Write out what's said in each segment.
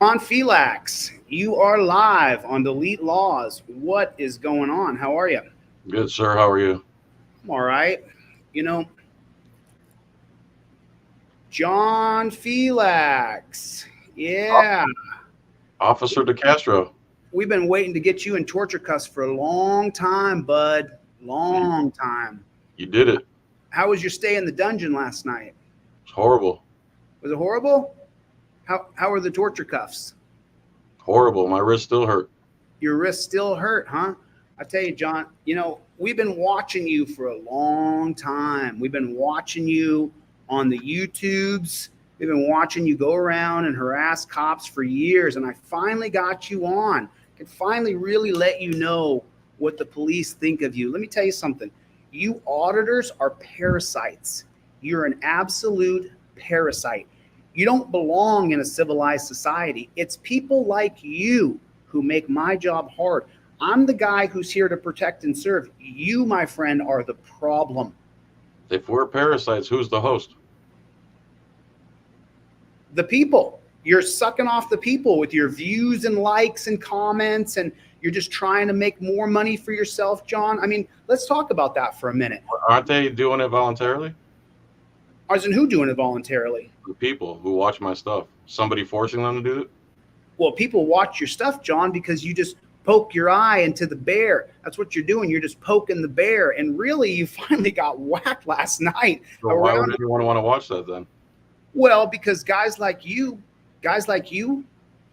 On Filax, you are live on Delete Laws. What is going on? How are you? Good, sir. How are you? I'm all right. You know, John Filax. Yeah. Officer DeCastro. We've been waiting to get you in torture cuffs for a long time, bud. Long time. You did it. How was your stay in the dungeon last night? It's horrible. Was it horrible? How are the torture cuffs? Horrible. My wrist still hurt. Your wrist still hurt, huh? I tell you, John, we've been watching you for a long time. We've been watching you on the YouTubes. We've been watching you go around and harass cops for years. And I finally got you on. I can finally really let you know what the police think of you. Let me tell you something. You auditors are parasites. You're an absolute parasite. You don't belong in a civilized society. It's people like you who make my job hard. I'm the guy who's here to protect and serve. You, my friend, are the problem. If we're parasites, who's the host? The people. You're sucking off the people with your views and likes and comments, and you're just trying to make more money for yourself, John. I mean, let's talk about that for a minute. Aren't they doing it voluntarily? As in who doing it voluntarily? The people who watch my stuff. Somebody forcing them to do it? Well, people watch your stuff, John, because you just poke your eye into the bear. That's what you're doing. You're just poking the bear. And really, you finally got whacked last night. So why would anyone want to watch that then? Well, because guys like you,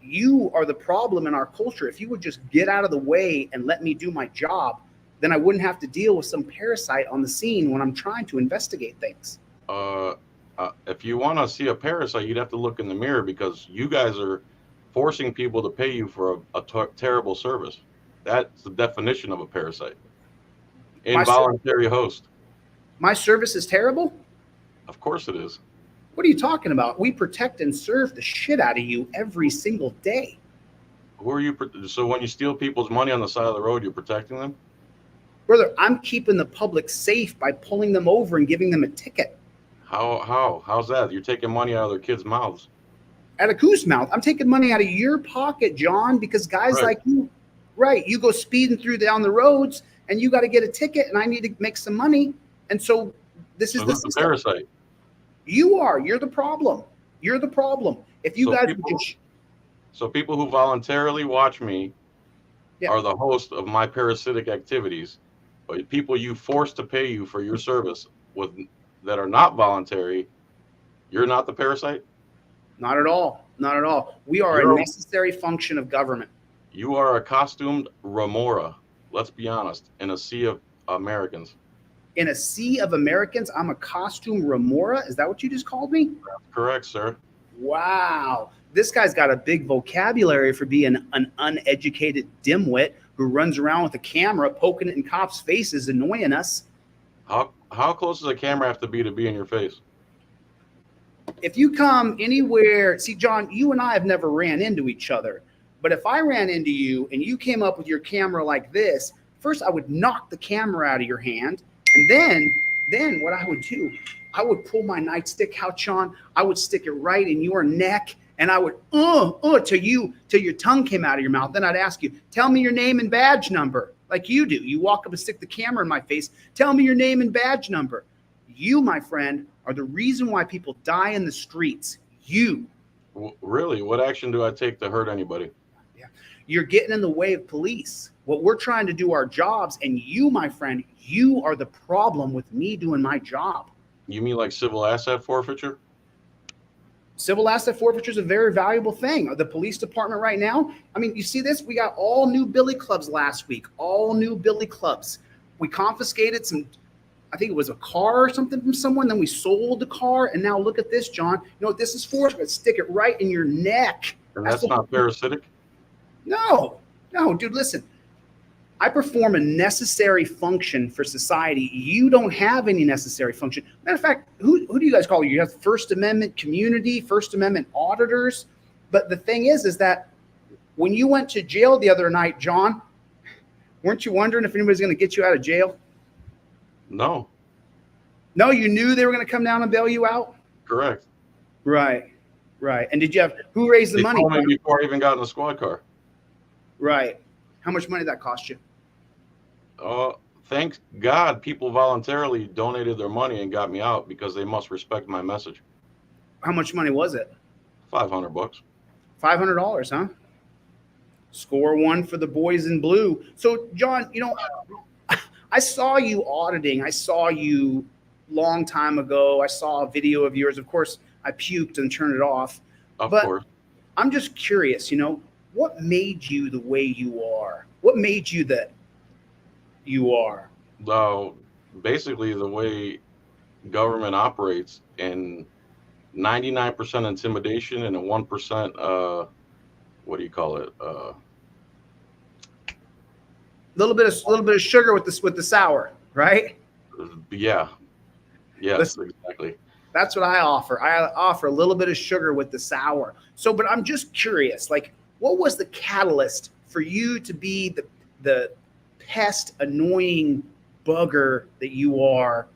you are the problem in our culture. If you would just get out of the way and let me do my job, then I wouldn't have to deal with some parasite on the scene when I'm trying to investigate things. If you want to see a parasite, you'd have to look in the mirror, because you guys are forcing people to pay you for a terrible service. That's the definition of a parasite. Involuntary host. My service is terrible? Of course it is. What are you talking about? We protect and serve the shit out of you every single day. Who are you? So when you steal people's money on the side of the road, you're protecting them? Brother, I'm keeping the public safe by pulling them over and giving them a ticket. How's that? You're taking money out of their kids' mouths. Out of whose mouth? I'm taking money out of your pocket, John, because guys like you, you go speeding down the roads and you got to get a ticket and I need to make some money. And so this is the parasite. You're the problem. You're the problem. If you So people who voluntarily watch me are the host of my parasitic activities, but people you force to pay you for your service that are not voluntary, you're not the parasite? Not at all. Not at all. We are a necessary function of government. You are a costumed remora, let's be honest, in a sea of Americans. In a sea of Americans, I'm a costume remora? Is that what you just called me? That's correct, sir. Wow. This guy's got a big vocabulary for being an uneducated dimwit who runs around with a camera poking it in cops' faces, annoying us. How close does a camera have to be in your face? If you come anywhere, see, John, you and I have never ran into each other. But if I ran into you and you came up with your camera like this, first I would knock the camera out of your hand. And then what I would do, I would pull my nightstick out, Sean. I would stick it right in your neck. And I would, till your tongue came out of your mouth. Then I'd ask you, tell me your name and badge number, like you do. You walk up and stick the camera in my face. Tell me your name and badge number. You, my friend, are the reason why people die in the streets. You. Really? What action do I take to hurt anybody? Yeah. You're getting in the way of police. What we're trying to do our jobs, and you, my friend, you are the problem with me doing my job. You mean like civil asset forfeiture? Civil asset forfeiture is a very valuable thing. The police department right now, I mean, you see this? We got all new billy clubs last week, all new billy clubs. We confiscated some, I think it was a car or something from someone. Then we sold the car. And now look at this, John. You know what this is for? It's going to stick it right in your neck. And that's not parasitic? No, dude, listen. I perform a necessary function for society. You don't have any necessary function. Matter of fact, who do you guys call you? You have First Amendment community, First Amendment auditors. But the thing is that when you went to jail the other night, John, weren't you wondering if anybody's going to get you out of jail? No. No, you knew they were going to come down and bail you out? Correct. Right. Right. And did you have, who raised the They money? told me before I even got in the squad car. Right. How much money did that cost you? Thank God people voluntarily donated their money and got me out because they must respect my message. How much money was it? $500. $500, huh? Score one for the boys in blue. So, John, you know, I saw you auditing. I saw you long time ago. I saw a video of yours. Of course, I puked and turned it off. Of but course. I'm just curious, you know, what made you the way you are? What made you that you are? Basically, the way government operates, and 99% intimidation and a 1%, what do you call it? Little bit of sugar with the sour, right? Yeah. Yes, Listen, exactly. That's what I offer. I offer a little bit of sugar with the sour. So, but I'm just curious, like, what was the catalyst for you to be the pest, annoying bugger that you are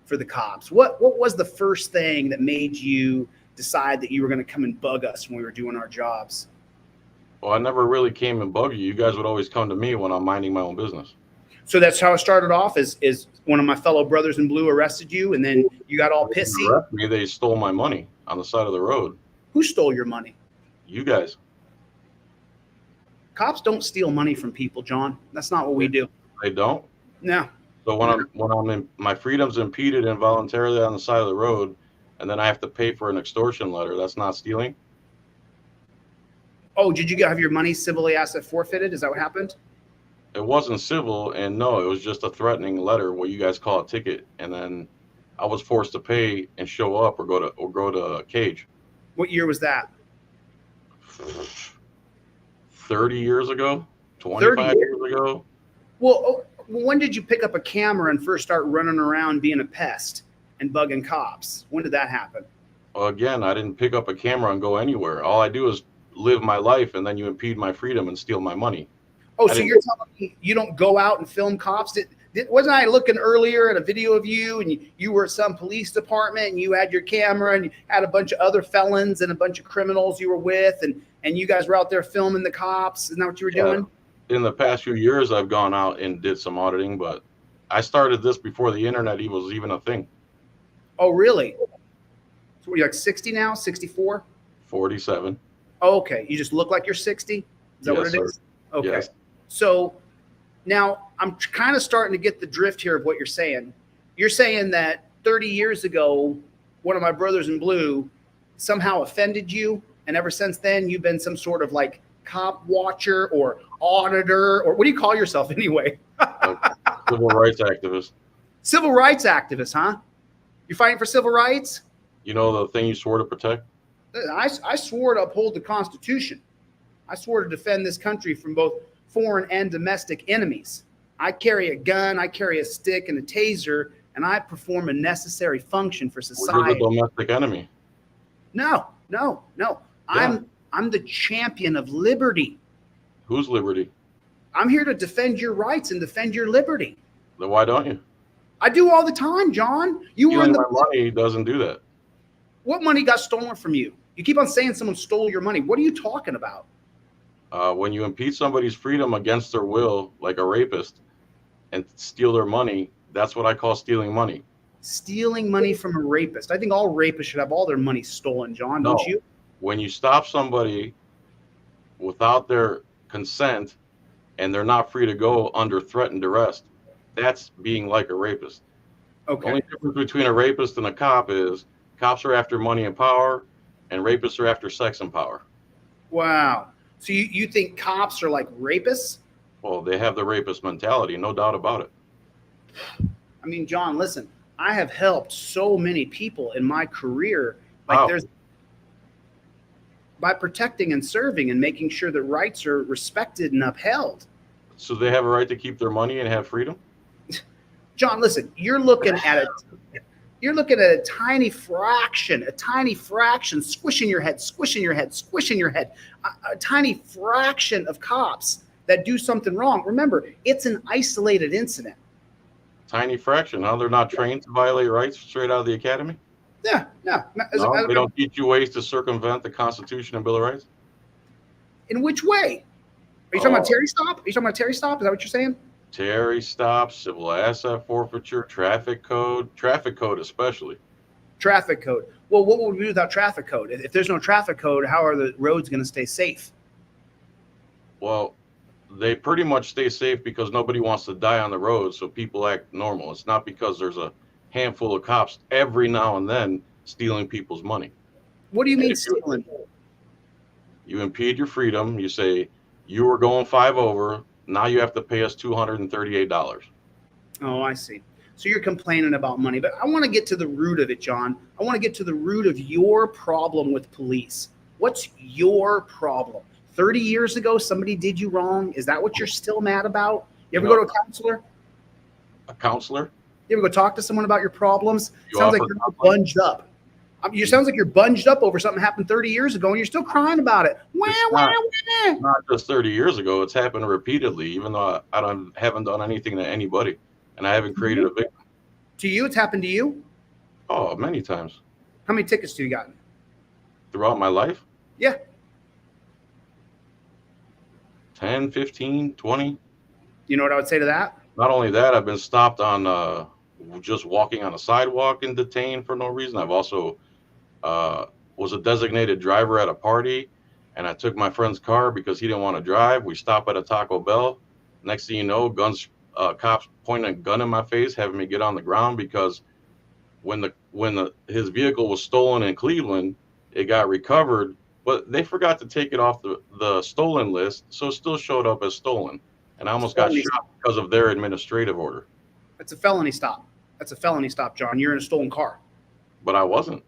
for the cops? What was the first thing that made you decide that you were going to come and bug us when we were doing our jobs? Well, I never really came and bug you. You guys would always come to me when I'm minding my own business. So that's how it started off. Is one of my fellow brothers in blue arrested you, and then you got all pissy? Me, they stole my money on the side of the road. Who stole your money? You guys. Cops don't steal money from people, John. That's not what we do. They don't? No. So when my freedom's impeded involuntarily on the side of the road, and then I have to pay for an extortion letter, that's not stealing? Oh, did you have your money civilly asset forfeited? Is that what happened? It wasn't civil, and no, it was just a threatening letter, what you guys call a ticket, and then I was forced to pay and show up or go to a cage. What year was that? 30 years ago, 25 years ago. Well, when did you pick up a camera and first start running around being a pest and bugging cops? When did that happen? Well, again, I didn't pick up a camera and go anywhere. All I do is live my life, and then you impede my freedom and steal my money. Oh, so you're telling me you don't go out and film cops? Wasn't I looking earlier at a video of you, and you were at some police department, and you had your camera, and you had a bunch of other felons and a bunch of criminals you were with, and you guys were out there filming the cops? Isn't that what you were doing? In the past few years, I've gone out and did some auditing, but I started this before the internet was even a thing. Oh, really? So what are you, like 60 now, 64? 47. Oh, okay. You just look like you're 60? Is that what it is? Okay. Yes. So now I'm kind of starting to get the drift here of what you're saying. You're saying that 30 years ago, one of my brothers in blue somehow offended you, and ever since then, you've been some sort of like cop watcher or auditor, or what do you call yourself anyway? Civil rights activist. Civil rights activist, huh? You're fighting for civil rights? You know the thing you swore to protect? I swore to uphold the Constitution. I swore to defend this country from both foreign and domestic enemies. I carry a gun, I carry a stick and a taser, and I perform a necessary function for society. You're the domestic enemy. No. Yeah. I'm the champion of liberty. Whose liberty? I'm here to defend your rights and defend your liberty. Then why don't you? I do all the time, John. Stealing my money doesn't do that. What money got stolen from you? You keep on saying someone stole your money. What are you talking about? When you impede somebody's freedom against their will, like a rapist, and steal their money, that's what I call stealing money. Stealing money from a rapist. I think all rapists should have all their money stolen, John, don't you? When you stop somebody without their consent and they're not free to go under threat and duress, that's being like a rapist. Okay. The only difference between a rapist and a cop is cops are after money and power, and rapists are after sex and power. Wow. So you think cops are like rapists? Well, they have the rapist mentality, no doubt about it. I mean, John, listen, I have helped so many people in my career. Like by protecting and serving and making sure that rights are respected and upheld. So they have a right to keep their money and have freedom? John, listen, you're looking at a tiny fraction, squishing your head, a tiny fraction of cops that do something wrong. Remember, it's an isolated incident. Tiny fraction. How they're not trained to violate rights straight out of the academy? Yeah, no. No, they don't teach you ways to circumvent the Constitution and Bill of Rights. In which way? Are you talking about Terry stop? Are you talking about Terry stop? Is that what you're saying? Terry stop, civil asset forfeiture, traffic code especially. Traffic code. Well, what would we do without traffic code? If there's no traffic code, how are the roads going to stay safe? Well, they pretty much stay safe because nobody wants to die on the road, so people act normal. It's not because there's a handful of cops every now and then stealing people's money. What do you mean stealing? You impede your freedom. You say, you were going 5 over. Now you have to pay us $238. Oh, I see. So you're complaining about money. But I want to get to the root of it, John. I want to get to the root of your problem with police. What's your problem? 30 years ago, somebody did you wrong. Is that what you're still mad about? You ever go to a counselor? A counselor? You ever go talk to someone about your problems? Sounds like you're bunged up. You sounds like you're bunged up over something happened 30 years ago, and you're still crying about it. It's not just 30 years ago. It's happened repeatedly, even though I haven't done anything to anybody, and I haven't created a victim. To you, it's happened to you? Oh, many times. How many tickets do you gotten? Throughout my life? Yeah. 10, 15, 20. You know what I would say to that? Not only that, I've been stopped on just walking on a sidewalk and detained for no reason. I've also was a designated driver at a party, and I took my friend's car because he didn't want to drive. We stopped at a Taco Bell. Next thing you know, cops pointing a gun in my face, having me get on the ground because when his vehicle was stolen in Cleveland, it got recovered, but they forgot to take it off the stolen list, so it still showed up as stolen. And I almost got shot because of their administrative order. That's a felony stop. That's a felony stop, John. You're in a stolen car. But I wasn't.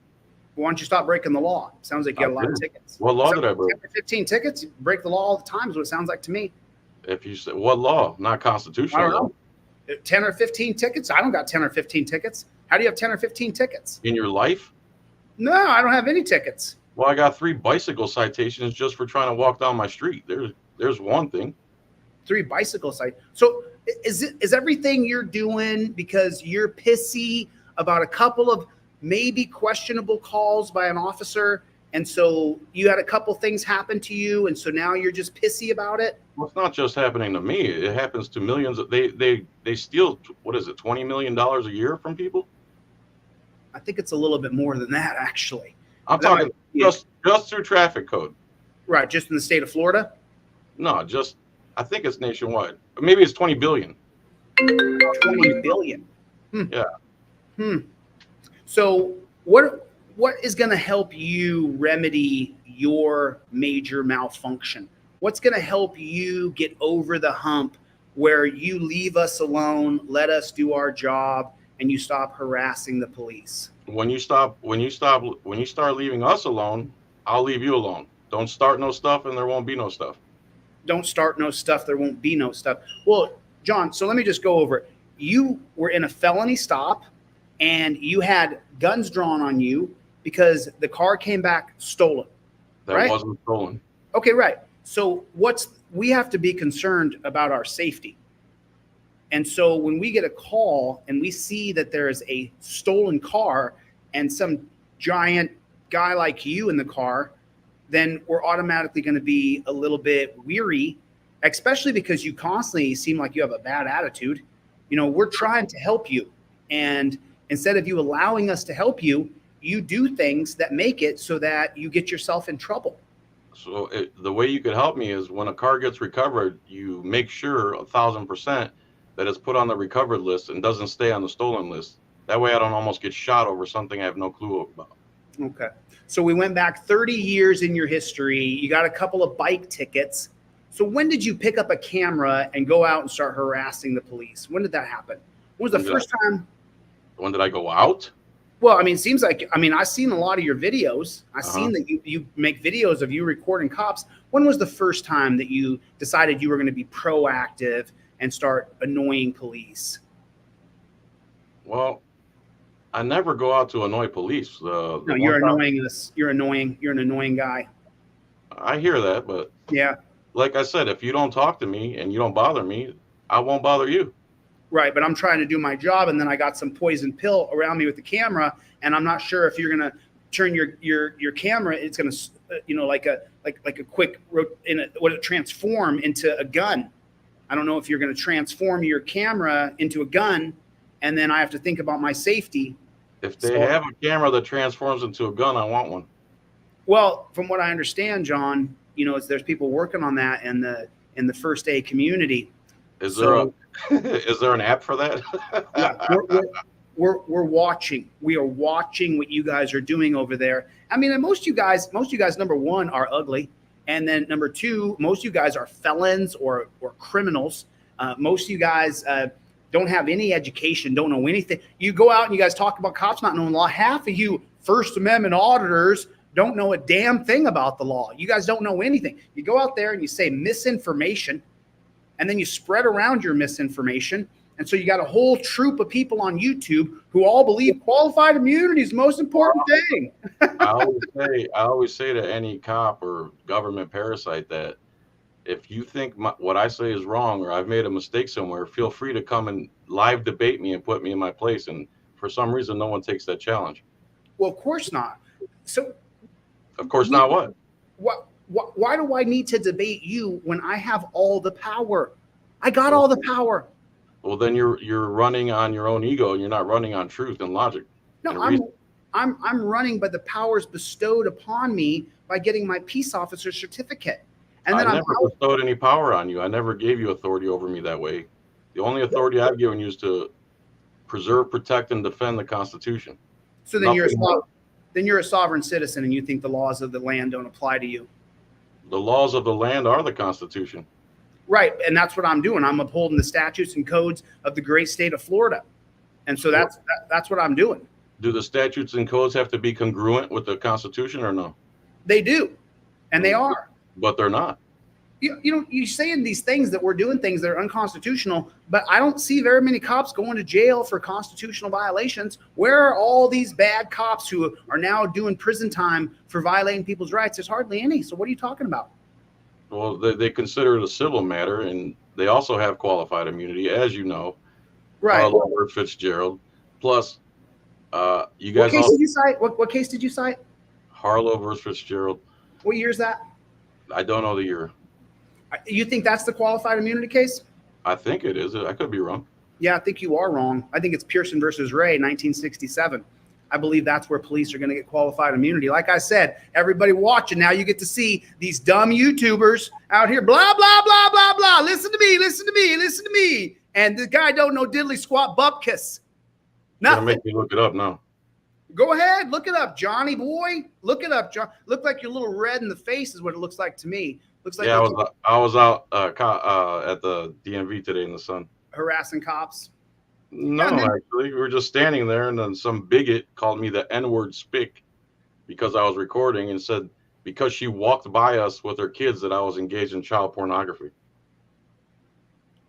Why don't you stop breaking the law? Sounds like you got a lot of tickets. What law did I break? 15 tickets? You break the law all the time is what it sounds like to me. If you say, what law? Not constitutional I don't know. 10 or 15 tickets? I don't got 10 or 15 tickets. How do you have 10 or 15 tickets? In your life? No, I don't have any tickets. Well, I got 3 bicycle citations just for trying to walk down my street. There's one thing. 3 bicycle sites. So is everything you're doing because you're pissy about a couple of maybe questionable calls by an officer, and so you had a couple things happen to you, and so now you're just pissy about it? Well, it's not just happening to me. It happens to millions. They steal, what is it, $20 million a year from people? I think it's a little bit more than that, actually. I'm talking just through traffic code. Right, just in the state of Florida? No, I think it's nationwide. Maybe it's 20 billion. 20 billion. Yeah. So what is going to help you remedy your major malfunction? What's going to help you get over the hump where you leave us alone, let us do our job, and you stop harassing the police? When you start leaving us alone, I'll leave you alone. Don't start no stuff and there won't be no stuff. Don't start no stuff, there won't be no stuff. Well, John, so let me just go over it. You were in a felony stop and you had guns drawn on you because the car came back stolen. That wasn't stolen. Okay, right. So we have to be concerned about our safety. And so when we get a call and we see that there is a stolen car and some giant guy like you in the car, then we're automatically going to be a little bit weary, especially because you constantly seem like you have a bad attitude. You know, we're trying to help you. And instead of you allowing us to help you, you do things that make it so that you get yourself in trouble. So the way you could help me is when a car gets recovered, you make sure 1,000% that it's put on the recovered list and doesn't stay on the stolen list. That way I don't almost get shot over something I have no clue about. Okay. So we went back 30 years in your history. You got a couple of bike tickets. So when did you pick up a camera and go out and start harassing the police? When did that happen? When was the first time? When did I go out? Well, I mean, it seems like, I've seen a lot of your videos. I've seen that you make videos of you recording cops. When was the first time that you decided you were going to be proactive and start annoying police? Well, I never go out to annoy police. No, you're annoying us. You're annoying. You're an annoying guy. I hear that, but yeah, like I said, if you don't talk to me and you don't bother me, I won't bother you. Right, but I'm trying to do my job, and then I got some poison pill around me with the camera, and I'm not sure if you're gonna turn your camera. It's gonna, like a quick would it transform into a gun? I don't know if you're gonna transform your camera into a gun, and then I have to think about my safety. If they have a camera that transforms into a gun, I want one. Well, from what I understand, John, there's people working on that in the first aid community. Is there an app for that? Yeah, we're watching. We are watching what you guys are doing over there. I mean, and most of you guys, number one, are ugly, and then number two, most of you guys are felons or criminals. Most of you guys don't have any education, don't know anything. You go out and you guys talk about cops not knowing law. Half of you First Amendment auditors don't know a damn thing about the law. You guys don't know anything. You go out there and you say misinformation, and then you spread around your misinformation. And so you got a whole troop of people on YouTube who all believe qualified immunity is the most important thing. I always say to any cop or government parasite that if you think what I say is wrong or I've made a mistake somewhere, feel free to come and live debate me and put me in my place. And for some reason, no one takes that challenge. Well, of course not. So, of course not. What? Why do I need to debate you when I have all the power? I got all the power. Well, then you're running on your own ego, and you're not running on truth and logic. No, I'm running by the powers bestowed upon me by getting my peace officer certificate. And then I never bestowed any power on you. I never gave you authority over me that way. The only authority I've given you is to preserve, protect, and defend the Constitution. So then you're a sovereign citizen, and you think the laws of the land don't apply to you. The laws of the land are the Constitution. Right, and that's what I'm doing. I'm upholding the statutes and codes of the great state of Florida, and so that's what I'm doing. Do the statutes and codes have to be congruent with the Constitution or no? They do, and they are. But they're not. You're saying these things that we're doing things that are unconstitutional, but I don't see very many cops going to jail for constitutional violations. Where are all these bad cops who are now doing prison time for violating people's rights? There's hardly any. So what are you talking about? Well, they consider it a civil matter, and they also have qualified immunity, as you know. Right. Harlow Fitzgerald. Plus, you guys. What case did you cite? What case did you cite? Harlow versus Fitzgerald. What year is that? I don't know the year. You think that's the qualified immunity case? I think it is. I could be wrong. Yeah, I think you are wrong. I think it's Pearson versus Ray, 1967. I believe that's where police are going to get qualified immunity. Like I said, everybody watching now, you get to see these dumb YouTubers out here, blah, blah, blah, blah, blah. Listen to me, listen to me, listen to me. And the guy don't know diddly squat bupkis. Nothing. Make me look it up now. Go ahead, look it up, Johnny boy. Look it up, John. Look like you're a little red in the face is what it looks like to me. Looks like I was out at the DMV today in the sun. Harassing cops. No, actually, we were just standing there, and then some bigot called me the N-word spick because I was recording and said because she walked by us with her kids that I was engaged in child pornography.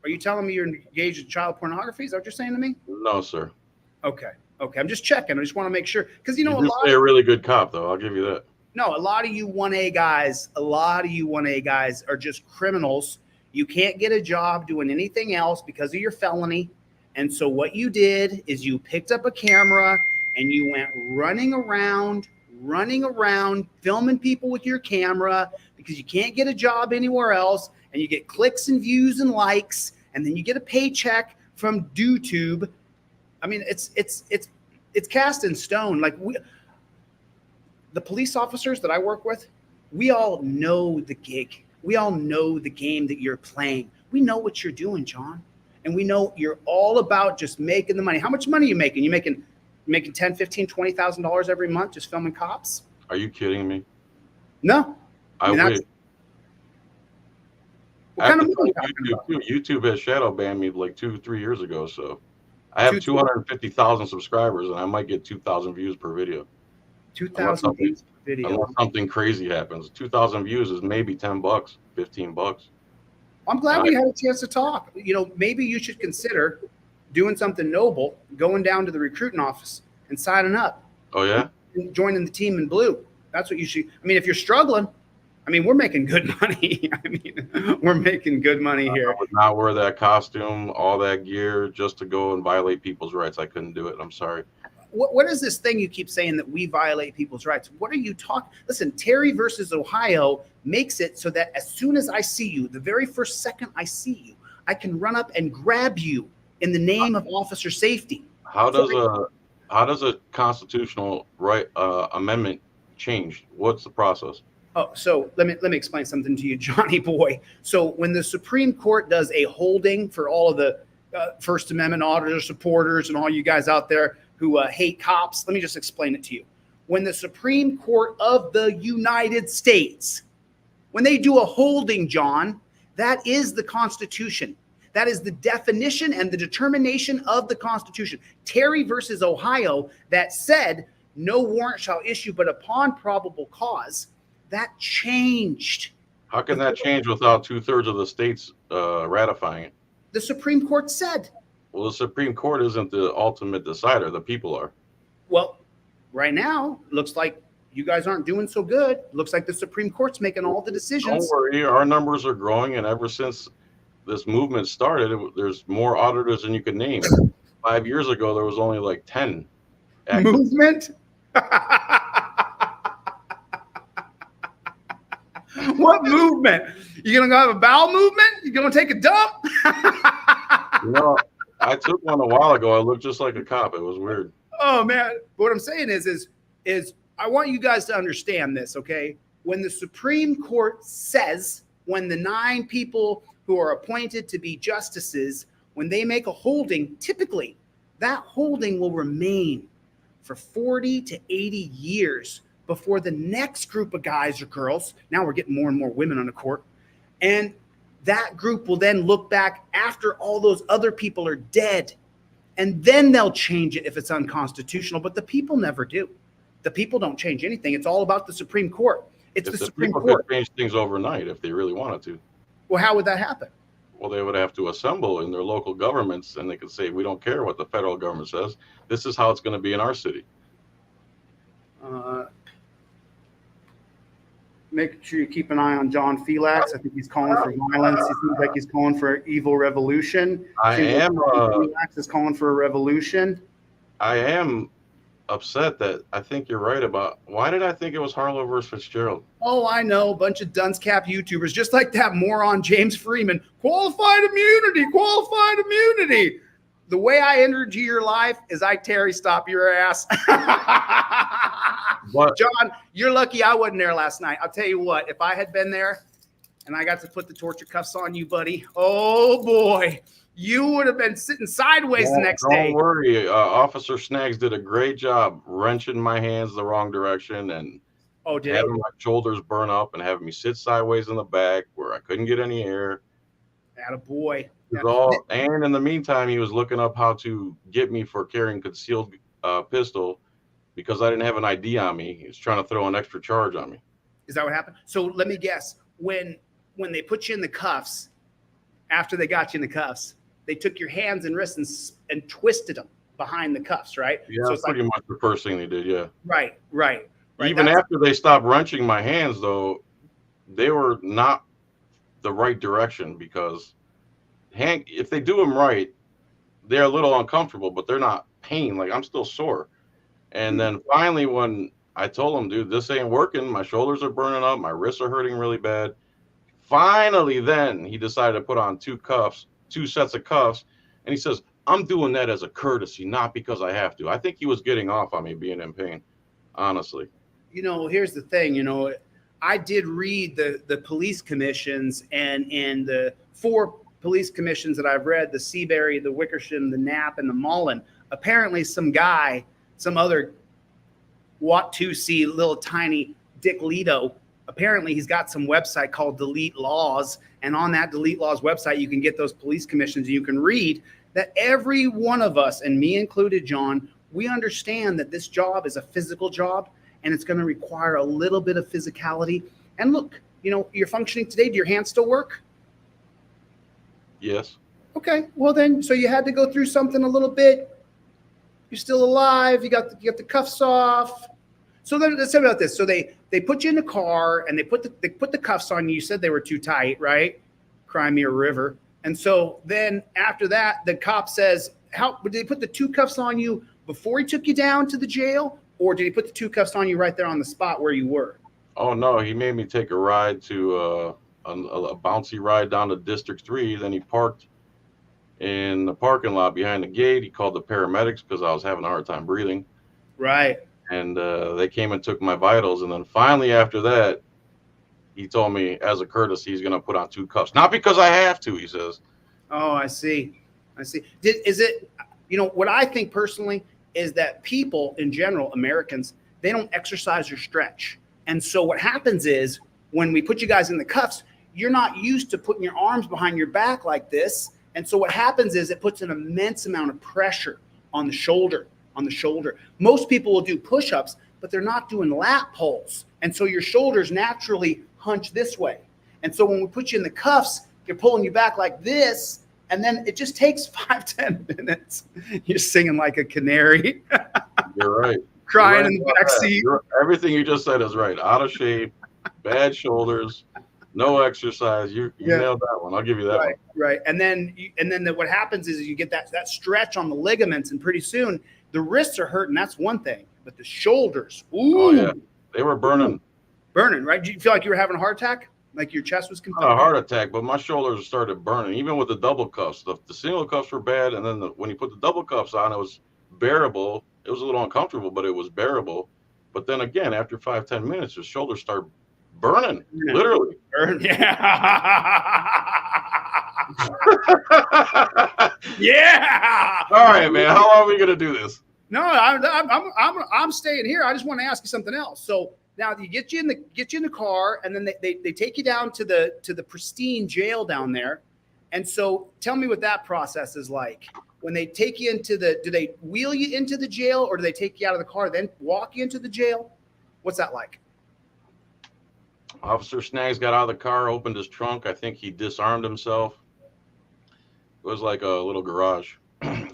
Are you telling me you're engaged in child pornography? Is that what you're saying to me? No, sir. Okay. I'm just checking. I just want to make sure because you a really good cop, though. I'll give you that. No, a lot of you 1A guys, are just criminals. You can't get a job doing anything else because of your felony. And so what you did is you picked up a camera and you went running around, filming people with your camera because you can't get a job anywhere else. And you get clicks and views and likes, and then you get a paycheck from DoTube. I mean, it's cast in stone. Like the police officers that I work with, we all know the gig. We all know the game that you're playing. We know what you're doing, John. And we know you're all about just making the money. How much money are you making? You making $10, $15, $20,000 every month just filming cops? Are you kidding me? No. I wish. What kind of money YouTube has shadow banned me like 2-3 years ago. So I have 250,000 subscribers and I might get 2,000 views per video. 2,000 views per video. Unless something crazy happens. 2,000 views is maybe $10, $15. I'm glad we had a chance to talk. Maybe you should consider doing something noble, going down to the recruiting office and signing up. Oh, yeah? And joining the team in blue. That's what you should. I mean, if you're struggling, I mean, we're making good money. I mean, we're making good money here. I would not wear that costume, all that gear, just to go and violate people's rights. I couldn't do it. I'm sorry. What is this thing you keep saying that we violate people's rights? What are you talking? Listen, Terry versus Ohio makes it so that as soon as I see you, the very first second I see you, I can run up and grab you in the name of officer safety. How does a constitutional right amendment change? What's the process? Oh, so let me explain something to you, Johnny boy. So when the Supreme Court does a holding for all of the First Amendment auditor supporters and all you guys out there who hate cops, let me just explain it to you. When the Supreme Court of the United States, when they do a holding, John, that is the Constitution. That is the definition and the determination of the Constitution. Terry versus Ohio, that said, no warrant shall issue but upon probable cause, that changed. How can that change without 2/3 of the states ratifying it? The Supreme Court said. Well, the Supreme Court isn't the ultimate decider. The people are. Well, right now, looks like you guys aren't doing so good. Looks like the Supreme Court's making all the decisions. Don't worry, our numbers are growing, and ever since this movement started, there's more auditors than you could name. 5 years ago, there was only like 10. Movement? What movement? You gonna go have a bowel movement? You gonna take a dump? You know, I took one a while ago. I looked just like a cop. It was weird. Oh man! But what I'm saying is I want you guys to understand this, okay? When the Supreme Court says, when the 9 people who are appointed to be justices, when they make a holding, typically that holding will remain for 40 to 80 years before the next group of guys or girls, now we're getting more and more women on the court, and that group will then look back after all those other people are dead, and then they'll change it if it's unconstitutional, but the people never do. The people don't change anything. It's all about the Supreme Court. It's the Supreme Court. Could change things overnight if they really wanted to. Well, how would that happen? Well, they would have to assemble in their local governments, and they could say, we don't care what the federal government says. This is how it's going to be in our city. Make sure you keep an eye on John Filax. I think he's calling for violence. He seems like he's calling for evil revolution. Filax is calling for a revolution. I am upset that I think you're right about. Why did I think it was Harlow versus Fitzgerald? Oh, I know. A bunch of dunce cap YouTubers, just like that moron James Freeman. Qualified immunity, qualified immunity. The way I entered your life is I Terry stop your ass. But, John, you're lucky I wasn't there last night. I'll tell you what, if I had been there and I got to put the torture cuffs on you, buddy, oh boy, you would have been sitting sideways the next day. Don't worry. Officer Snaggs did a great job wrenching my hands the wrong direction and having my shoulders burn up and having me sit sideways in the back where I couldn't get any air. Attaboy. And in the meantime, he was looking up how to get me for carrying concealed pistol because I didn't have an ID on me. He was trying to throw an extra charge on me. Is that what happened? So let me guess. When they put you in the cuffs, after they got you in the cuffs, they took your hands and wrists and twisted them behind the cuffs, right? Yeah, so that's pretty much the first thing they did, yeah. Right. Even after they stopped wrenching my hands, though, they were not the right direction because if they do them right, they're a little uncomfortable, but they're not pain. Like, I'm still sore. And then finally, when I told him, dude, this ain't working, my shoulders are burning up, my wrists are hurting really bad. Finally, then he decided to put on 2 sets of cuffs. And he says, I'm doing that as a courtesy, not because I have to. I think he was getting off on me being in pain, honestly. You know, here's the thing, I did read the police commissions and the 4 police commissions that I've read, the Seabury, the Wickersham, the Knapp, and the Mullen. Apparently some other want to see little tiny Dick Leto. Apparently he's got some website called Delete Laws. And on that Delete Laws website, you can get those police commissions and you can read that every one of us, and me included, John, we understand that this job is a physical job and it's going to require a little bit of physicality. And look, you're functioning today. Do your hands still work? Yes. Okay. Well then, so you had to go through something a little bit. You're still alive. You got the cuffs off. So then let's talk about this. So they put you in the car and they put the cuffs on you. You said they were too tight, right? Cry me a river. And so then after that, the cop says, "How did they put the 2 cuffs on you before he took you down to the jail, or did he put the 2 cuffs on you right there on the spot where you were?" Oh no, he made me take a ride to a bouncy ride down to District 3. Then he parked in the parking lot behind the gate. He called the paramedics because I was having a hard time breathing. Right. And they came and took my vitals. And then finally after that, he told me as a courtesy, he's going to put on 2 cuffs. Not because I have to, he says. Oh, I see. Is it, what I think personally is that people in general, Americans, they don't exercise or stretch. And so what happens is when we put you guys in the cuffs, you're not used to putting your arms behind your back like this. And so what happens is it puts an immense amount of pressure on the shoulder. Most people will do push-ups, but they're not doing lat pulls. And so your shoulders naturally hunch this way. And so when we put you in the cuffs, you're pulling you back like this. And then it just takes 5-10 minutes. You're singing like a canary. You're right. Crying You're right in the back seat. Everything you just said is right. Out of shape, bad shoulders, no exercise. You nailed that one. I'll give you that one. Right. And then what happens is you get that stretch on the ligaments, and pretty soon the wrists are hurting. That's one thing. But the shoulders, ooh. Oh, yeah. They were burning. Burning, right? Did you feel like you were having a heart attack? Like your chest was Not a heart attack, but my shoulders started burning, even with the double cuffs. The single cuffs were bad, and then when you put the double cuffs on, it was bearable. It was a little uncomfortable, but it was bearable. But then again, after 5-10 minutes, your shoulders start burning, literally. Yeah. All right, man. How long are we gonna do this? No, I'm staying here. I just want to ask you something else. So now you get you in the car, and then they take you down to the pristine jail down there. And so tell me what that process is like. When they take you do they wheel you into the jail, or do they take you out of the car, then walk you into the jail? What's that like? Officer Snaggs got out of the car, opened his trunk. I think he disarmed himself. It was like a little garage.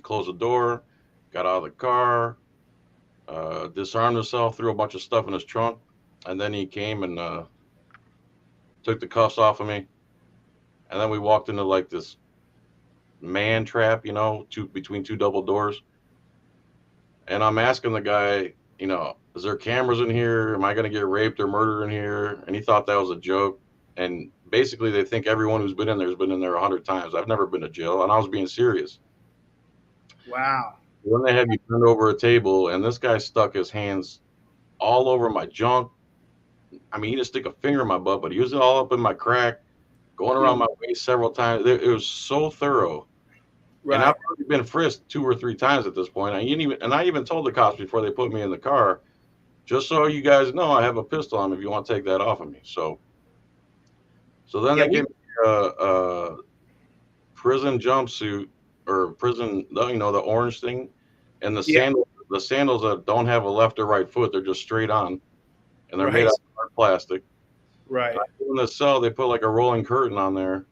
Closed the door, got out of the car, disarmed himself, threw a bunch of stuff in his trunk, and then he came and took the cuffs off of me. And then we walked into like this man trap, between 2 double doors. And I'm asking the guy, is there cameras in here? Am I going to get raped or murdered in here? And he thought that was a joke. And basically they think everyone who's been in there has been in there 100 times. I've never been to jail, and I was being serious. Wow. When they had me turned over a table, and this guy stuck his hands all over my junk. I mean, he didn't stick a finger in my butt, but he was all up in my crack, going around my waist several times. It was so thorough. Right. And I've already been frisked 2 or 3 times at this point. I even told the cops before they put me in the car, just so you guys know, I have a pistol on me if you want to take that off of me. So then they gave me a prison jumpsuit, or prison, the orange thing, and the sandals that don't have a left or right foot. They're just straight on, and they're made out of hard plastic. Right. In the cell, they put like a rolling curtain on there,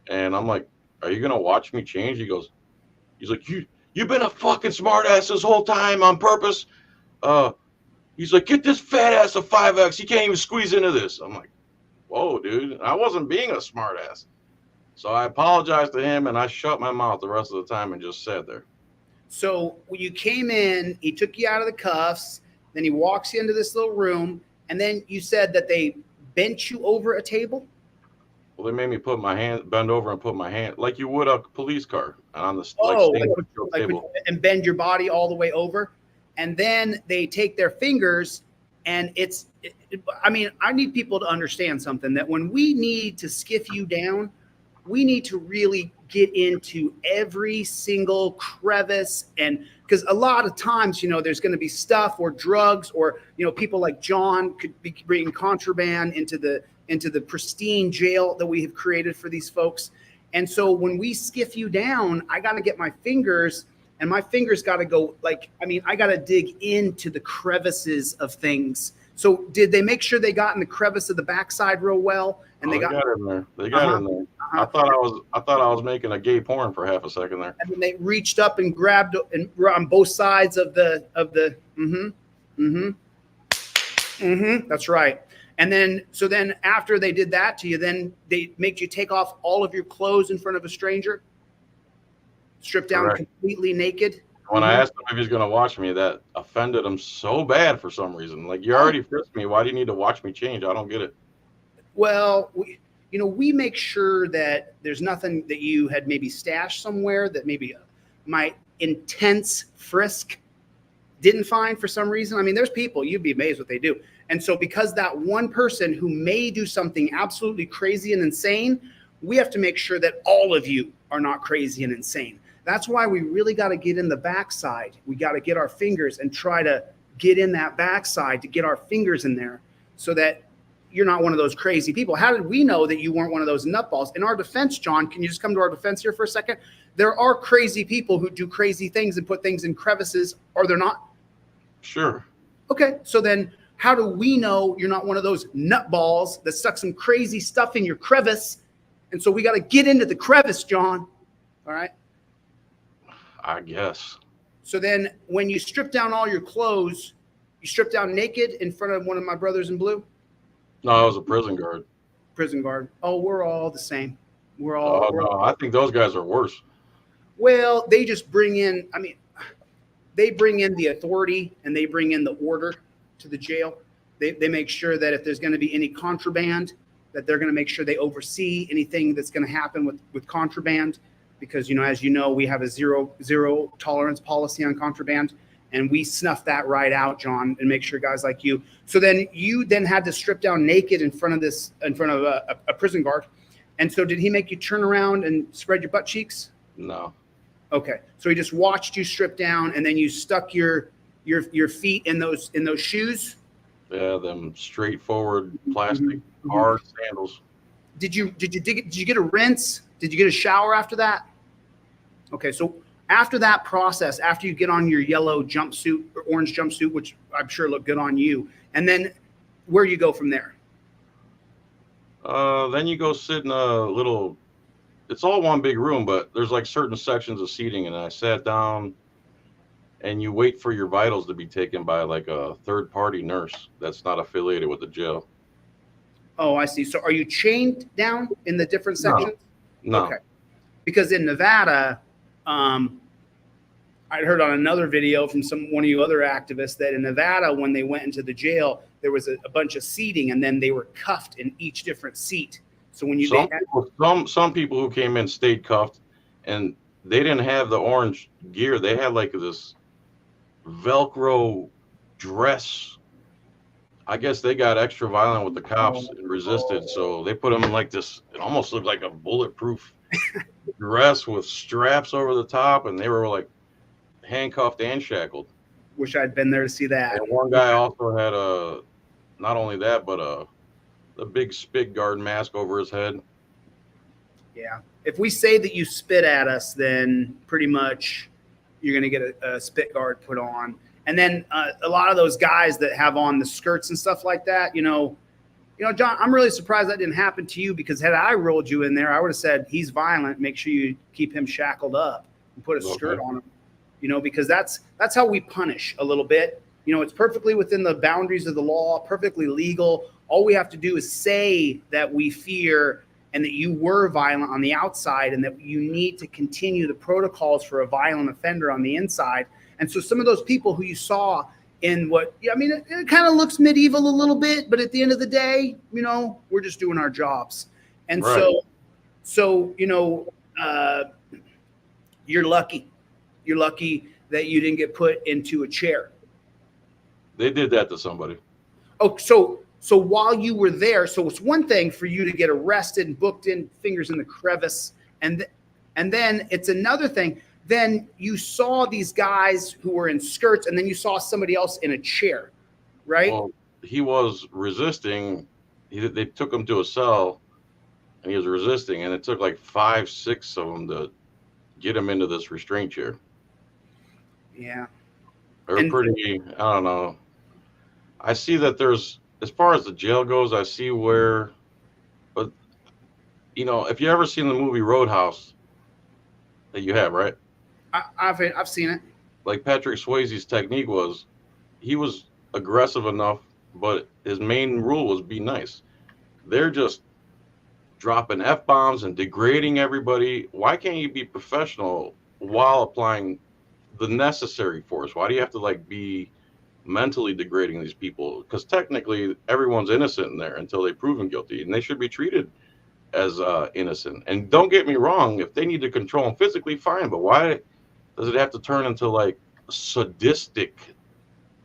and I'm like, "Are you gonna watch me change?" He's like, "You've been a fucking smart ass this whole time on purpose." He's like, "Get this fat ass a 5X. He can't even squeeze into this." I'm like, "Whoa, dude! I wasn't being a smart ass." So I apologized to him, and I shut my mouth the rest of the time and just sat there. So when you came in, he took you out of the cuffs, then he walks you into this little room, and then you said that they bent you over a table? Well, they made me bend over and put my hand, like you would a police car, on the table. And bend your body all the way over. And then they take their fingers, and I need people to understand something, that when we need to skiff you down, we need to really get into every single crevice. And because a lot of times, there's going to be stuff or drugs, or, people like John could be bringing contraband into the pristine jail that we have created for these folks. And so when we skiff you down, I got to get my fingers, and my fingers got to go I got to dig into the crevices of things. So did they make sure they got in the crevice of the backside reil well? And they got it in there. They got it in there. I thought I was making a gay porn for half a second there. And then they reached up and grabbed and on both sides of the. That's right. And then, so then after they did that to you, then they make you take off all of your clothes in front of a stranger, strip down Correct. completely naked. When I asked him if he's going to watch me, that offended him so bad for some reason. Like, you already frisked me. Why do you need to watch me change? I don't get it. Well, we make sure that there's nothing that you had maybe stashed somewhere that maybe my intense frisk didn't find for some reason. I mean, there's people, you'd be amazed what they do. And so because that one person who may do something absolutely crazy and insane, we have to make sure that all of you are not crazy and insane. That's why we really got to get in the backside. We got to get our fingers and try to get in that backside to get our fingers in there so that you're not one of those crazy people. How did we know that you weren't one of those nutballs? In our defense, John, can you just come to our defense here for a second? There are crazy people who do crazy things and put things in crevices, or they're not. Sure. Okay, so then how do we know you're not one of those nutballs that stuck some crazy stuff in your crevice? And so we got to get into the crevice, John. All right. I guess. So then when you strip down all your clothes, you strip down naked in front of one of my brothers in blue? No, I was a prison guard. Prison guard. Oh, we're all the same. We're all. No, I think those guys are worse. Well, they just bring in, they bring in the authority and they bring in the order to the jail. They make sure that if there's going to be any contraband, that they're going to make sure they oversee anything that's going to happen with contraband. Because, as you know, we have a zero tolerance policy on contraband, and we snuff that right out, John, and make sure guys like you. So then you then had to strip down naked in front of a prison guard. And so did he make you turn around and spread your butt cheeks? No. Okay. So he just watched you strip down, and then you stuck your feet in those shoes? Yeah, them straightforward plastic hard sandals. Did you get a rinse? Did you get a shower after that? Okay, so after that process, after you get on your yellow jumpsuit or orange jumpsuit, which I'm sure looked good on you, and then where you go from there? Then you go sit in a little, it's all one big room, but there's like certain sections of seating, and I sat down and you wait for your vitals to be taken by like a third-party nurse that's not affiliated with the jail. Oh, I see. So are you chained down in the different sections? No. Okay. Because in Nevada, I'd heard on another video from one of you other activists that in Nevada, when they went into the jail, there was a bunch of seating, and then they were cuffed in each different seat. So when some people who came in stayed cuffed, and they didn't have the orange gear. They had like this Velcro dress. I guess they got extra violent with the cops and resisted, so they put them in like this. It almost looked like a bulletproof dress with straps over the top, and they were like handcuffed and shackled. Wish I'd been there to see that. And one guy also had not only that, but the big spit guard mask over his head. Yeah. If we say that you spit at us, then pretty much you're going to get a spit guard put on. And then a lot of those guys that have on the skirts and stuff like that, John, I'm really surprised that didn't happen to you, because had I rolled you in there, I would have said, he's violent. Make sure you keep him shackled up and put a skirt on him, because that's how we punish a little bit. It's perfectly within the boundaries of the law, perfectly legal. All we have to do is say that we fear and that you were violent on the outside and that you need to continue the protocols for a violent offender on the inside. And so some of those people who you saw in it kind of looks medieval a little bit, but at the end of the day, we're just doing our jobs. And right. so you're lucky. You're lucky that you didn't get put into a chair. They did that to somebody. Oh, so while you were there, so it's one thing for you to get arrested and booked in, fingers in the crevice, and then it's another thing. Then you saw these guys who were in skirts, and then you saw somebody else in a chair, right? Well, he was resisting. They took him to a cell, and he was resisting, and it took like 5, 6 of them to get him into this restraint chair. Yeah. They're pretty, I don't know. I see that there's, as far as the jail goes, I see where, but, if you ever seen the movie Roadhouse, that you have, right? I've seen it. Like Patrick Swayze's technique was, he was aggressive enough but his main rule was be nice. They're just dropping F-bombs and degrading everybody. Why can't you be professional while applying the necessary force? Why do you have to like be mentally degrading these people? Because technically everyone's innocent in there until they prove them guilty, and they should be treated as innocent. And don't get me wrong, if they need to control them physically, fine, but why does it have to turn into like sadistic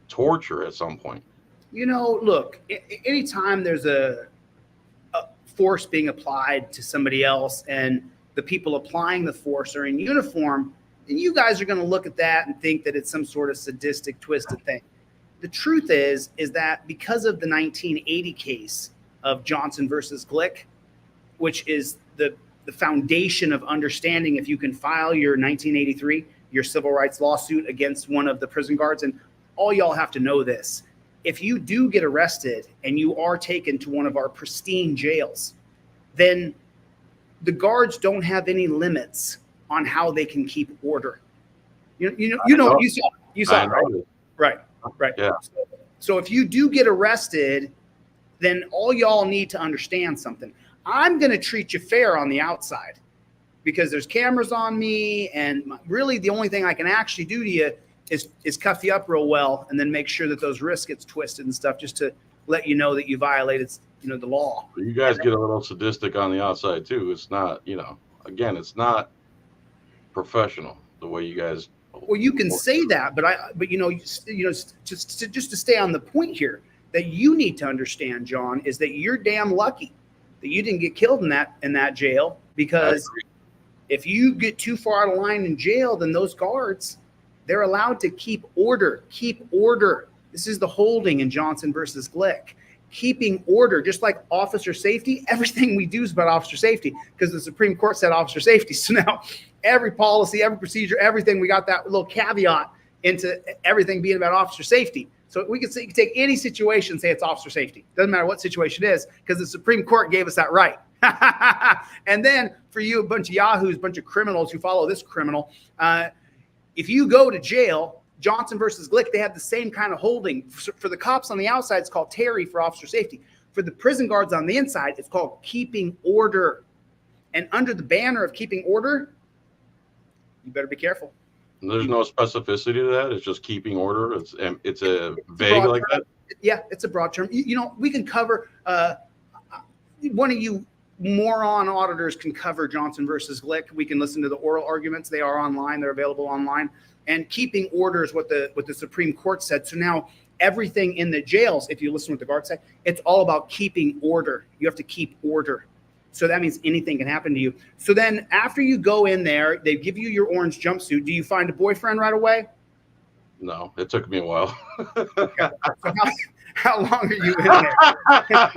torture at some point? You know, look, anytime there's a force being applied to somebody else and the people applying the force are in uniform, then you guys are going to look at that and think that it's some sort of sadistic, twisted thing. The truth is that because of the 1980 case of Johnson versus Glick, which is the foundation of understanding if you can file your 1983, your civil rights lawsuit against one of the prison guards, and all y'all have to know this. If you do get arrested and you are taken to one of our pristine jails, then the guards don't have any limits on how they can keep order. You saw it, right? Right. Yeah. So if you do get arrested, then all y'all need to understand something. I'm going to treat you fair on the outside because there's cameras on me, and really the only thing I can actually do to you is cuff you up real well and then make sure that those wrists gets twisted and stuff just to let you know that you violated, the law. You guys get a little sadistic on the outside too. It's not, again, it's not professional the way you guys. Well, you can say that, but just to stay on the point here, that you need to understand, John, is that you're damn lucky that you didn't get killed in that jail, because if you get too far out of line in jail, then those guards, they're allowed to keep order. This is the holding in Johnson versus Glick. Keeping order, just like officer safety, everything we do is about officer safety because the Supreme Court said officer safety. So now every policy, every procedure, everything, we got that little caveat into everything being about officer safety. So we can take any situation, say it's officer safety. Doesn't matter what situation it is, because the Supreme Court gave us that right. And then for you, a bunch of yahoos, a bunch of criminals who follow this criminal, if you go to jail, Johnson versus Glick, they have the same kind of holding. For the cops on the outside, it's called Terry for officer safety. For the prison guards on the inside, it's called keeping order. And under the banner of keeping order, you better be careful. There's no specificity to that. It's just keeping order. It's a vague like that. Yeah, it's a broad term. We can cover. One of you moron auditors can cover Johnson versus Glick. We can listen to the oral arguments. They are online. They're available online. And keeping order is what the Supreme Court said. So now everything in the jails, if you listen to what the guards say, it's all about keeping order. You have to keep order. So that means anything can happen to you. So then after you go in there, they give you your orange jumpsuit. Do you find a boyfriend right away? No, it took me a while. Okay. So how long are you in there?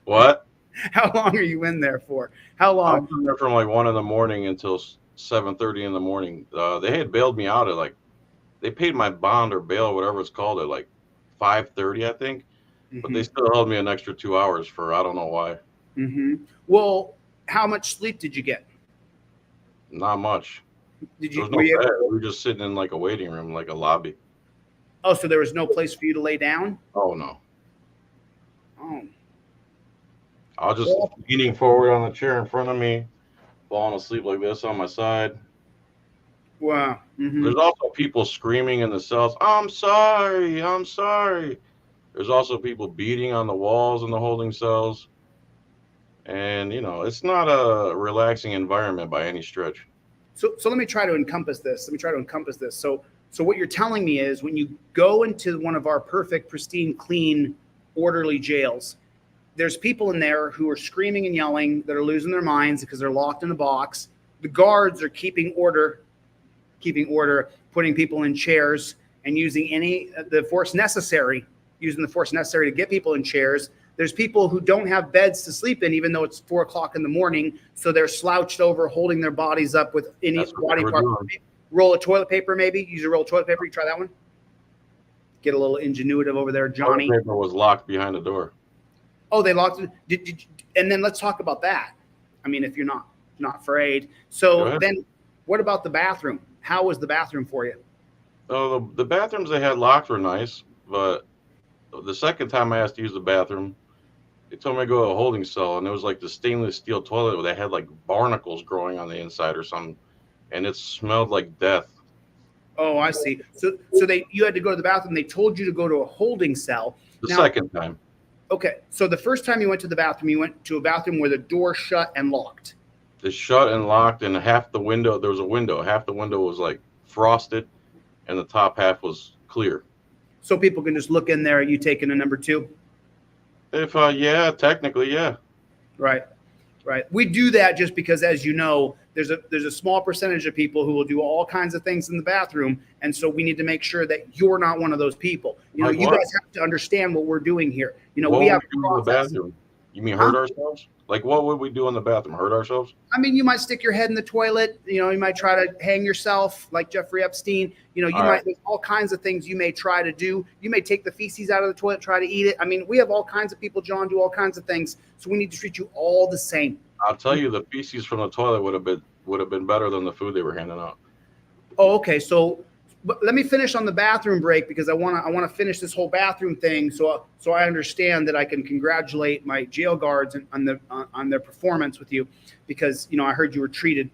What? How long are you in there for? How long? I was in there from like 1 a.m. until 7:30 in the morning. They had bailed me out at they paid my bond or bail or whatever it's called at like 5:30, I think. Mm-hmm. But they still held me an extra 2 hours for I don't know why. Mm-hmm. Well, how much sleep did you get? Not much. Did you? We were just sitting in like a waiting room, like a lobby. Oh, so there was no place for you to lay down? Oh no. Oh. I was just leaning forward on the chair in front of me, falling asleep like this on my side. Wow. Mm-hmm. There's also people screaming in the cells, I'm sorry. There's also people beating on the walls in the holding cells. And, it's not a relaxing environment by any stretch. So let me try to encompass this. So what you're telling me is when you go into one of our perfect, pristine, clean, orderly jails, there's people in there who are screaming and yelling that are losing their minds because they're locked in a box. The guards are keeping order, putting people in chairs and using the force necessary to get people in chairs. There's people who don't have beds to sleep in, even though it's 4 o'clock in the morning. So they're slouched over, holding their bodies up with any body part. Roll of toilet paper, maybe. Use a roll of toilet paper. You try that one? Get a little ingenuitive over there, Johnny. Toilet paper was locked behind the door. Oh, they locked it. And then let's talk about that. I mean, if you're not afraid. So then what about the bathroom? How was the bathroom for you? Oh, the bathrooms they had locked were nice, but The second time I asked to use the bathroom, they told me to go to a holding cell, and it was like the stainless steel toilet that had like barnacles growing on the inside or something, and it smelled like death. Oh, I see. So you had to go to the bathroom. They told you to go to a holding cell. The second time. Okay. So the first time you went to the bathroom, you went to a bathroom where the door shut and locked. It's shut and locked, and half the window, there was a window. Half the window was like frosted, and the top half was clear. So people can just look in there at you taking a number 2? If yeah, technically, yeah. Right. We do that just because, as you know, there's a small percentage of people who will do all kinds of things in the bathroom, and so we need to make sure that you're not one of those people. You know, you guys have to understand what we're doing here. You know, we have in the bathroom. You mean hurt ourselves? Like, what would we do in the bathroom? Hurt ourselves? I mean, you might stick your head in the toilet. You know, you might try to hang yourself like Jeffrey Epstein. You know, there's all kinds of things you may try to do. You may take the feces out of the toilet, try to eat it. I mean, we have all kinds of people, John, do all kinds of things. So we need to treat you all the same. I'll tell you, the feces from the toilet would have been better than the food they were handing out. Oh, okay. So but let me finish on the bathroom break, because I want to finish this whole bathroom thing, so I understand that I can congratulate my jail guards on their performance with you, because you know I heard you were treated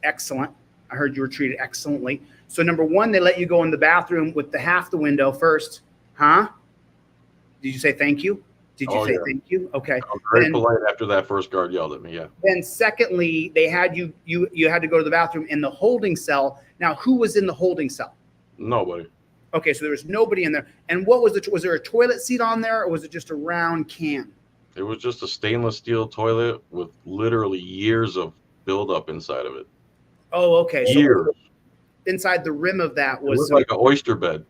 excellent. I heard you were treated excellently. So number 1, they let you go in the bathroom with the half the window first, huh? Did you say thank you? Did you say thank you? Okay. I was very polite after that first guard yelled at me. Yeah. Then secondly, they had you had to go to the bathroom in the holding cell. Now, who was in the holding cell? Nobody. Okay, so there was nobody in there. And what was there a toilet seat on there, or was it just a round can? It was just a stainless steel toilet with literally years of buildup inside of it. Oh, okay. Years. So inside the rim of that was like an oyster bed.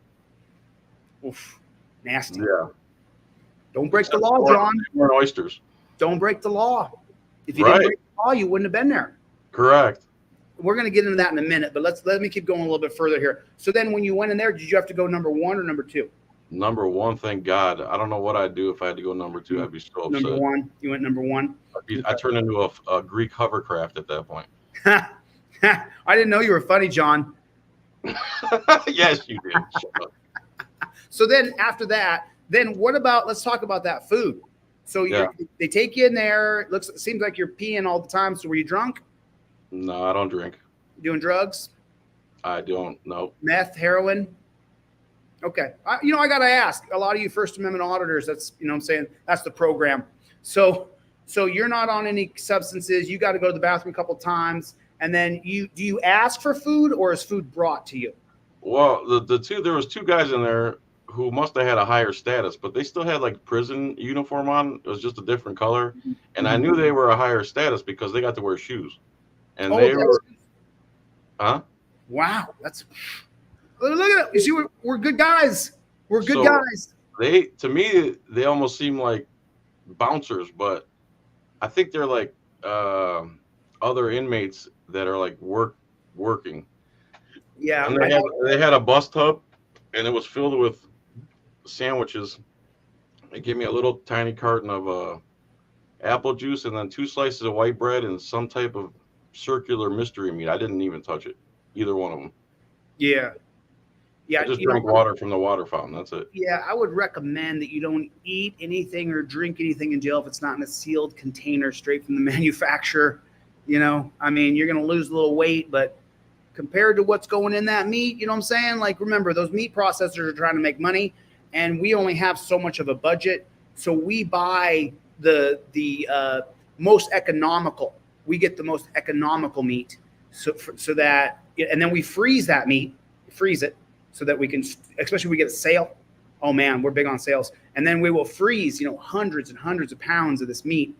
Oof, nasty. Yeah. Don't break the law, John. They weren't oysters. Don't break the law. If you didn't break the law, you wouldn't have been there. Correct. We're going to get into that in a minute, but let me keep going a little bit further here. So then when you went in there, did you have to go number 1 or number 2? Number 1, thank God. I don't know what I'd do if I had to go number 2. I'd be so upset. Number 1. You went number 1? I turned into a Greek hovercraft at that point. I didn't know you were funny, John. Yes, you did. Shut up. So then after that, let's talk about that food. So they take you in there. It seems like you're peeing all the time. So were you drunk? No, I don't drink. Doing drugs? I don't. No. Meth, heroin? Okay. I got to ask. A lot of you First Amendment auditors, that's, you know what I'm saying, that's the program. So you're not on any substances. You got to go to the bathroom a couple times. And then do you ask for food, or is food brought to you? Well, there was 2 guys in there who must have had a higher status, but they still had like prison uniform on. It was just a different color. And I knew they were a higher status because they got to wear shoes. And they were, wow, look at it. You see, we're good guys. We're good guys. To me, they almost seem like bouncers, but I think they're like other inmates that are like working. Yeah. And they had a bus tub, and it was filled with sandwiches. They gave me a little tiny carton of apple juice, and then 2 slices of white bread and some type of circular mystery meat. I didn't even touch it, either one of them. Yeah. I just drank water from the water fountain. That's it. Yeah, I would recommend that you don't eat anything or drink anything in jail if it's not in a sealed container straight from the manufacturer. You know, I mean, you're going to lose a little weight, but compared to what's going in that meat, you know what I'm saying? Like, remember, those meat processors are trying to make money, and we only have so much of a budget. So we buy the most economical. We get the most economical meat, so that, and then we freeze that meat, freeze it, so that we can, especially if we get a sale. Oh man, we're big on sales. And then we will freeze, hundreds and hundreds of pounds of this meat.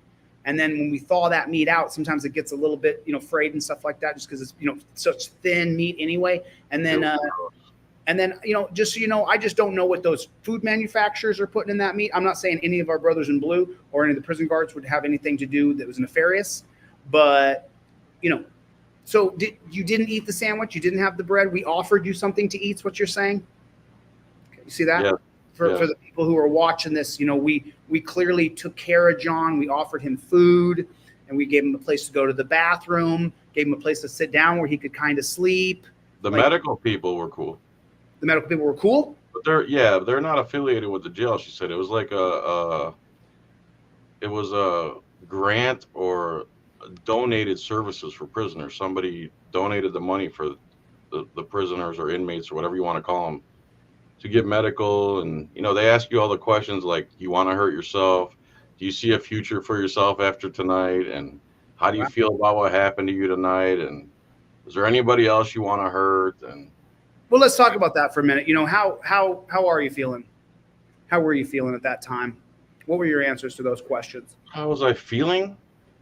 And then when we thaw that meat out, sometimes it gets a little bit, frayed and stuff like that, just because it's, such thin meat anyway. And then, just so you know, I just don't know what those food manufacturers are putting in that meat. I'm not saying any of our brothers in blue or any of the prison guards would have anything to do that was nefarious, but, so you didn't eat the sandwich? You didn't have the bread? We offered you something to eat, is what you're saying? Okay, you see that? Yeah. For the people who are watching this, we clearly took care of John. We offered him food, and we gave him a place to go to the bathroom, gave him a place to sit down where he could kind of sleep. The medical people were cool. The medical people were cool? But they're not affiliated with the jail. She said it was like it was a grant or donated services for prisoners. Somebody donated the money for the prisoners or inmates or whatever you want to call them to get medical. And, they ask you all the questions like, you want to hurt yourself? Do you see a future for yourself after tonight? And how do you feel about what happened to you tonight? And is there anybody else you want to hurt? And well, let's talk about that for a minute. How are you feeling? How were you feeling at that time? What were your answers to those questions? how was I feeling?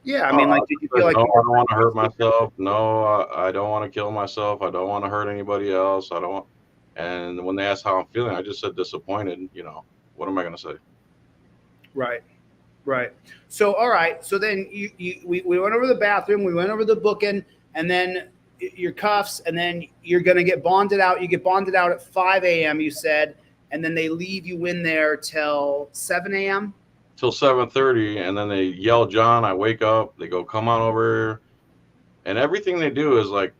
Yeah, I mean, did you feel like? No, I don't want to hurt myself. No, I don't want to kill myself. I don't want to hurt anybody else. I don't want. And when they asked how I'm feeling, I just said disappointed. What am I going to say? Right. So, all right. So then we went over the bathroom, we went over the booking, and then your cuffs, and then you're going to get bonded out. You get bonded out at 5 a.m., you said, and then they leave you in there till 7 a.m.? Till 7:30, and then they yell, John. I wake up. They go, come on over here. And everything they do is like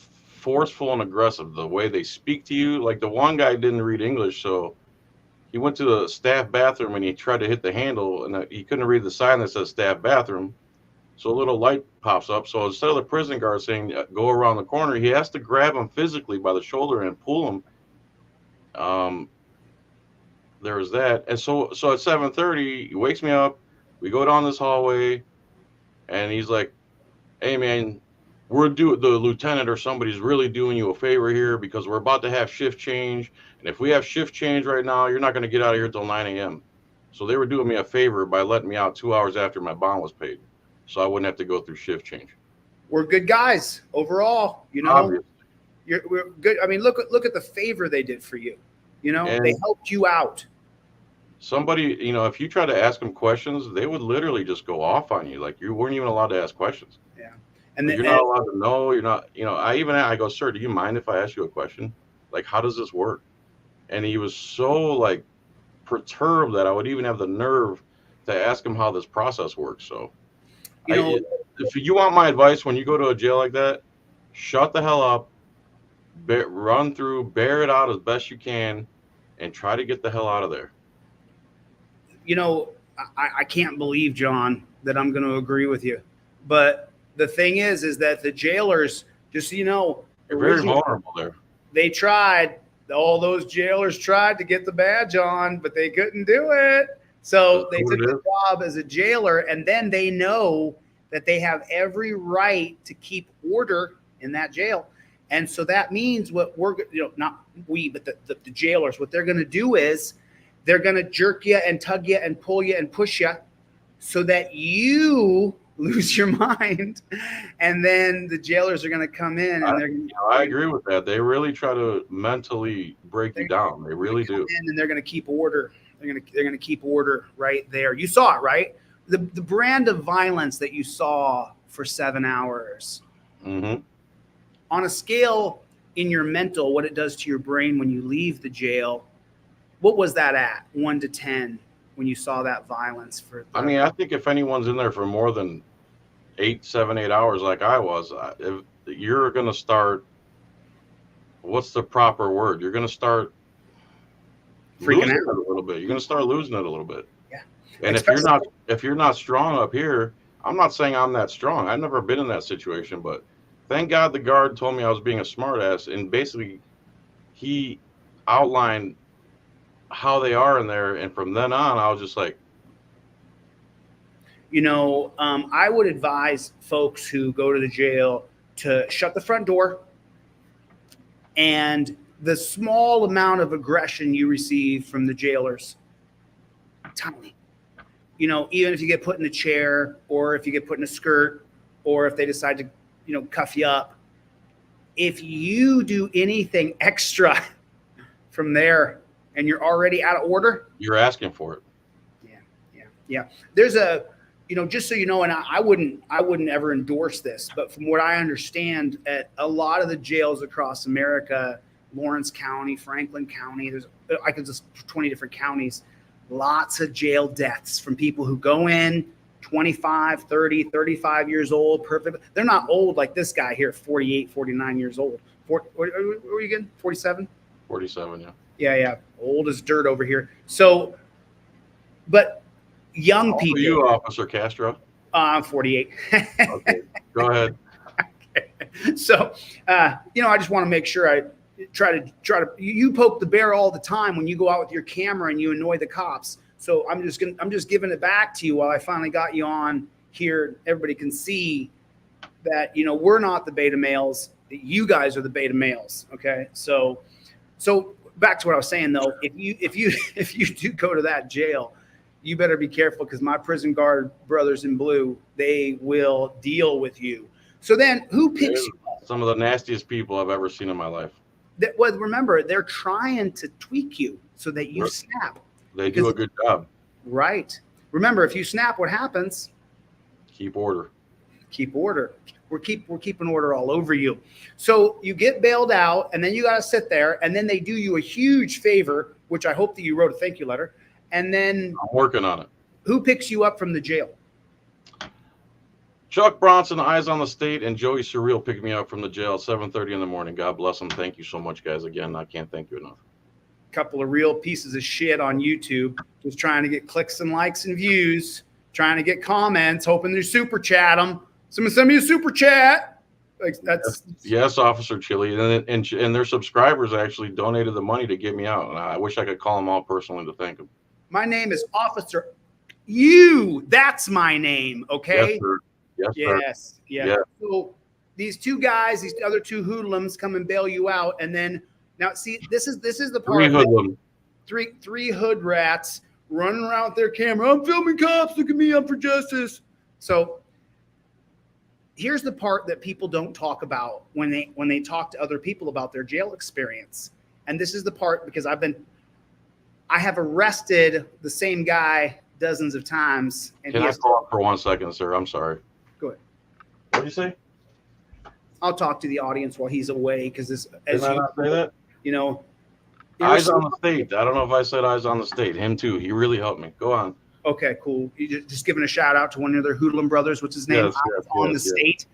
forceful and aggressive. The way they speak to you, like the one guy didn't read English, so he went to the staff bathroom and he tried to hit the handle, and he couldn't read the sign that says staff bathroom. So a little light pops up. So instead of the prison guard saying go around the corner, he has to grab him physically by the shoulder and pull him. There was that. And so at 7:30, he wakes me up. We go down this hallway, and he's like, hey, man, the lieutenant or somebody's really doing you a favor here because we're about to have shift change. And if we have shift change right now, you're not going to get out of here till 9 a.m. So they were doing me a favor by letting me out 2 hours after my bond was paid, so I wouldn't have to go through shift change. We're good guys overall, Obviously. We're good. I mean, look at the favor they did for you. And they helped you out. Somebody, if you try to ask them questions, they would literally just go off on you. Like you weren't even allowed to ask questions. Yeah. And you're not allowed to know. You're not, I go, sir, do you mind if I ask you a question? Like, how does this work? And he was so perturbed that I would even have the nerve to ask him how this process works. So if you want my advice, when you go to a jail like that, shut the hell up, run through, bear it out as best you can, and try to get the hell out of there. I can't believe, John, that I'm going to agree with you. But the thing is that the jailers, just so you know, they're very vulnerable there. They tried. All those jailers tried to get the badge on, but they couldn't do it. So they took the job as a jailer, and then they know that they have every right to keep order in that jail. And so that means what we're, not we, but the jailers, what they're going to do is they're going to jerk you and tug you and pull you and push you so that you lose your mind. And then the jailers are going to come in and they're going to. I agree with that. They really try to mentally break you down. They really do. And they're going to keep order. They're going to keep order right there. You saw it, right? The brand of violence that you saw for 7 hours. Mm-hmm. On a scale in your mental, what it does to your brain when you leave the jail, what was that at 1 to 10 when you saw that violence? I think if anyone's in there for more than 7, 8 hours like I was, you're going to start, what's the proper word? You're going to start freaking losing out it a little bit. You're going to start losing it a little bit. Yeah. And if you're not strong up here, I'm not saying I'm that strong. I've never been in that situation, but thank God the guard told me I was being a smartass, and basically he outlined how they are in there, and from then on, I was just like, I would advise folks who go to the jail to shut the front door, and the small amount of aggression you receive from the jailers, tiny. Even if you get put in a chair, or if you get put in a skirt, or if they decide to cuff you up, if you do anything extra from there and you're already out of order, you're asking for it. Yeah. There's just so you know, and I wouldn't ever endorse this, but from what I understand, at a lot of the jails across America, Lawrence County, Franklin County, there's 20 different counties, lots of jail deaths from people who go in 25, 30, 35 years old, perfect. They're not old like this guy here, 48, 49 years old. What were you again? 47? 47, yeah. Yeah. Old as dirt over here. So, but young people. How old are you, Officer Castro? I'm 48. Okay, go ahead. So, you know, I just want to make sure I try to, you poke the bear all the time when you go out with your camera and you annoy the cops. So I'm just giving it back to you while I finally got you on here. Everybody can see that, you know, we're not the beta males. You guys are the beta males. Okay. So back to what I was saying though, if you do go to that jail, you better be careful, because my prison guard brothers in blue, they will deal with you. So then who picks you up? Some of the nastiest people I've ever seen in my life. Well, remember, they're trying to tweak you so that you snap. They do a good job. Right. Remember, if you snap, what happens? Keep order. Keep order. We're keeping order all over you. So you get bailed out, and then you got to sit there, and then they do you a huge favor, which I hope that you wrote a thank you letter. And then I'm working on it. Who picks you up from the jail? Chuck Bronson, Eyes on the State, and Joey Surreal picked me up from the jail at 7:30 in the morning. God bless them. Thank you so much, guys. Again, I can't thank you enough. Couple of real pieces of shit on YouTube, just trying to get clicks and likes and views, trying to get comments, hoping they super chat them. Someone send me a super chat. Like that's yes, Officer Chille, and their subscribers actually donated the money to get me out, and I wish I could call them all personally to thank them. My name is Officer. You. That's my name. Okay. Yes, sir. Yes. Yeah. So these two guys, these other two hoodlums, come and bail you out, and then now see, this is the part. Three hood rats running around with their camera. I'm filming cops. Look at me. I'm for justice. So here's the part that people don't talk about when they talk to other people about their jail experience. And this is the part, because I have arrested the same guy dozens of times. And Can I call for 1 second, sir? I'm sorry. Go ahead. What did you say? I'll talk to the audience while he's away, because Did I not say that? You know, Eyes on the State. I don't know if I said Eyes on the State. Him too. He really helped me. Go on. Okay, cool. You just giving a shout out to one of their hoodlum brothers. What's his name? Yes, the State.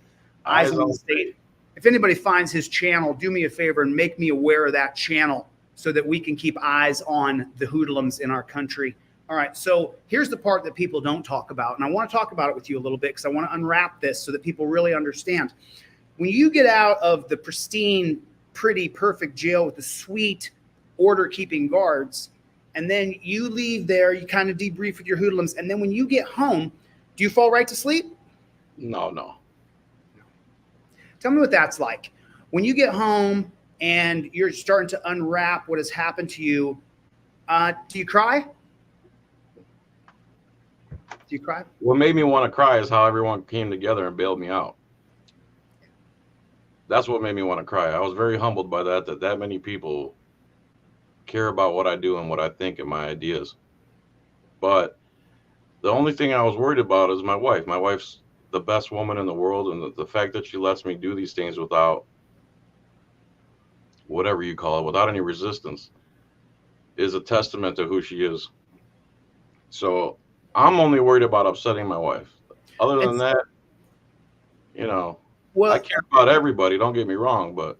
Eyes on the State. If anybody finds his channel, do me a favor and make me aware of that channel, so that we can keep eyes on the hoodlums in our country. All right, so here's the part that people don't talk about, and I want to talk about it with you a little bit, because I want to unwrap this so that people really understand. When you get out of the pristine, pretty, perfect jail with the sweet order-keeping guards, and then you leave there, you kind of debrief with your hoodlums, and then when you get home, do you fall right to sleep? No. Tell me what that's like. When you get home and you're starting to unwrap what has happened to you, do you cry? Do you cry? What made me want to cry is how everyone came together and bailed me out. That's what made me want to cry. I was very humbled by that many people care about what I do and what I think and my ideas. But the only thing I was worried about is my wife. My wife's the best woman in the world, and the fact that she lets me do these things without whatever you call it, without any resistance, is a testament to who she is. So I'm only worried about upsetting my wife. Other than that, you know, well, I care about everybody, don't get me wrong, but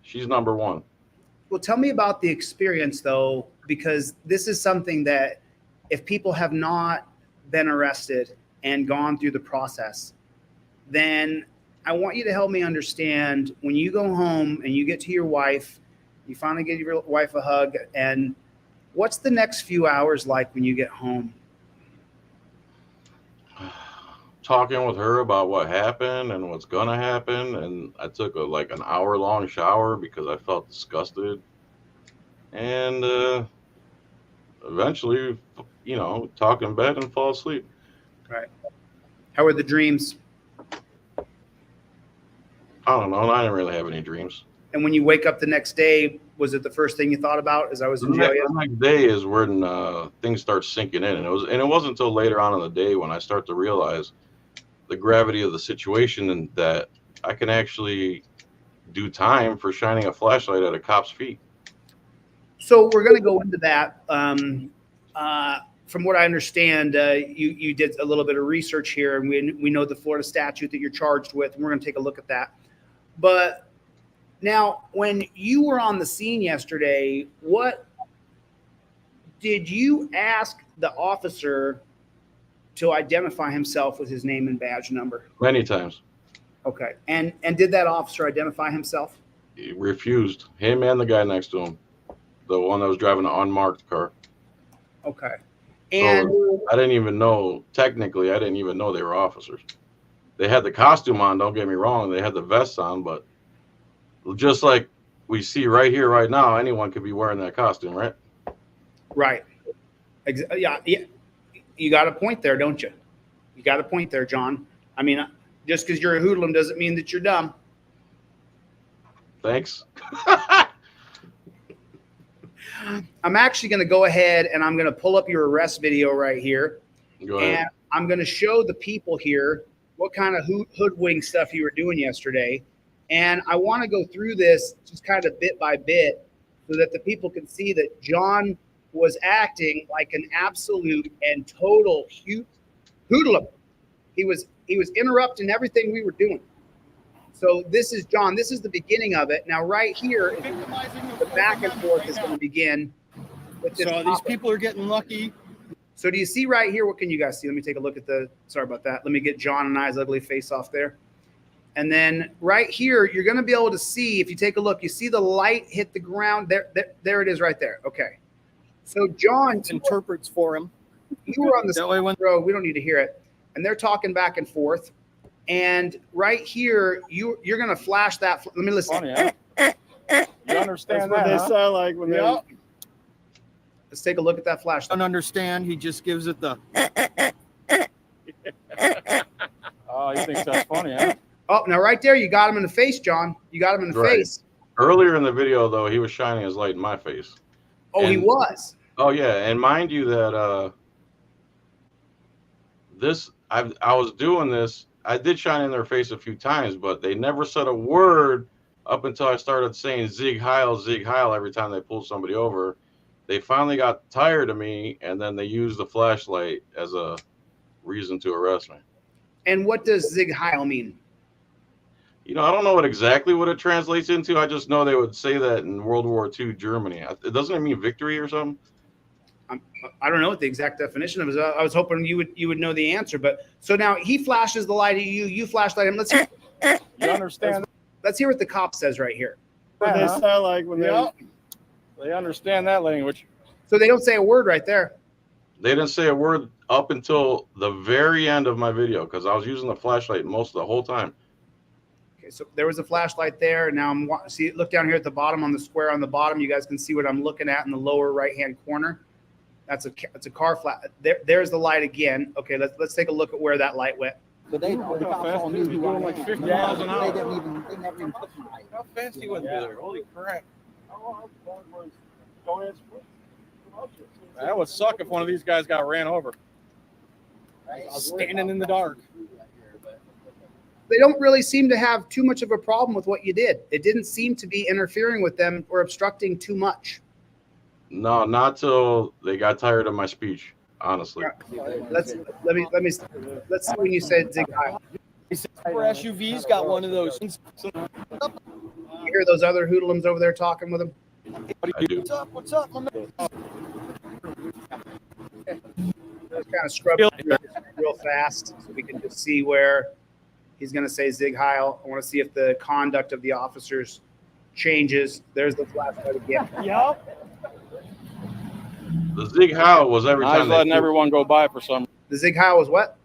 she's number one. Well, tell me about the experience, though, because this is something that if people have not been arrested and gone through the process, then I want you to help me understand, when you go home and you get to your wife, you finally give your wife a hug, and what's the next few hours like when you get home? Talking with her about what happened and what's gonna happen, and I took like an hour-long shower because I felt disgusted, and eventually, you know, talk in bed and fall asleep. Right. How were the dreams? I don't know. I didn't really have any dreams. And when you wake up the next day, was it the first thing you thought about as I was in jail? The next day is when things start sinking in, and it wasn't until later on in the day when I start to realize the gravity of the situation, and that I can actually do time for shining a flashlight at a cop's feet. So we're going to go into that. From what I understand, you did a little bit of research here, and we know the Florida statute that you're charged with, and we're going to take a look at that. But now, when you were on the scene yesterday, what did you ask the officer to identify himself with his name and badge number? Many times. Okay. And did that officer identify himself? He refused. Him and the guy next to him, the one that was driving an unmarked car. Okay. And so I didn't even know. Technically, I didn't even know they were officers. They had the costume on. Don't get me wrong. They had the vests on, but just like we see right here, right now, anyone could be wearing that costume, right? Right. Yeah. You got a point there, don't you? You got a point there, John. I mean, just because you're a hoodlum doesn't mean that you're dumb. Thanks. I'm actually going to go ahead and I'm going to pull up your arrest video right here. Go ahead. And I'm going to show the people here what kind of hoodwink stuff you were doing yesterday. And I want to go through this just kind of bit by bit so that the people can see that John was acting like an absolute and total hoodlum. He was interrupting everything we were doing. So this is John. This is the beginning of it. Now, right here is the back and forth is going to begin with this. So these people are getting lucky. So do you see right here? What can you guys see? Let me take a look at the. Sorry about that. Let me get John and I's ugly face off there. And then right here, you're going to be able to see, if you take a look, you see the light hit the ground. There it is right there. Okay. So John interprets for him. You were on the road. We don't need to hear it. And they're talking back and forth. And right here, you're going to flash that. Let me listen. Funny, huh? You understand that? They sound like when they. Let's take a look at that flash. Don't understand. He just gives it the. Oh, he thinks that's funny, huh? Oh, now right there, you got him in the face, John. You got him in the face. Earlier in the video, though, he was shining his light in my face. Oh, and he was. Oh yeah, and mind you that I was doing this. I did shine in their face a few times, but they never said a word up until I started saying Zig Heil every time they pulled somebody over. They finally got tired of me, and then they used the flashlight as a reason to arrest me. And what does Zig Heil mean? You know, I don't know exactly what it translates into. I just know they would say that in World War II Germany. Doesn't it mean victory or something? I don't know what the exact definition of it is. I was hoping you would know the answer. But so now he flashes the light at you. You flashlight him. Let's hear. You understand? Let's hear what the cop says right here. They sound like when they understand that language. So they don't say a word right there. They didn't say a word up until the very end of my video because I was using the flashlight most of the whole time. Okay, so there was a flashlight there. And now look down here at the bottom on the square on the bottom. You guys can see what I'm looking at in the lower right-hand corner. That's a car flat. There's the light again. Okay, let's take a look at where that light went. But they know the cops all knew who I was. Like 50 miles an hour. They never even took my light. How fast he went there? Holy crap! That would suck if one of these guys got ran over. Standing in the dark. They don't really seem to have too much of a problem with what you did. It didn't seem to be interfering with them or obstructing too much. No, not till they got tired of my speech. Honestly. Let's see when you said Zig Heil. SUVs got one of those. You hear those other hoodlums over there talking with him? I do. What's up, my man? Let's kind of scrub real fast so we can just see where he's going to say Zig Heil. I want to see if the conduct of the officers changes. There's the flashlight again. Yep. The Zig Heil was every time. I was letting everyone go by for some. The Zig Heil was what?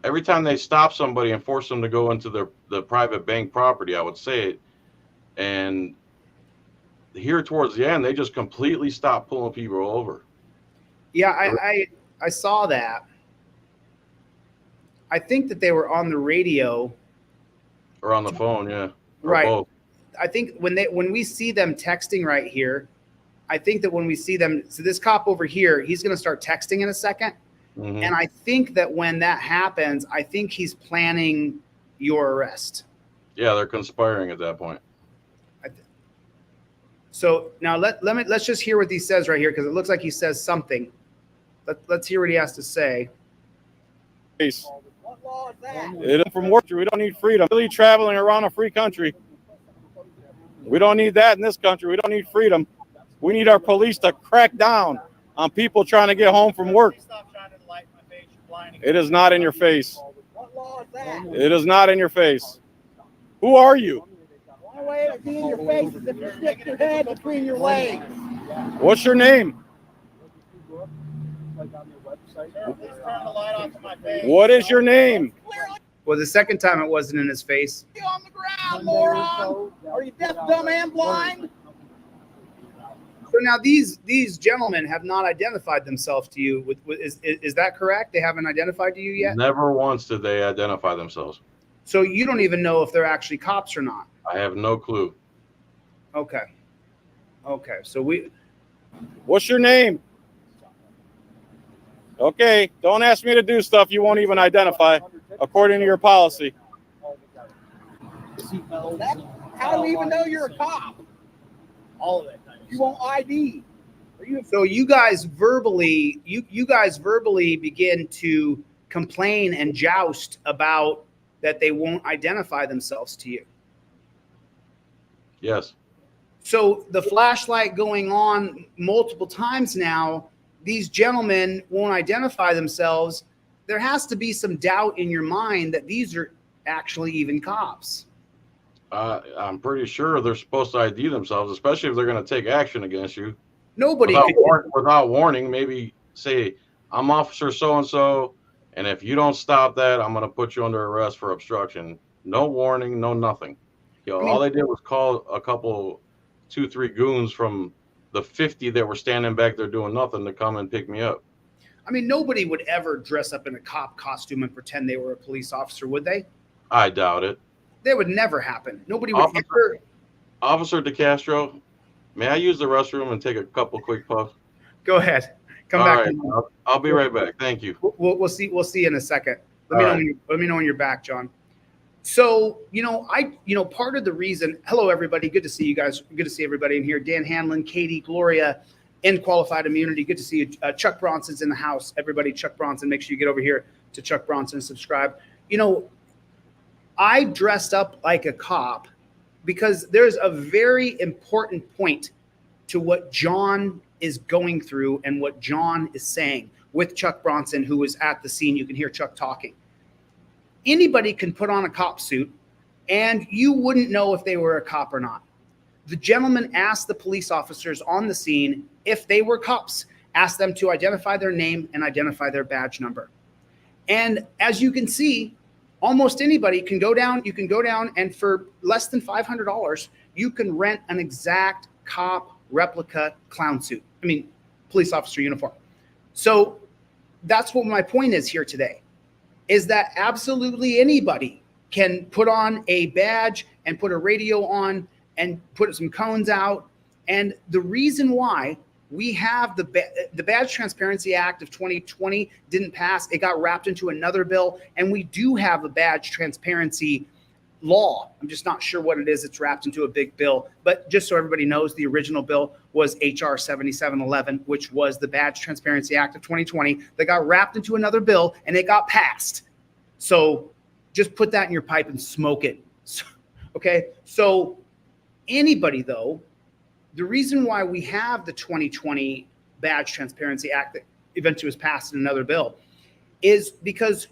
Every time they stop somebody and force them to go into the private bank property, I would say it. And here towards the end, they just completely stopped pulling people over. Yeah, I saw that. I think that they were on the radio. Or on the phone, yeah. Or right. Both. I think when we see them texting right here, I think that when we see them, so this cop over here, he's going to start texting in a second. Mm-hmm. And I think that when that happens, I think he's planning your arrest. Yeah, they're conspiring at that point. So now let's just hear what he says right here because it looks like he says something. Let's hear what he has to say. Peace. What law is that? From work, we don't need freedom. Really traveling around a free country. We don't need that in this country. We don't need freedom. We need our police to crack down on people trying to get home from work. Stop shining the light in my face. You're blinding. It is not in your face. What law is that? It is not in your face. Who are you? The only way it would be in your face is if you stick your head between your legs. What's your name? Please turn the light off in my face. What is your name? Clearly Well, the second time it wasn't in his face. on the ground, moron. Are you deaf, dumb, and blind? So now these gentlemen have not identified themselves to you. Is that correct? They haven't identified to you yet? Never once did they identify themselves. So you don't even know if they're actually cops or not. I have no clue. Okay. Okay. So What's your name? Okay, don't ask me to do stuff you won't even identify, according to your policy. How do we even know you're a cop? All of it. You won't ID. So you guys verbally begin to complain and joust about that they won't identify themselves to you. Yes. So the flashlight going on multiple times now, these gentlemen won't identify themselves. There has to be some doubt in your mind that these are actually even cops. I'm pretty sure they're supposed to ID themselves, especially if they're going to take action against you. Nobody Without warning, maybe say, I'm Officer so-and-so, and if you don't stop that, I'm going to put you under arrest for obstruction. No warning, no nothing. All they did was call a couple, 2-3 goons from the 50 that were standing back there doing nothing to come and pick me up. I mean, nobody would ever dress up in a cop costume and pretend they were a police officer, would they? I doubt it. That would never happen. Nobody would ever. Officer DeCastro, may I use the restroom and take a couple quick puffs? Go ahead. Come All back. right, I'll be right back. Thank you. We'll see. We'll see in a second. Let me know when you're back, John. So, part of the reason, hello, everybody. Good to see you guys. Good to see everybody in here. Dan Hanlon, Katie, Gloria, and Qualified Immunity. Good to see you. Chuck Bronson's in the house. Everybody, Chuck Bronson, make sure you get over here to Chuck Bronson and subscribe. I dressed up like a cop because there's a very important point to what John is going through and what John is saying with Chuck Bronson, who was at the scene. You can hear Chuck talking. Anybody can put on a cop suit and you wouldn't know if they were a cop or not. The gentleman asked the police officers on the scene if they were cops, asked them to identify their name and identify their badge number. And as you can see, almost anybody can go down. You can go down and for less than $500, you can rent an exact cop replica clown suit. I mean, police officer uniform. So that's what my point is here today, is that absolutely anybody can put on a badge and put a radio on and put some cones out. And the reason why we have the Badge Transparency Act of 2020 didn't pass. It got wrapped into another bill. And we do have a badge transparency law. I'm just not sure what it is. It's wrapped into a big bill. But just so everybody knows, the original bill was HR 7711, which was the Badge Transparency Act of 2020 that got wrapped into another bill and it got passed. So just put that in your pipe and smoke it. Okay. So anybody, though, the reason why we have the 2020 Badge Transparency Act that eventually was passed in another bill is because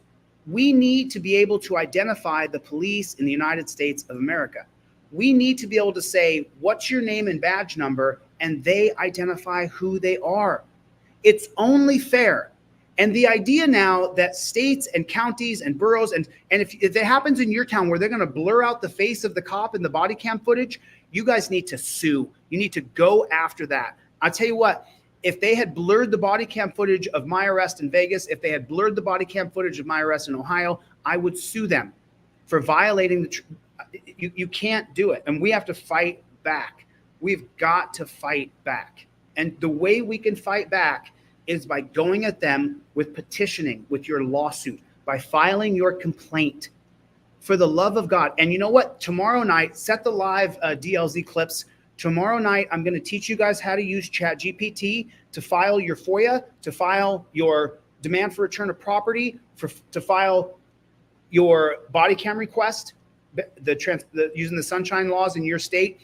we need to be able to identify the police in the United States of America. We need to be able to say, what's your name and badge number? And they identify who they are. It's only fair. And the idea now that states and counties and boroughs, and if it happens in your town where they're going to blur out the face of the cop in the body cam footage, you guys need to sue. You need to go after that. I'll tell you what, if they had blurred the body cam footage of my arrest in Vegas, if they had blurred the body cam footage of my arrest in Ohio, I would sue them for violating you can't do it. And we have to fight back. We've got to fight back. And the way we can fight back is by going at them with petitioning, with your lawsuit, by filing your complaint. For the love of God. And you know what? Tomorrow night, set the live DLZ clips. Tomorrow night, I'm going to teach you guys how to use ChatGPT to file your FOIA, to file your demand for return of property, to file your body cam request, using the sunshine laws in your state.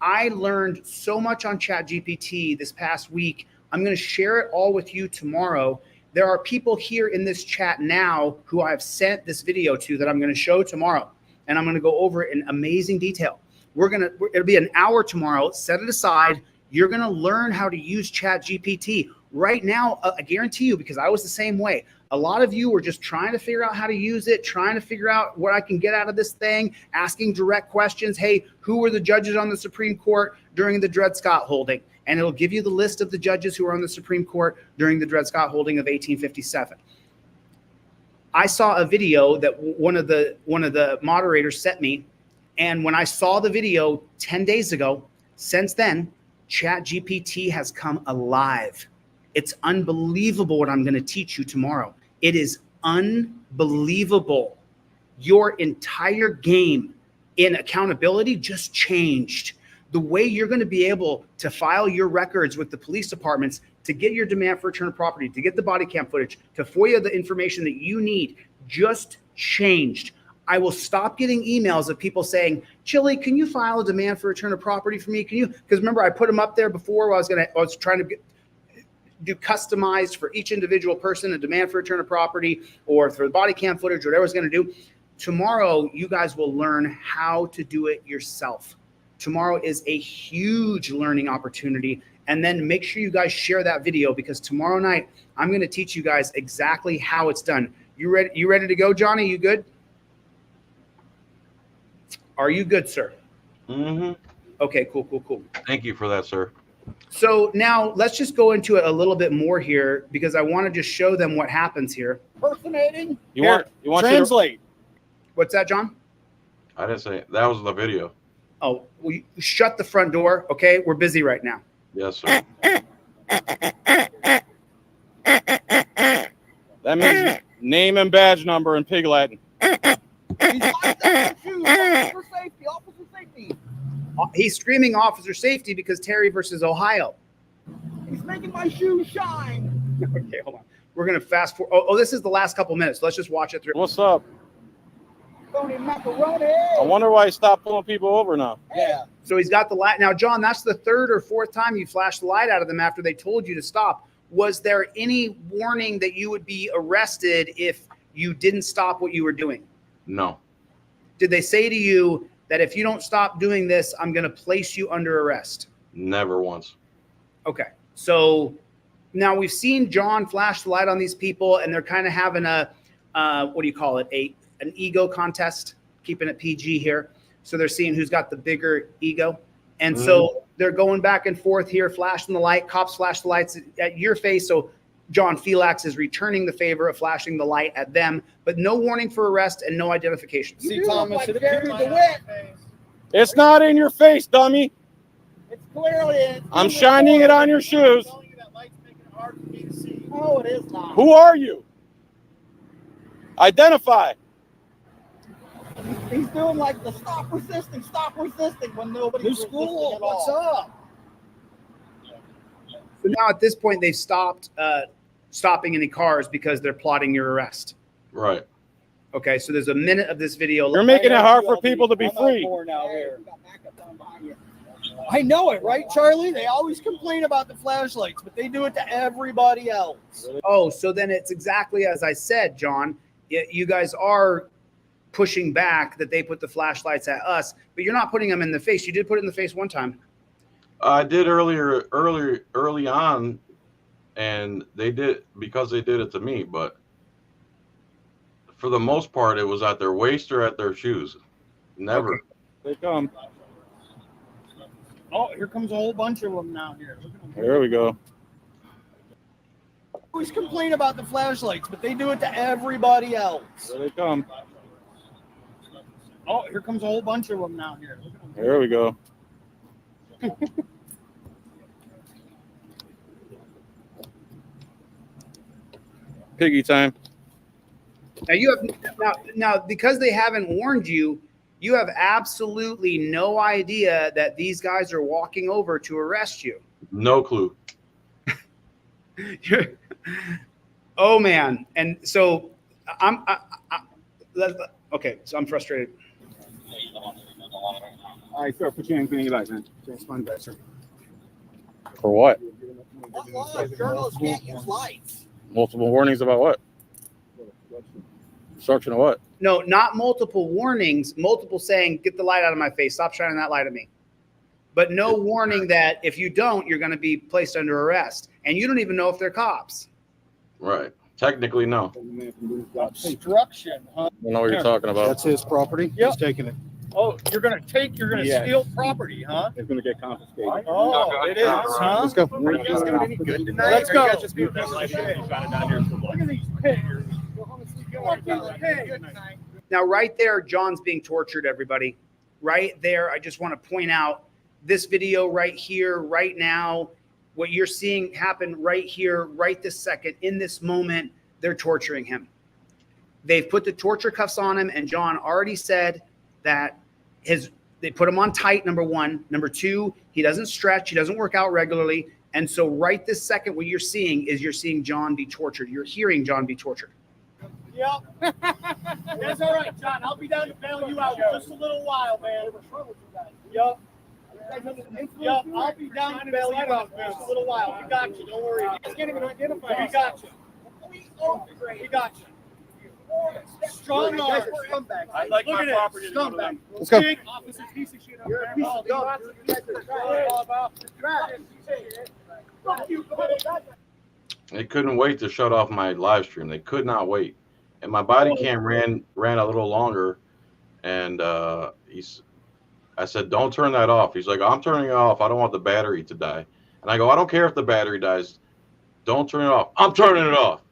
I learned so much on ChatGPT this past week I'm going to share it all with you tomorrow. There are people here in this chat now who I've sent this video to that I'm going to show tomorrow. And I'm going to go over it in amazing detail. It'll be an hour tomorrow. Set it aside. You're going to learn how to use ChatGPT. Right now, I guarantee you, because I was the same way, a lot of you were just trying to figure out how to use it, trying to figure out what I can get out of this thing, asking direct questions. Hey, who were the judges on the Supreme Court during the Dred Scott holding? And it'll give you the list of the judges who were on the Supreme Court during the Dred Scott holding of 1857. I saw a video that one of the moderators sent me, and when I saw the video 10 days ago, since then, ChatGPT has come alive. It's unbelievable what I'm going to teach you tomorrow. It is unbelievable. Your entire game in accountability just changed. The way you're going to be able to file your records with the police departments, to get your demand for return of property, to get the body cam footage, to FOIA the information that you need, just changed. I will stop getting emails of people saying, Chille, can you file a demand for return of property for me? Can you? Because remember, I put them up there before where I was trying to do customized for each individual person, a demand for return of property, or for the body cam footage, whatever I was going to do. Tomorrow, you guys will learn how to do it yourself. Tomorrow is a huge learning opportunity. And then make sure you guys share that video, because tomorrow night, I'm going to teach you guys exactly how it's done. You ready to go, Johnny? You good? Are you good, sir? Mm-hmm. Okay, cool. Thank you for that, sir. So now let's just go into it a little bit more here, because I want to just show them what happens here. Impersonating. You want translate. What's that, John? I didn't say that was the video. Oh, well, you shut the front door, okay? We're busy right now. Yes, sir. That means name and badge number in Pig Latin. He's like, officer safety, officer safety. He's screaming officer safety because Terry versus Ohio. He's making my shoes shine. Okay, hold on. We're going to fast forward. Oh, this is the last couple minutes. Let's just watch it through. What's up? Tony macaroni. I wonder why he stopped pulling people over now. Yeah. So he's got the light. Now, John, that's the third or fourth time you flashed the light out of them after they told you to stop. Was there any warning that you would be arrested if you didn't stop what you were doing? No. Did they say to you that if you don't stop doing this, I'm going to place you under arrest? Never once. Okay. So now we've seen John flash the light on these people, and they're kind of having a, what do you call it? An ego contest, keeping it PG here. So they're seeing who's got the bigger ego. And so they're going back and forth here, flashing the light. Cops flash the lights at your face. So John Filax is returning the favor of flashing the light at them, but no warning for arrest and no identification. See, Thomas, it appears the wet. It's not in your face, dummy. It's clearly. I'm shining it on your shoes. Oh, it is not. Who are you? Identify. He's doing like the stop resisting when nobody's New school, resisting at what's all. up? So now at this point, they've stopped stopping any cars because they're plotting your arrest. Right. Okay, so there's a minute of this video. You're making it hard for people to be free. Now here. I know it, right, Charlie? They always complain about the flashlights, but they do it to everybody else. Oh, so then it's exactly as I said, John. You guys are pushing back that they put the flashlights at us, but you're not putting them in the face. You did put it in the face one time. I did early on, and they did because they did it to me. But for the most part, it was at their waist or at their shoes. Never. Okay. They come. Oh, here comes a whole bunch of them now here. There we go. Always complain about the flashlights, but they do it to everybody else. There they come. Oh, here comes a whole bunch of them now here. There we go. Piggy time. Now you have now because they haven't warned you, you have absolutely no idea that these guys are walking over to arrest you. No clue. Oh man, and so okay, so I'm frustrated. All right, sir, put your hands in your life, man. Just fun back, sir. For what? What law? Journalists can't use lights. Multiple warnings about what? Obstruction of what? No, not multiple warnings, multiple saying, get the light out of my face, stop shining that light at me. But no warning that if you don't, you're going to be placed under arrest. And you don't even know if they're cops. Right. Technically, no. Obstruction, huh? I don't know what you're talking about. That's his property. Yep. He's taking it. Oh, you're gonna steal property, huh? It's going to get confiscated. Oh, it is, huh? Let's go. Are you guys gonna be any good tonight? Let's go. Look at these pigs. Look at these pigs. Now, right there, John's being tortured, everybody. Right there, I just want to point out this video right here, right now, what you're seeing happen right here, right this second, in this moment, they're torturing him. They've put the torture cuffs on him, and John already said that they put him on tight, number one. Number two, he doesn't stretch, he doesn't work out regularly. And so right this second, what you're seeing John be tortured. You're hearing John be tortured. Yep. That's all right, John. I'll be down to bail you out in just a little while, man. Yep. Yep. I'll be down to bail you out in just a little while. We got you. Don't worry. You guys can't even identify. We got you. We got you. Strong arm. I'd like Look my at it. property to go to Scumbag. Let's go. Big officer, piece of shit up there. Piece of dog. Fuck you. They couldn't wait to shut off my live stream. They could not wait. And my body cam ran a little longer. And I said, don't turn that off. He's like, I'm turning it off. I don't want the battery to die. And I go, I don't care if the battery dies. Don't turn it off. I'm turning it off.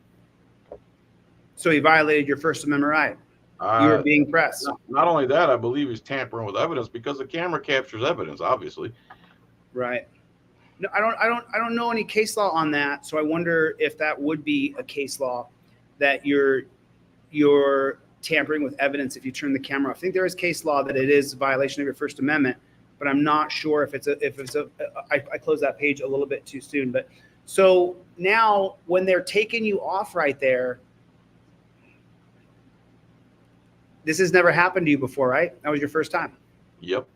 So he violated your First Amendment right. You were being pressed. Not only that, I believe he's tampering with evidence because the camera captures evidence, obviously. Right. No, I don't know any case law on that. So I wonder if that would be a case law that you're tampering with evidence if you turn the camera off. I think there is case law that it is a violation of your First Amendment, but I'm not sure if it's I closed that page a little bit too soon. But so now when they're taking you off right there, this has never happened to you before, right? That was your first time. Yep.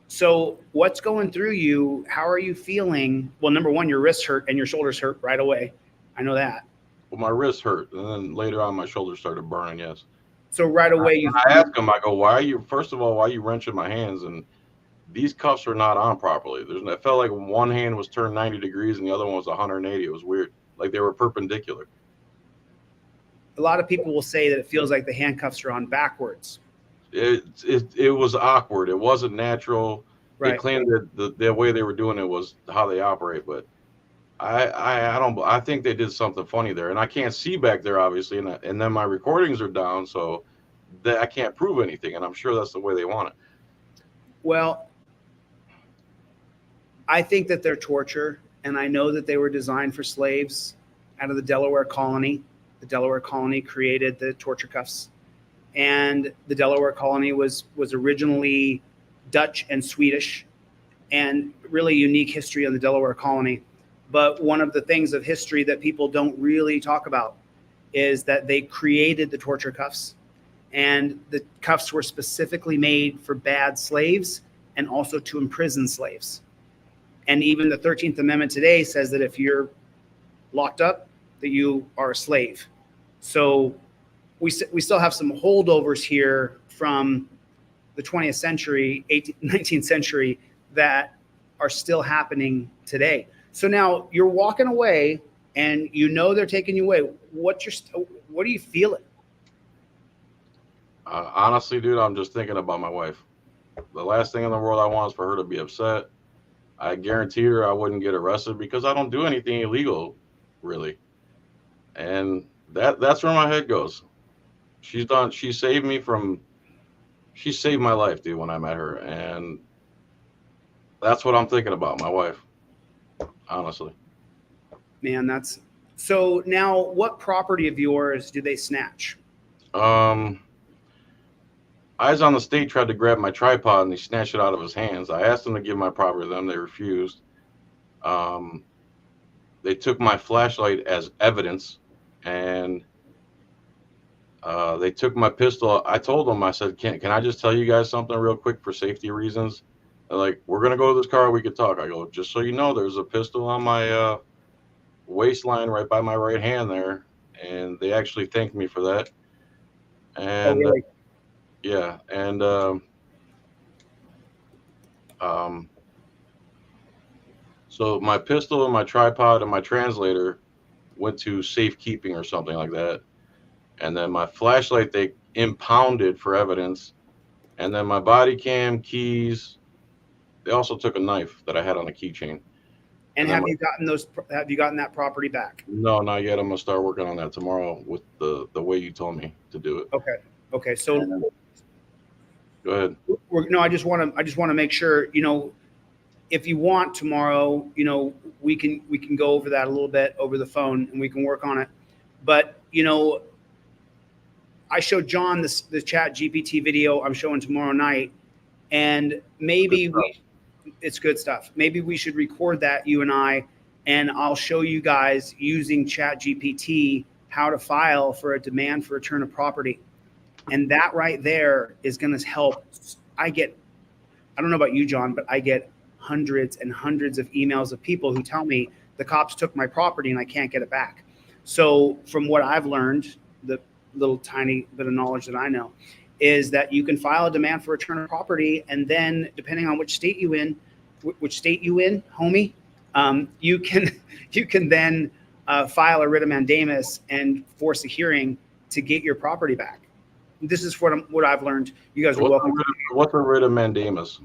So what's going through you? How are you feeling? Well, number one, your wrists hurt and your shoulders hurt right away. I know that. Well, my wrist hurt, and then later on, my shoulder started burning. Yes. So right away, I asked him. I go, why are you wrenching my hands? And these cuffs are not on properly. It felt like one hand was turned 90 degrees and the other one was 180. It was weird, like they were perpendicular. A lot of people will say that it feels like the handcuffs are on backwards. It was awkward. It wasn't natural. Right. They claimed that the way they were doing it was how they operate, but I think they did something funny there, and I can't see back there obviously, and then my recordings are down, so that I can't prove anything, and I'm sure that's the way they want it. Well, I think that they're torture, and I know that they were designed for slaves out of the Delaware colony. The Delaware colony created the torture cuffs, and the Delaware colony was originally Dutch and Swedish, and really unique history of the Delaware colony. But one of the things of history that people don't really talk about is that they created the torture cuffs, and the cuffs were specifically made for bad slaves and also to imprison slaves. And even the 13th Amendment today says that if you're locked up, that you are a slave. So we still have some holdovers here from the 20th century, 19th century that are still happening today. So now you're walking away and you know they're taking you away. What are you feeling? Honestly, dude, I'm just thinking about my wife. The last thing in the world I want is for her to be upset. I guaranteed her I wouldn't get arrested because I don't do anything illegal, really. And that's where my head goes. She saved my life, dude, when I met her. And that's what I'm thinking about, my wife. Honestly. Man, so now what property of yours do they snatch? Eyes on the State tried to grab my tripod and he snatched it out of his hands. I asked them to give my property to them. They refused. They took my flashlight as evidence, and they took my pistol. I told them, I said, can I just tell you guys something real quick for safety reasons? They're like, we're going to go to this car. We could talk. I go, just so you know, there's a pistol on my waistline right by my right hand there. And they actually thanked me for that. And really? yeah. And so my pistol and my tripod and my translator went to safekeeping or something like that. And then my flashlight, they impounded for evidence. And then my body cam, keys, they also took a knife that I had on a keychain. And have you gotten that property back? No, not yet. I'm gonna start working on that tomorrow with the way you told me to do it. Okay. So go ahead. I just want to make sure, if you want tomorrow, we can go over that a little bit over the phone and we can work on it. But I showed John the Chat GPT video I'm showing tomorrow night, and maybe it's good stuff. Maybe we should record that, you and I, and I'll show you guys using Chat GPT how to file for a demand for return of property. And that right there is going to help. I don't know about you, John, but I get hundreds and hundreds of emails of people who tell me the cops took my property and I can't get it back. So from what I've learned, the little tiny bit of knowledge that I know, is that you can file a demand for return of property, and then depending on which state you in, homie, you can then file a writ of mandamus and force a hearing to get your property back. This is what I've learned. You guys are welcome. What's a writ of mandamus?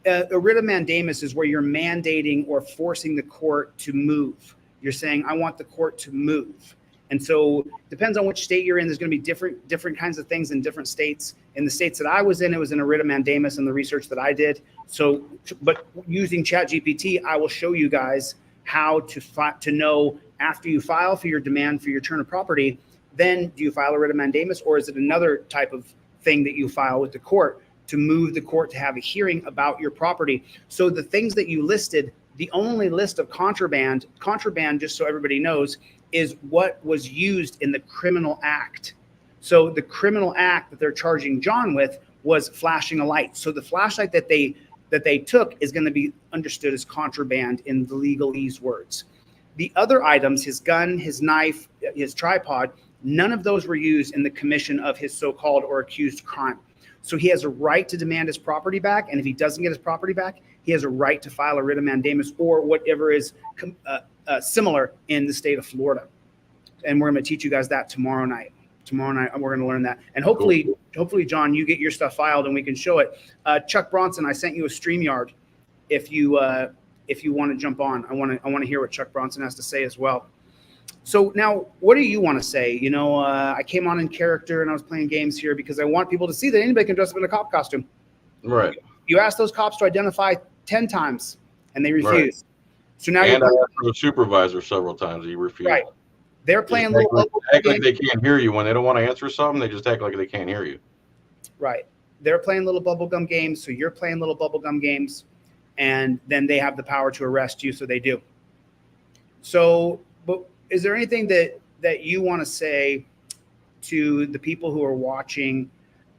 A writ of mandamus is where you're mandating or forcing the court to move. You're saying, I want the court to move. And so depends on which state you're in. There's going to be different kinds of things in different states. In the states that I was in, it was in a writ of mandamus and the research that I did. So, but using ChatGPT, I will show you guys how to know after you file for your demand for your return of property, then do you file a writ of mandamus, or is it another type of thing that you file with the court to move the court to have a hearing about your property? So the things that you listed, the only list of contraband, just so everybody knows, is what was used in the criminal act. So the criminal act that they're charging John with was flashing a light. So the flashlight that they took is going to be understood as contraband in the legalese words. The other items, his gun, his knife, his tripod, none of those were used in the commission of his so-called or accused crime. So he has a right to demand his property back. And if he doesn't get his property back, he has a right to file a writ of mandamus or whatever is similar in the state of Florida. And we're going to teach you guys that tomorrow night. Tomorrow night, we're going to learn that. And hopefully, John, you get your stuff filed and we can show it. Chuck Bronson, I sent you a StreamYard. If you want to jump on, I want to hear what Chuck Bronson has to say as well. So now, what do you want to say? I came on in character and I was playing games here because I want people to see that anybody can dress up in a cop costume. Right. You ask those cops to identify 10 times and they refuse. Right. So now I asked for the supervisor several times. He refused. Right. They're playing act like they can't hear you. When they don't want to answer something, they just act like they can't hear you. Right. They're playing little bubblegum games, so you're playing little bubblegum games, and then they have the power to arrest you, so they do. So, but is there anything that you want to say to the people who are watching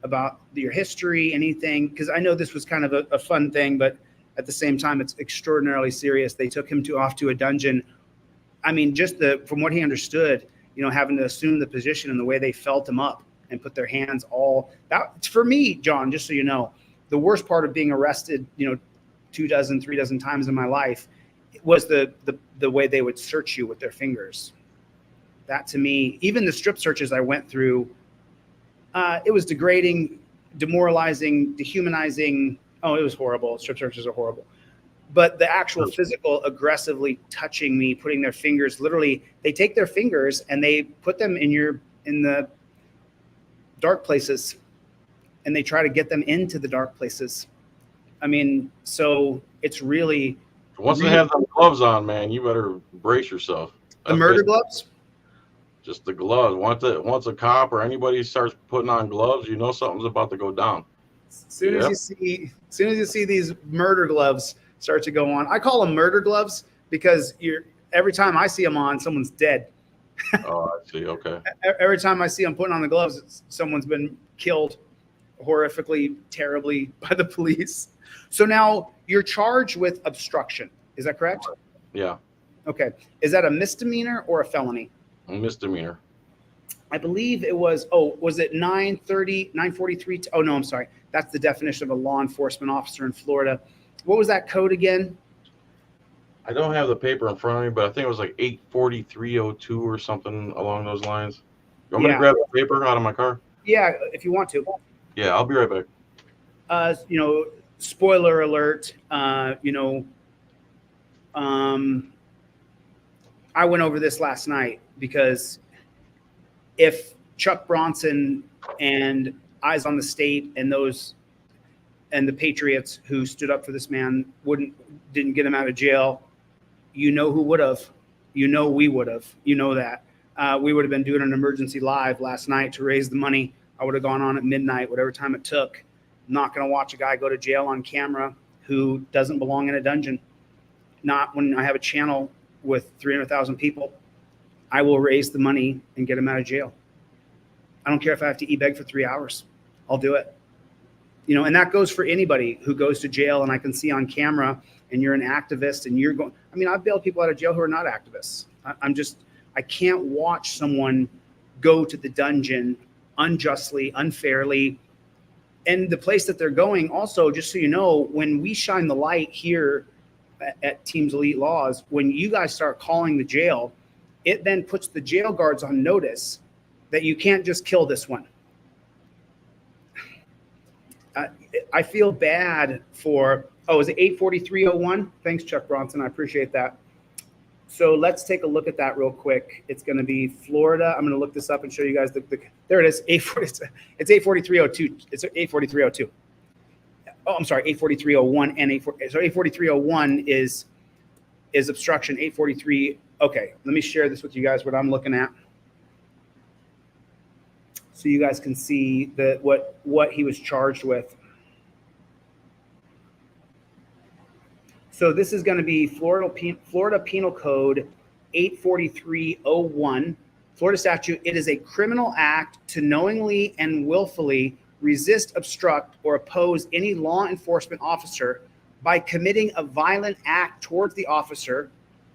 about your history, anything? Because I know this was kind of a fun thing, but at the same time, it's extraordinarily serious. They took him off to a dungeon. I mean, just from what he understood, having to assume the position and the way they felt him up and put their hands that for me, John, just so you know, the worst part of being arrested, 2 dozen, 3 dozen times in my life was the way they would search you with their fingers. That to me, even the strip searches I went through, it was degrading, demoralizing, dehumanizing. Oh, it was horrible. Strip searches are horrible. But the actual physical aggressively touching me, putting their fingers, literally, they take their fingers and they put them in the dark places and they try to get them into the dark places. I mean, so it's really. Once they have the gloves on, man, you better brace yourself. The murder gloves? Just the gloves. Once a cop or anybody starts putting on gloves, something's about to go down. As soon as you see these murder gloves start to go on. I call them murder gloves because every time I see them on, someone's dead. Oh, I see. Okay. Every time I see them putting on the gloves, someone's been killed. horrifically, terribly by the police. So now you're charged with obstruction. Is that correct? Yeah. Okay. Is that a misdemeanor or a felony? A misdemeanor. I believe it was, was it 943? Oh, no, I'm sorry. That's the definition of a law enforcement officer in Florida. What was that code again? I don't have the paper in front of me, but I think it was like 84302 or something along those lines. You want me to grab the paper out of my car? Yeah, if you want to. Yeah, I'll be right back. Spoiler alert, I went over this last night because if Chuck Bronson and Eyes on the State and the Patriots who stood up for this man didn't get him out of jail, you know who would have. You know we would have. You know that. We would have been doing an emergency live last night to raise the money. I would have gone on at midnight, whatever time it took. I'm not going to watch a guy go to jail on camera who doesn't belong in a dungeon. Not when I have a channel with 300,000 people. I will raise the money and get him out of jail. I don't care if I have to e-beg for 3 hours. I'll do it. And that goes for anybody who goes to jail and I can see on camera and you're an activist and you're going, I've bailed people out of jail who are not activists. I can't watch someone go to the dungeon unjustly, unfairly. And the place that they're going also, just so you know, when we shine the light here at Teams Elite Laws, when you guys start calling the jail, it then puts the jail guards on notice that you can't just kill this one. I feel bad for, is it 84301? Thanks, Chuck Bronson. I appreciate that. So let's take a look at that real quick. It's going to be Florida. I'm going to look this up and show you guys there it is. It's 84302. It's 84302. Oh, I'm sorry, 84301 and 84301 is obstruction. 843. Okay, let me share this with you guys, what I'm looking at, so you guys can see what he was charged with. So this is going to be Florida Penal Code 84301, Florida statute. It is a criminal act to knowingly and willfully resist, obstruct, or oppose any law enforcement officer by committing a violent act towards the officer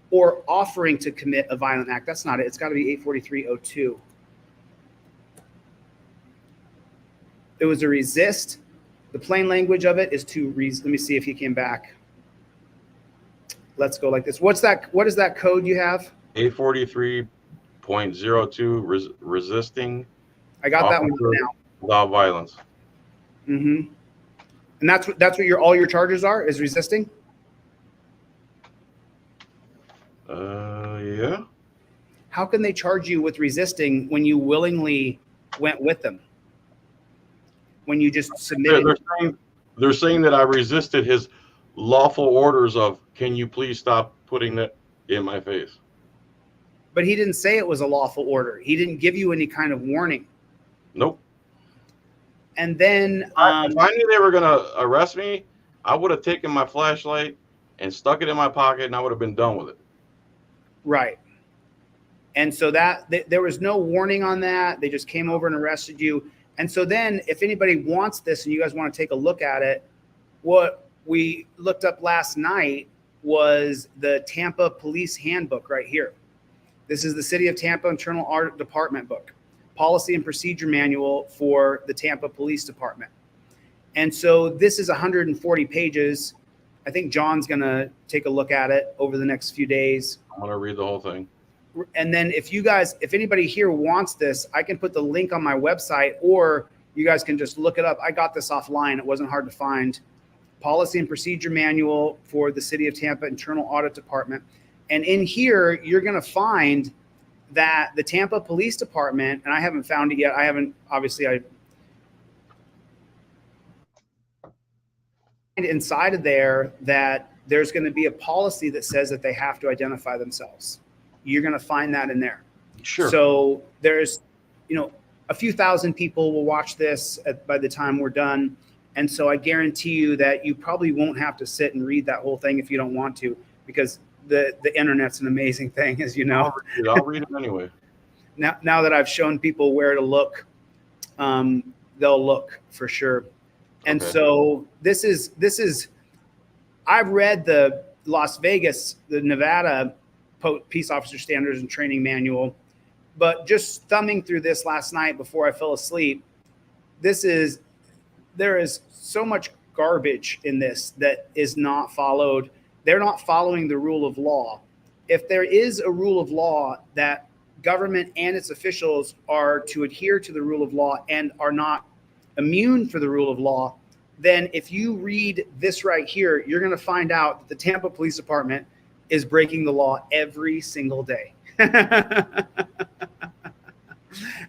or offering to commit a violent act. That's not it. It's got to be 84302. It was a resist. The plain language of it is to let me see if he came back. Let's go like this. What is that code you have? 843.02 resisting. I got that one now. Without violence. Mm-hmm. And that's what all your charges are, is resisting? Yeah. How can they charge you with resisting when you willingly went with them? When you just submitted? They're saying that I resisted his lawful orders of, can you please stop putting that in my face? But he didn't say it was a lawful order. He didn't give you any kind of warning. Nope. And then if I knew they were going to arrest me, I would have taken my flashlight and stuck it in my pocket and I would have been done with it. Right. And so there was no warning on that. They just came over and arrested you. And so then if anybody wants this and you guys want to take a look at it, what we looked up last night was the Tampa Police Handbook right here. This is the City of Tampa Internal Audit Department book, policy and procedure manual for the Tampa Police Department. And so this is 140 pages. I think John's going to take a look at it over the next few days. I'm going to read the whole thing. And then if anybody here wants this, I can put the link on my website, or you guys can just look it up. I got this offline. It wasn't hard to find. Policy and procedure manual for the City of Tampa Internal Audit Department. And in here, you're going to find that the Tampa Police Department, and I haven't found it yet. Inside of there that there's going to be a policy that says that they have to identify themselves. You're going to find that in there. Sure. So there's, a few thousand people will watch this by the time we're done. And so I guarantee you that you probably won't have to sit and read that whole thing if you don't want to, because the internet's an amazing thing, as you know. I'll read it anyway. Now that I've shown people where to look, they'll look for sure. And Okay. so this is, I've read the Las Vegas, the Nevada Peace Officer Standards and Training Manual, but just thumbing through this last night before I fell asleep, there is so much garbage in this that is not followed. They're not following the rule of law. If there is a rule of law that government and its officials are to adhere to the rule of law and are not immune for the rule of law, then if you read this right here, you're going to find out that the Tampa Police Department is breaking the law every single day.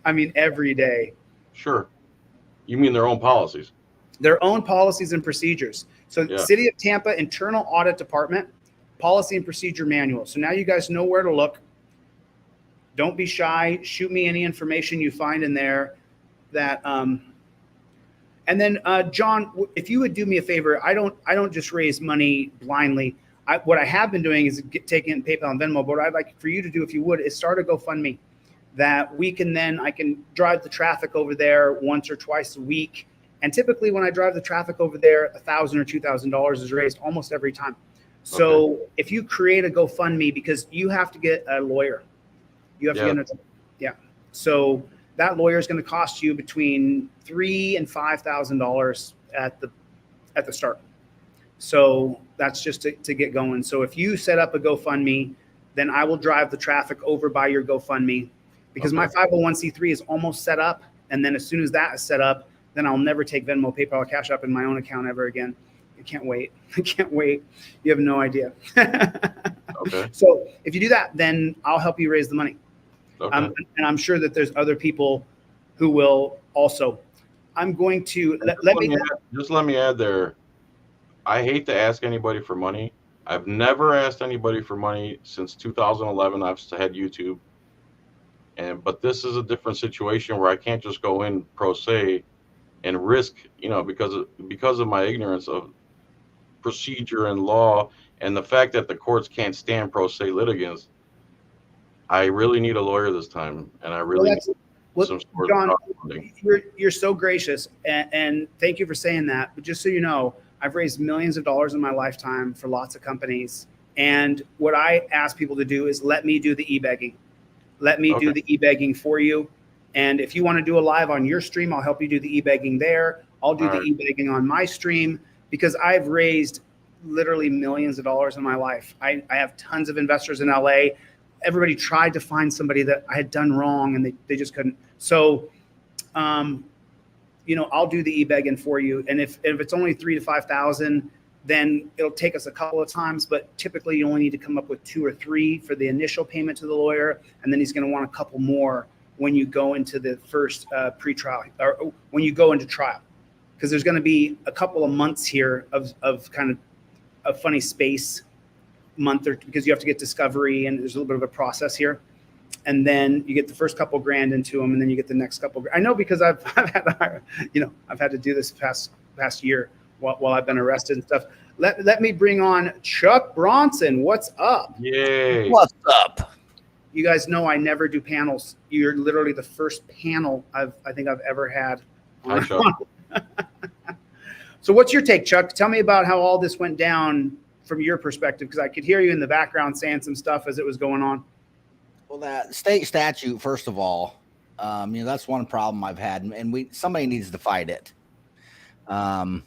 I mean, every day. Sure. You mean their own policies? Their own policies and procedures. So Yeah. City of Tampa Internal Audit Department, Policy and Procedure Manual. So now you guys know where to look. Don't be shy. Shoot me any information you find in there that, and then John, if you would do me a favor, I don't just raise money blindly. What I have been doing is taking PayPal and Venmo, but what I'd like for you to do, if you would, is start a GoFundMe that we can then, I can drive the traffic over there once or twice a week. And typically when I drive the traffic over there, $1,000 or $2,000 is raised almost every time. So if you create a GoFundMe, because you have to get a lawyer, you have to get So that lawyer is going to cost you between $3,000 and $5,000 at the start. So that's just to get going. So if you set up a GoFundMe, then I will drive the traffic over by your GoFundMe, because my 501c3 is almost set up. And then as soon as that is set up, then I'll never take Venmo, PayPal, or Cash App in my own account ever again. I can't wait. I can't wait. You have no idea. Okay. So if you do that, then I'll help you raise the money. Okay. And I'm sure that there's other people who will also. I'm going to just let me add there. I hate to ask anybody for money. I've never asked anybody for money since 2011. I've had YouTube, but this is a different situation where I can't just go in pro se and risk, because of my ignorance of procedure and law and the fact that the courts can't stand pro se litigants. I really need a lawyer this time, and I really need some sort John, of funding. You're so gracious, and thank you for saying that. But just so you know, I've raised millions of dollars in my lifetime for lots of companies, and what I ask people to do is let me do the e-begging. Let me do the e-begging for you. And if you want to do a live on your stream, I'll help you do the e-begging there. I'll do the e-begging on my stream, because I've raised literally millions of dollars in my life. I have tons of investors in LA. Everybody tried to find somebody that I had done wrong, and they just couldn't. So, I'll do the e-begging for you. And if it's only 3,000 to 5,000, then it'll take us a couple of times, but typically you only need to come up with 2 or 3 for the initial payment to the lawyer. And then he's going to want a couple more when you go into the first pre-trial, or when you go into trial, because there's going to be a couple of months here of kind of a funny space month, or because you have to get discovery, and there's a little bit of a process here. And then you get the first couple grand into them, and then you get the next couple. I know, because I've had to do this past year while I've been arrested and stuff. Let me bring on Chuck Bronson. What's up? Yay. What's up? You guys know I never do panels. You're literally the first panel I think I've ever had. Hi, Chuck. So what's your take, Chuck? Tell me about how all this went down from your perspective, because I could hear you in the background saying some stuff as it was going on. Well, that state statute, first of all, that's one problem I've had, and somebody needs to fight it. That's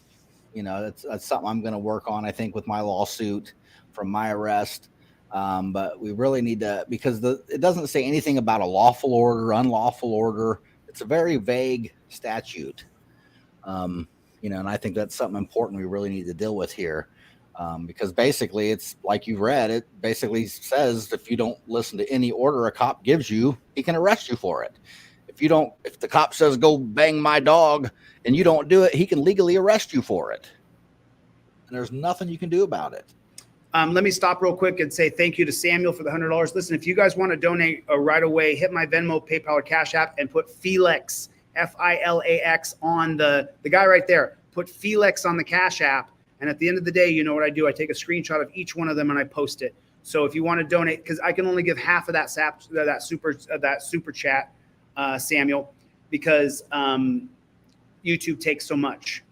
something I'm going to work on, I think, with my lawsuit from my arrest. But we really need to, because it doesn't say anything about a lawful order, unlawful order. It's a very vague statute. And I think that's something important we really need to deal with here. Because basically it's like you read, it basically says if you don't listen to any order a cop gives you, he can arrest you for it. If the cop says go bang my dog and you don't do it, he can legally arrest you for it. And there's nothing you can do about it. Let me stop real quick and say thank you to Samuel for the $100. Listen, if you guys want to donate right away, hit my Venmo, PayPal, or Cash App and put Filax, Filax on the guy right there. Put Filax on the Cash App. And at the end of the day, you know what I do? I take a screenshot of each one of them and I post it. So if you want to donate, because I can only give half of that super chat, Samuel, because YouTube takes so much.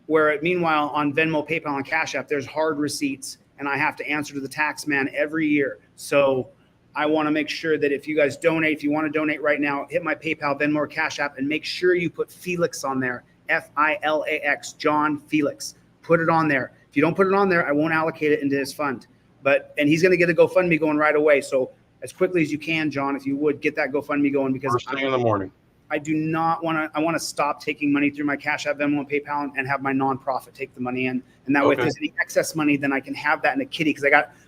Where meanwhile on Venmo, PayPal, and Cash App, there's hard receipts, and I have to answer to the tax man every year. So I want to make sure that if you guys donate, if you want to donate right now, hit my PayPal, Venmo, or Cash App, and make sure you put Filax on there. Filax, John Filax. Put it on there. If you don't put it on there, I won't allocate it into his fund. And he's going to get a GoFundMe going right away. So as quickly as you can, John, if you would get that GoFundMe going, because first thing in the morning. I do not want to. I want to stop taking money through my Cash App, Venmo, and PayPal, and have my nonprofit take the money in. And that way, if there's any excess money, then I can have that in a kitty, because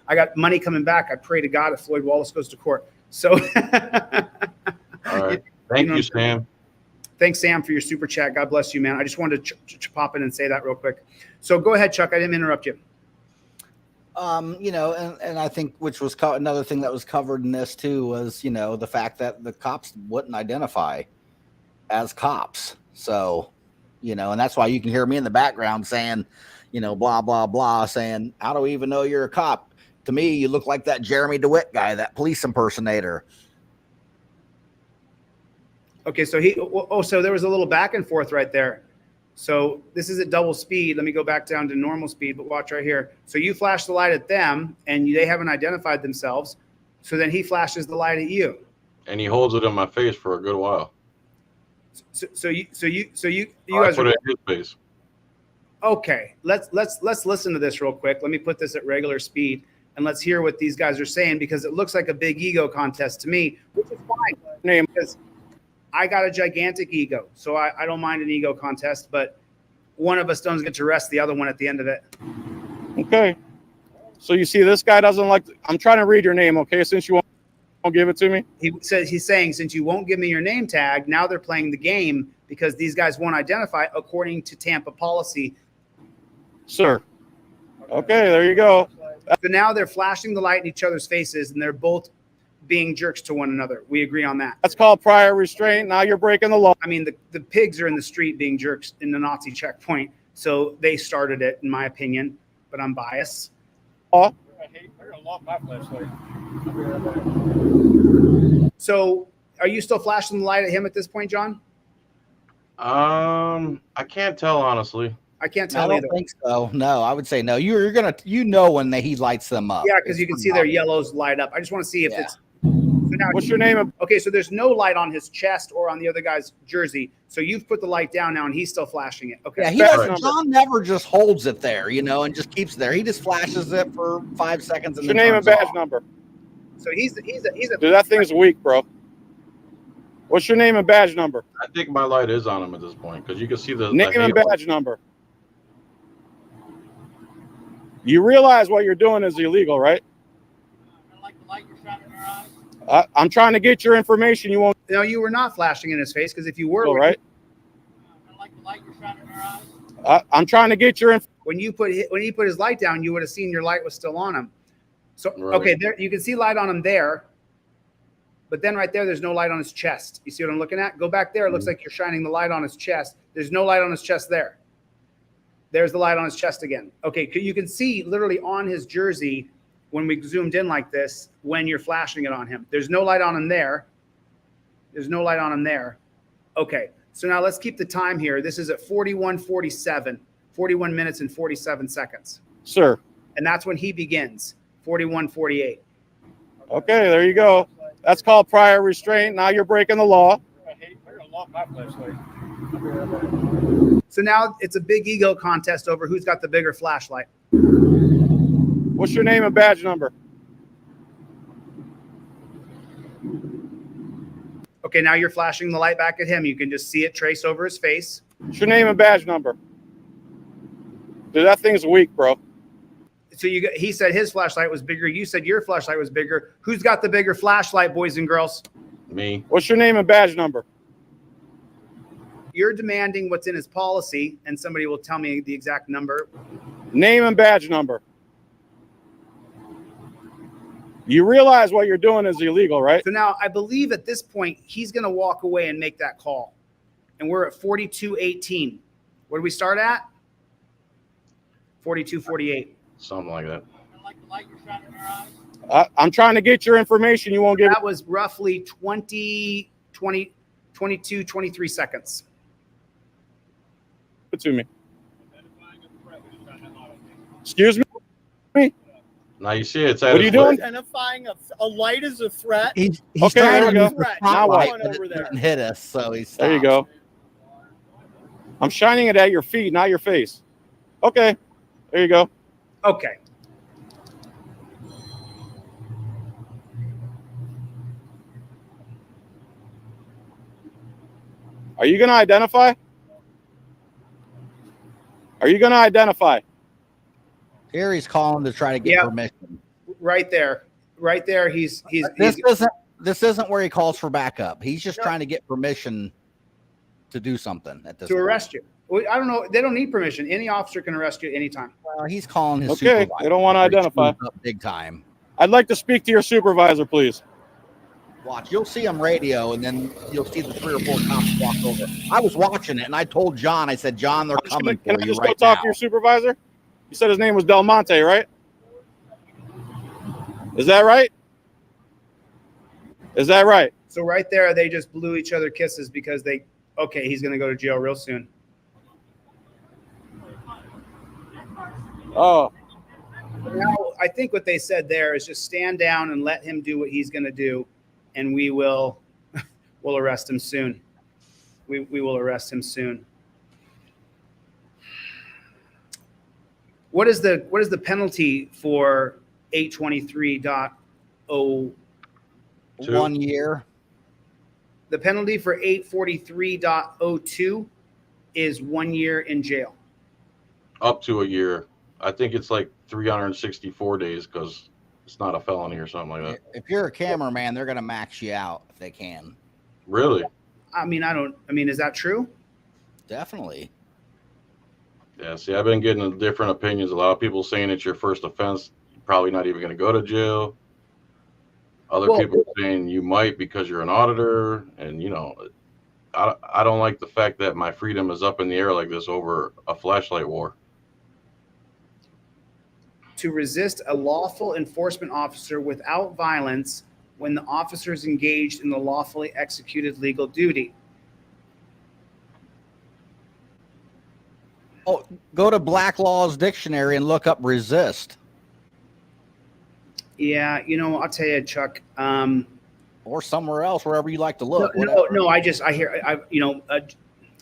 I got money coming back. I pray to God if Floyd Wallace goes to court. So, all right. Thank you, Sam. Thanks, Sam, for your super chat. God bless you, man. I just wanted to pop in and say that real quick. So go ahead, Chuck. I didn't interrupt you. You know, and I think which was another thing that was covered in this too was, you know, the fact that the cops wouldn't identify as cops. So, you know, and that's why you can hear me in the background saying, you know, blah, blah, blah, saying, how do we even know you're a cop? To me, you look like that Jeremy DeWitt guy, that police impersonator. Okay, so so there was a little back and forth right there. So this is at double speed. Let me go back down to normal speed, but watch right here. So you flash the light at them, and they haven't identified themselves. So then he flashes the light at you, and he holds it in my face for a good while. So you I guys put it in his face. Okay, let's listen to this real quick. Let me put this at regular speed, and let's hear what these guys are saying, because it looks like a big ego contest to me, which is fine, because I got a gigantic ego, so I don't mind an ego contest, but one of us doesn't get to rest the other one at the end of it. Okay. So you see, this guy doesn't like. I'm trying to read your name, okay? Since you won't give it to me. He's saying, since you won't give me your name tag, now they're playing the game because these guys won't identify according to Tampa policy. Sir. Okay, there you go. So now they're flashing the light in each other's faces, and they're both being jerks to one another. We agree on that. That's called prior restraint. Now you're breaking the law. I mean, the pigs are in the street being jerks in the Nazi checkpoint, so they started it, in my opinion, but I'm biased. Oh. So are you still flashing the light at him at this point, John? I can't tell, honestly. I can't tell I don't either. think so. No, I would say no. You're gonna, you know, when he lights them up. Yeah, because you can see their yellows light up. I just want to see if it's. So now, what's your name? Okay, so there's no light on his chest or on the other guy's jersey. So you've put the light down now, and he's still flashing it. Okay. Yeah, he doesn't. John never just holds it there, you know, and just keeps it there. He just flashes it for 5 seconds. And what's your name and badge number? So he's a. Dude, that thing's weak, bro. What's your name and badge number? I think my light is on him at this point, because you can see the name and badge number. You realize what you're doing is illegal, right? I'm trying to get your information. You won't. No, you were not flashing in his face, because if you were, right? I'm trying to get your information. When he put his light down, you would have seen your light was still on him. So right. Okay, there you can see light on him there, but then right there's no light on his chest. You see what I'm looking at? Go back there. It looks like you're shining the light on his chest. There's no light on his chest there. There's the light on his chest again. Okay, you can see literally on his jersey when we zoomed in like this, when you're flashing it on him. There's no light on him there. There's no light on him there. Okay, so now let's keep the time here. This is at 41:47, 41 minutes and 47 seconds. Sir. And that's when he begins, 41:48. Okay, there you go. That's called prior restraint. Now you're breaking the law. So now it's a big ego contest over who's got the bigger flashlight. What's your name and badge number? Okay, now you're flashing the light back at him. You can just see it trace over his face. What's your name and badge number? Dude, that thing's weak, bro. So he said his flashlight was bigger. You said your flashlight was bigger. Who's got the bigger flashlight, boys and girls? Me. What's your name and badge number? You're demanding what's in his policy, and somebody will tell me the exact number. Name and badge number. You realize what you're doing is illegal, right? So now I believe at this point, he's going to walk away and make that call. And we're at 42:18. Where do we start at? 42:48. Something like that. I'm trying to get your information. You won't give. That was roughly 22, 23 seconds. it to me. Excuse me? Now you see it's at What are its you doing? Identifying a light as a threat. He's Okay, trying there to we use go. the Now what? spotlight, but Over it there. didn't hit us, so he stopped. There you go. I'm shining it at your feet, not your face. Okay. There you go. Okay. Are you going to identify? Are you going to identify? Here he's calling to try to get permission. Right there. Right there. He's This isn't where he calls for backup. He's just trying to get permission to do something at this to point. arrest you. Well, I don't know. They don't need permission. Any officer can arrest you anytime. He's calling his Okay, supervisor. they don't want to identify. Up big time. I'd like to speak to your supervisor, please. Watch. You'll see him radio, and then you'll see the 3 or 4 cops walk over. I was watching it, and I told John, I said, John, they're coming Can for I you just right go talk now. to your supervisor? You said his name was Del Monte, right? Is that right? Is that right? So right there, they just blew each other kisses because he's going to go to jail real soon. Oh, Now, I think what they said there is just stand down and let him do what he's going to do, and we will we'll arrest him soon. We will arrest him soon. What is the penalty for 823.0? 1 year. The penalty for 843.02 is 1 year in jail. Up to a year. I think it's like 364 days because it's not a felony or something like that. If you're a cameraman, they're going to max you out if they can. Really? Is that true? Definitely. Yeah, see, I've been getting different opinions. A lot of people saying it's your first offense. You're probably not even going to go to jail. Other people saying you might because you're an auditor. And, I don't like the fact that my freedom is up in the air like this over a flashlight war. To resist a lawful enforcement officer without violence when the officer is engaged in the lawfully executed legal duty. Oh, go to Black Law's dictionary and look up resist. Yeah, I'll tell you, Chuck. Or somewhere else, wherever you like to look. No. I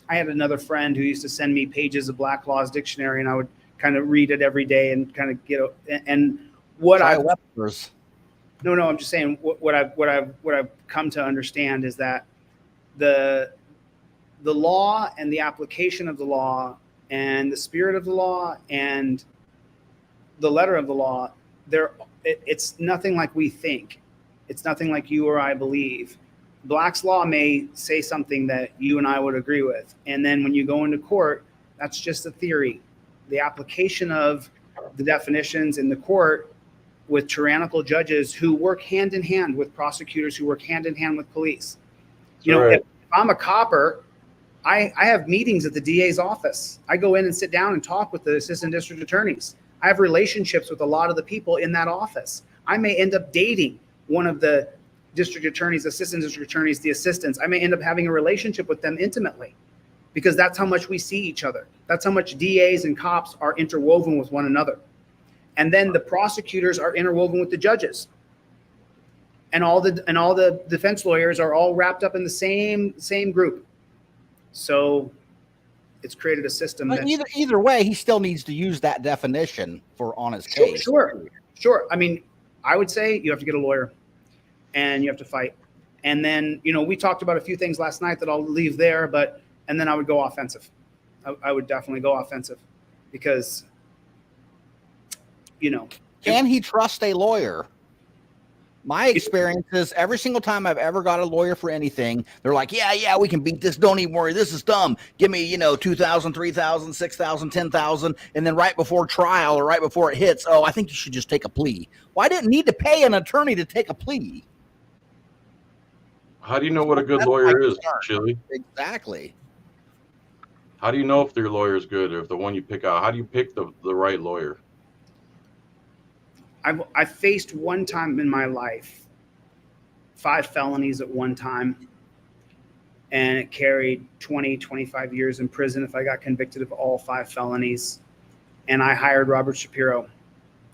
had another friend who used to send me pages of Black Law's dictionary, and I would kind of read it every day and kind of get and what I No, I'm just saying what I've come to understand is that the law and the application of the law and the spirit of the law and the letter of the law, it's nothing like we think. It's nothing like you or I believe. Black's law may say something that you and I would agree with. And then when you go into court, that's just a theory. The application of the definitions in the court with tyrannical judges who work hand in hand with prosecutors, who work hand in hand with police. If I'm a copper, I have meetings at the DA's office. I go in and sit down and talk with the assistant district attorneys. I have relationships with a lot of the people in that office. I may end up dating one of the district attorneys, assistant district attorneys, the assistants. I may end up having a relationship with them intimately because that's how much we see each other. That's how much DAs and cops are interwoven with one another. And then the prosecutors are interwoven with the judges. And all the defense lawyers are all wrapped up in the same group. So it's created a system. But either way, he still needs to use that definition on his case. Sure. I would say you have to get a lawyer and you have to fight. And then, we talked about a few things last night that I'll leave there, and then I would go offensive. I would definitely go offensive because, Can he trust a lawyer? My experience is every single time I've ever got a lawyer for anything, they're like, yeah, we can beat this. Don't even worry. This is dumb. Give me, $2,000, $3,000, $6,000, $10,000. And then right before trial or right before it hits, I think you should just take a plea. Well, I didn't need to pay an attorney to take a plea. How do you know what a good lawyer is, Chille? Exactly. How do you know if your lawyer is good or if the one you pick out? How do you pick the right lawyer? I faced one time in my life 5 felonies at one time. and it carried 20, 25 years in prison if I got convicted of all 5 felonies. And I hired Robert Shapiro.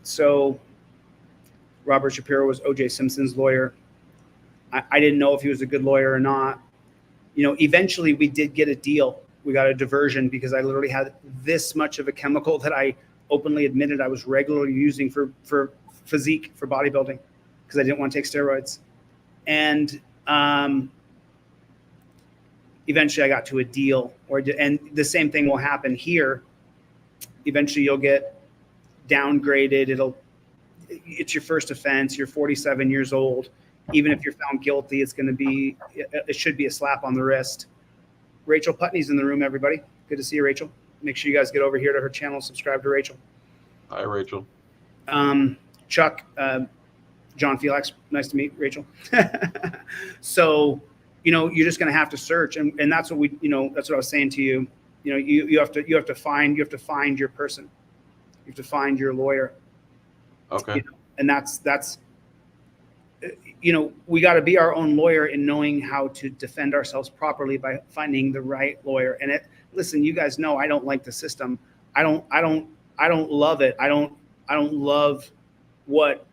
So Robert Shapiro was O.J. Simpson's lawyer. I didn't know if he was a good lawyer or not. You know, eventually we did get a deal. We got a diversion because I literally had this much of a chemical that I openly admitted I was regularly using for physique, for bodybuilding, because I didn't want to take steroids. And eventually I got to a deal, and the same thing will happen here. Eventually you'll get downgraded. It's your first offense. You're 47 years old. Even if you're found guilty, it should be a slap on the wrist. Rachel Putney's in the room, everybody. Good to see you, Rachel. Make sure you guys get over here to her channel, subscribe to Rachel. Hi, Rachel. Chuck, John Filax, nice to meet Rachel. So, you know, you're just going to have to search. And that's what that's what I was saying to you. You know, you have to find your person. You have to find your lawyer. Okay. You know, and that's, you know, we got to be our own lawyer in knowing how to defend ourselves properly by finding the right lawyer. And listen, you guys know I don't like the system. I don't love it. I don't love what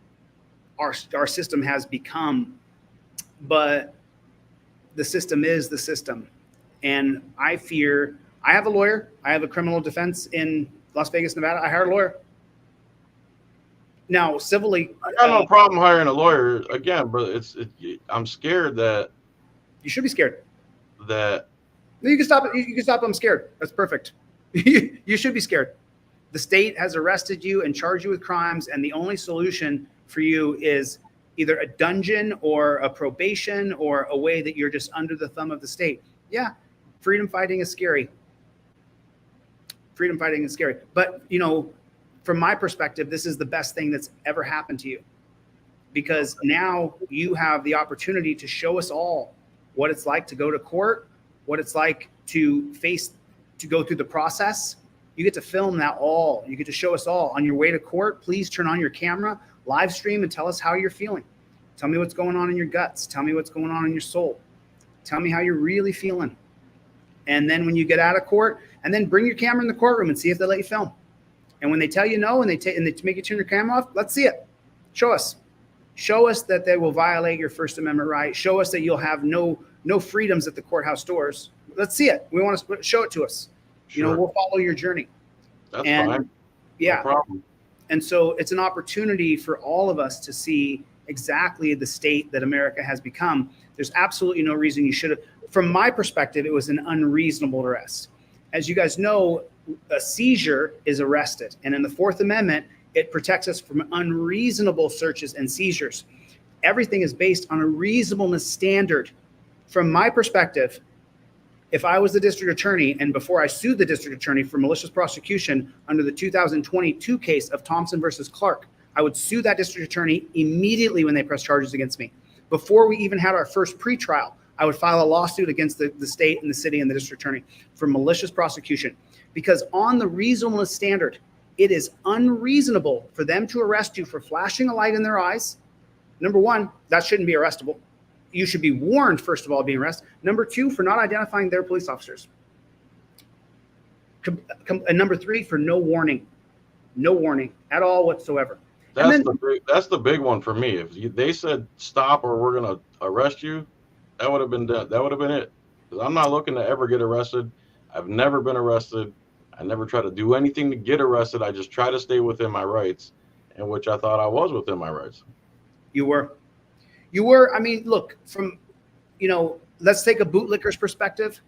our system has become, but the system is the system. And I have a lawyer. I have a criminal defense in Las Vegas, Nevada. I hired a lawyer. Now, civilly, I got no problem hiring a lawyer again, but I'm scared that you should be scared. That you can stop it. You can stop. I'm scared. That's perfect. You should be scared. The state has arrested you and charged you with crimes, and the only solution for you is either a dungeon or a probation or a way that you're just under the thumb of the state. Yeah, freedom fighting is scary. Freedom fighting is scary. But, you know, from my perspective, this is the best thing that's ever happened to you, because now you have the opportunity to show us all what it's like to go to court, what it's like to go through the process. You get to film that all. You get to show us all on your way to court. Please turn on your camera, live stream, and tell us how you're feeling. Tell me what's going on in your guts. Tell me what's going on in your soul. Tell me how you're really feeling. And then when you get out of court, and then bring your camera in the courtroom and see if they let you film. And when they tell you no, and they make you turn your camera off, let's see it. Show us that they will violate your First Amendment right. Show us that you'll have no freedoms at the courthouse doors. Let's see it. We want to show it to us. Sure. You know, we'll follow your journey. That's fine. Yeah. No problem. And so it's an opportunity for all of us to see exactly the state that America has become. There's absolutely no reason you should have. From my perspective, it was an unreasonable arrest. As you guys know, a seizure is arrested. And in the Fourth Amendment, it protects us from unreasonable searches and seizures. Everything is based on a reasonableness standard. From my perspective, if I was the district attorney, and before I sued the district attorney for malicious prosecution under the 2022 case of Thompson versus Clark, I would sue that district attorney immediately when they press charges against me. Before we even had our first pretrial, I would file a lawsuit against the state and the city and the district attorney for malicious prosecution. Because on the reasonableness standard, it is unreasonable for them to arrest you for flashing a light in their eyes. Number one, that shouldn't be arrestable. You should be warned, first of all, being arrested. Number two, for not identifying their police officers. And number three, for no warning at all whatsoever. That's the big one for me. If they said stop or we're going to arrest you, that would have been done. That would have been it. Because I'm not looking to ever get arrested. I've never been arrested. I never try to do anything to get arrested. I just try to stay within my rights, in which I thought I was within my rights. You were. I mean, look, from, you know, let's take a bootlicker's perspective.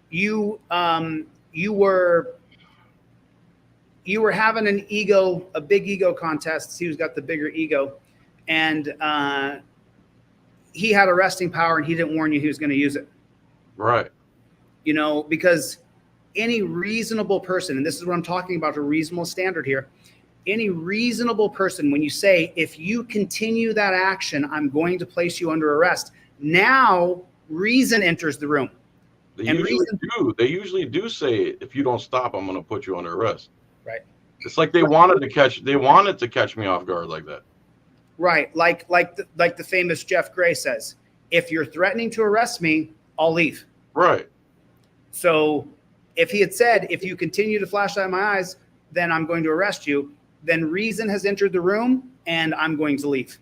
You were having an ego, a big ego contest. See who's got the bigger ego. And he had arresting power and he didn't warn you he was going to use it. Right. You know, because any reasonable person, and this is what I'm talking about, a reasonable standard here. Any reasonable person, when you say, if you continue that action, I'm going to place you under arrest. Now reason enters the room. They usually do say, if you don't stop, I'm going to put you under arrest. Right. It's like they wanted to catch me off guard like that. Right. Like the famous Jeff Gray says, if you're threatening to arrest me, I'll leave. Right. So if he had said, if you continue to flash light in my eyes, then I'm going to arrest you, then reason has entered the room and I'm going to leave.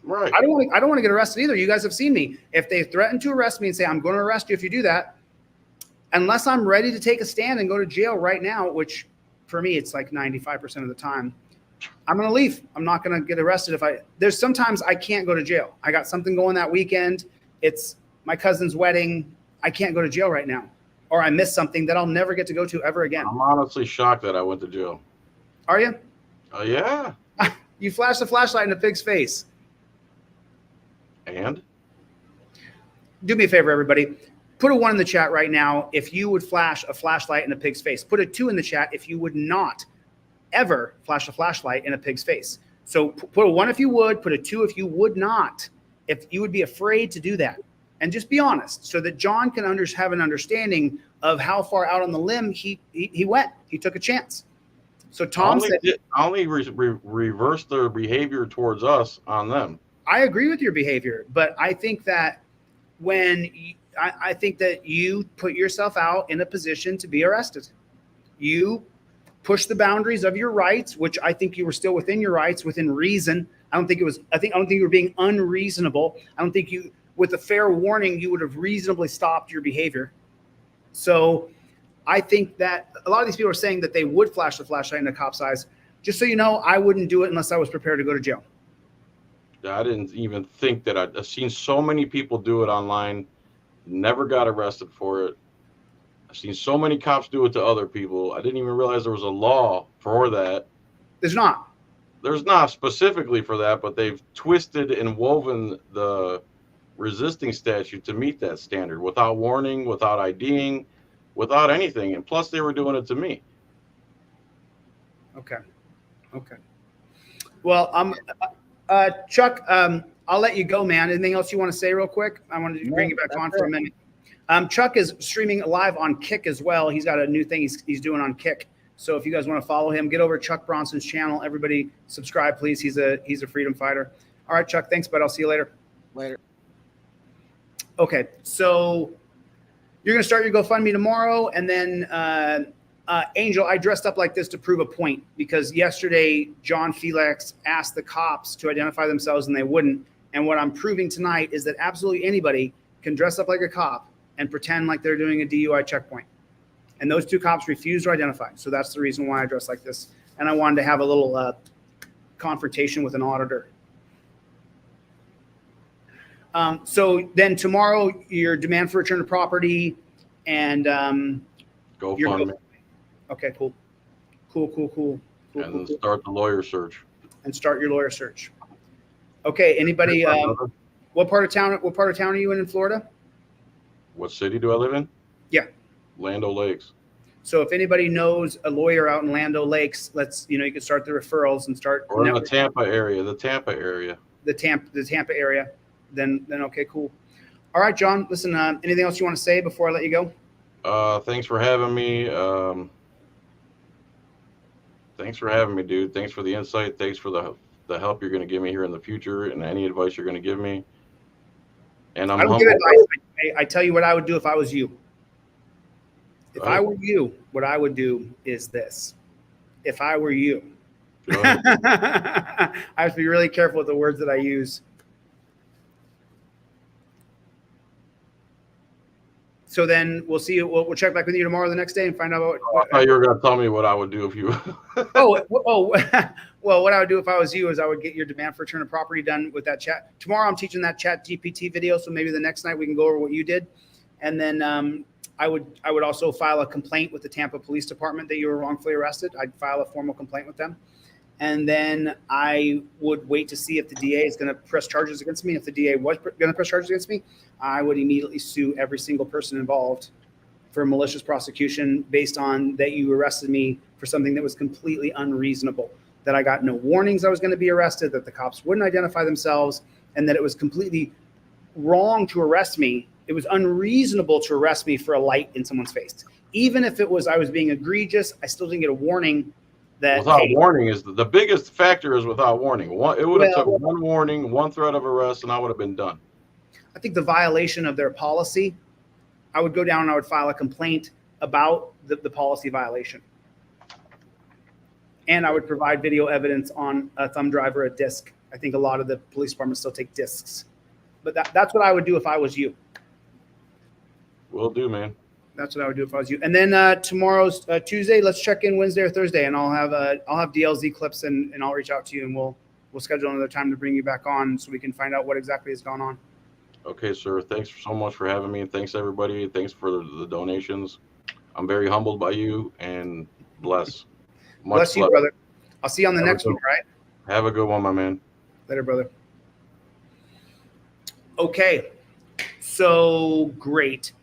Right. I don't want to get arrested either. You guys have seen me. If they threaten to arrest me and say, I'm going to arrest you if you do that, unless I'm ready to take a stand and go to jail right now, which for me, it's like 95% of the time, I'm going to leave. I'm not going to get arrested. There's sometimes I can't go to jail. I got something going that weekend. It's my cousin's wedding. I can't go to jail right now. Or I missed something that I'll never get to go to ever again. I'm honestly shocked that I went to jail. Are you? Yeah. You flashed a flashlight in a pig's face. And? Do me a favor, everybody. Put a 1 in the chat right now if you would flash a flashlight in a pig's face. Put a 2 in the chat if you would not ever flash a flashlight in a pig's face. So put a 1 if you would, put a 2 if you would not, if you would be afraid to do that. And just be honest so that John can have an understanding of how far out on the limb he went. He took a chance. So Tom said, I only reversed their behavior towards us on them. I agree with your behavior, but I think that I think that you put yourself out in a position to be arrested. You push the boundaries of your rights, which I think you were still within your rights, within reason. I don't think you were being unreasonable. I don't think you, with a fair warning, you would have reasonably stopped your behavior. So I think that a lot of these people are saying that they would flash the flashlight in a cop's eyes. Just so you know, I wouldn't do it unless I was prepared to go to jail. I didn't even think that. I've seen so many people do it online, never got arrested for it. I've seen so many cops do it to other people. I didn't even realize there was a law for that. There's not. There's not specifically for that, but they've twisted and woven the resisting statute to meet that standard without warning, without IDing, without anything. And plus they were doing it to me. Okay. Well, Chuck, I'll let you go, man. Anything else you want to say real quick? I wanted to bring you back on for a minute. Chuck is streaming live on Kick as well. He's got a new thing he's doing on Kick. So if you guys want to follow him, get over to Chuck Bronson's channel. Everybody subscribe, please. He's a freedom fighter. All right, Chuck, thanks, bud. I'll see you later. Later. Okay, so you're going to start your GoFundMe tomorrow. And then Angel, I dressed up like this to prove a point because yesterday John Filax asked the cops to identify themselves and they wouldn't. And what I'm proving tonight is that absolutely anybody can dress up like a cop and pretend like they're doing a DUI checkpoint. And those two cops refused to identify. So that's the reason why I dressed like this. And I wanted to have a little confrontation with an auditor. So then tomorrow, your demand for return of property and GoFundMe. Okay, cool. And then start the lawyer search. And start your lawyer search. Okay, anybody, what part of town are you in Florida? What city do I live in? Yeah. Land O'Lakes. So if anybody knows a lawyer out in Land O'Lakes, you can start the referrals and start. Or in the Tampa area. The Tampa area. Then okay, cool. All right, John, listen, anything else you want to say before I let you go? Thanks for having me. Thanks for having me, dude. Thanks for the insight. Thanks for the help you're going to give me here in the future and any advice you're going to give me. And I don't give advice. I tell you what I would do if I was you. If I were you, what I would do is this. If I were you. I have to be really careful with the words that I use. So then we'll see you. We'll check back with you tomorrow, the next day, and find out I thought you were going to tell me what I would do if you. Well, what I would do if I was you is I would get your demand for return of property done with that chat. Tomorrow I'm teaching that chat GPT video, so maybe the next night we can go over what you did. And then I would also file a complaint with the Tampa Police Department that you were wrongfully arrested. I'd file a formal complaint with them. And then I would wait to see if the DA is going to press charges against me. If the DA was going to press charges against me, I would immediately sue every single person involved for malicious prosecution based on that you arrested me for something that was completely unreasonable, that I got no warnings I was going to be arrested, that the cops wouldn't identify themselves, and that it was completely wrong to arrest me. It was unreasonable to arrest me for a light in someone's face. Even if I was being egregious, I still didn't get a warning. That without warning is the biggest factor is without warning. It would have took one warning, one threat of arrest, and I would have been done. I think the violation of their policy, I would go down and I would file a complaint about the policy violation. And I would provide video evidence on a thumb drive or a disc. I think a lot of the police departments still take discs. But that's what I would do if I was you. Will do, man. That's what I would do if I was you. And then tomorrow's Tuesday. Let's check in Wednesday or Thursday, and I'll have DLZ clips, and I'll reach out to you, and we'll schedule another time to bring you back on so we can find out what exactly has gone on. Okay, sir. Thanks so much for having me. Thanks, everybody. Thanks for the donations. I'm very humbled by you, and bless. Bless you, brother. I'll see you on the next one, all right? Have a good one, my man. Later, brother. Okay. So great.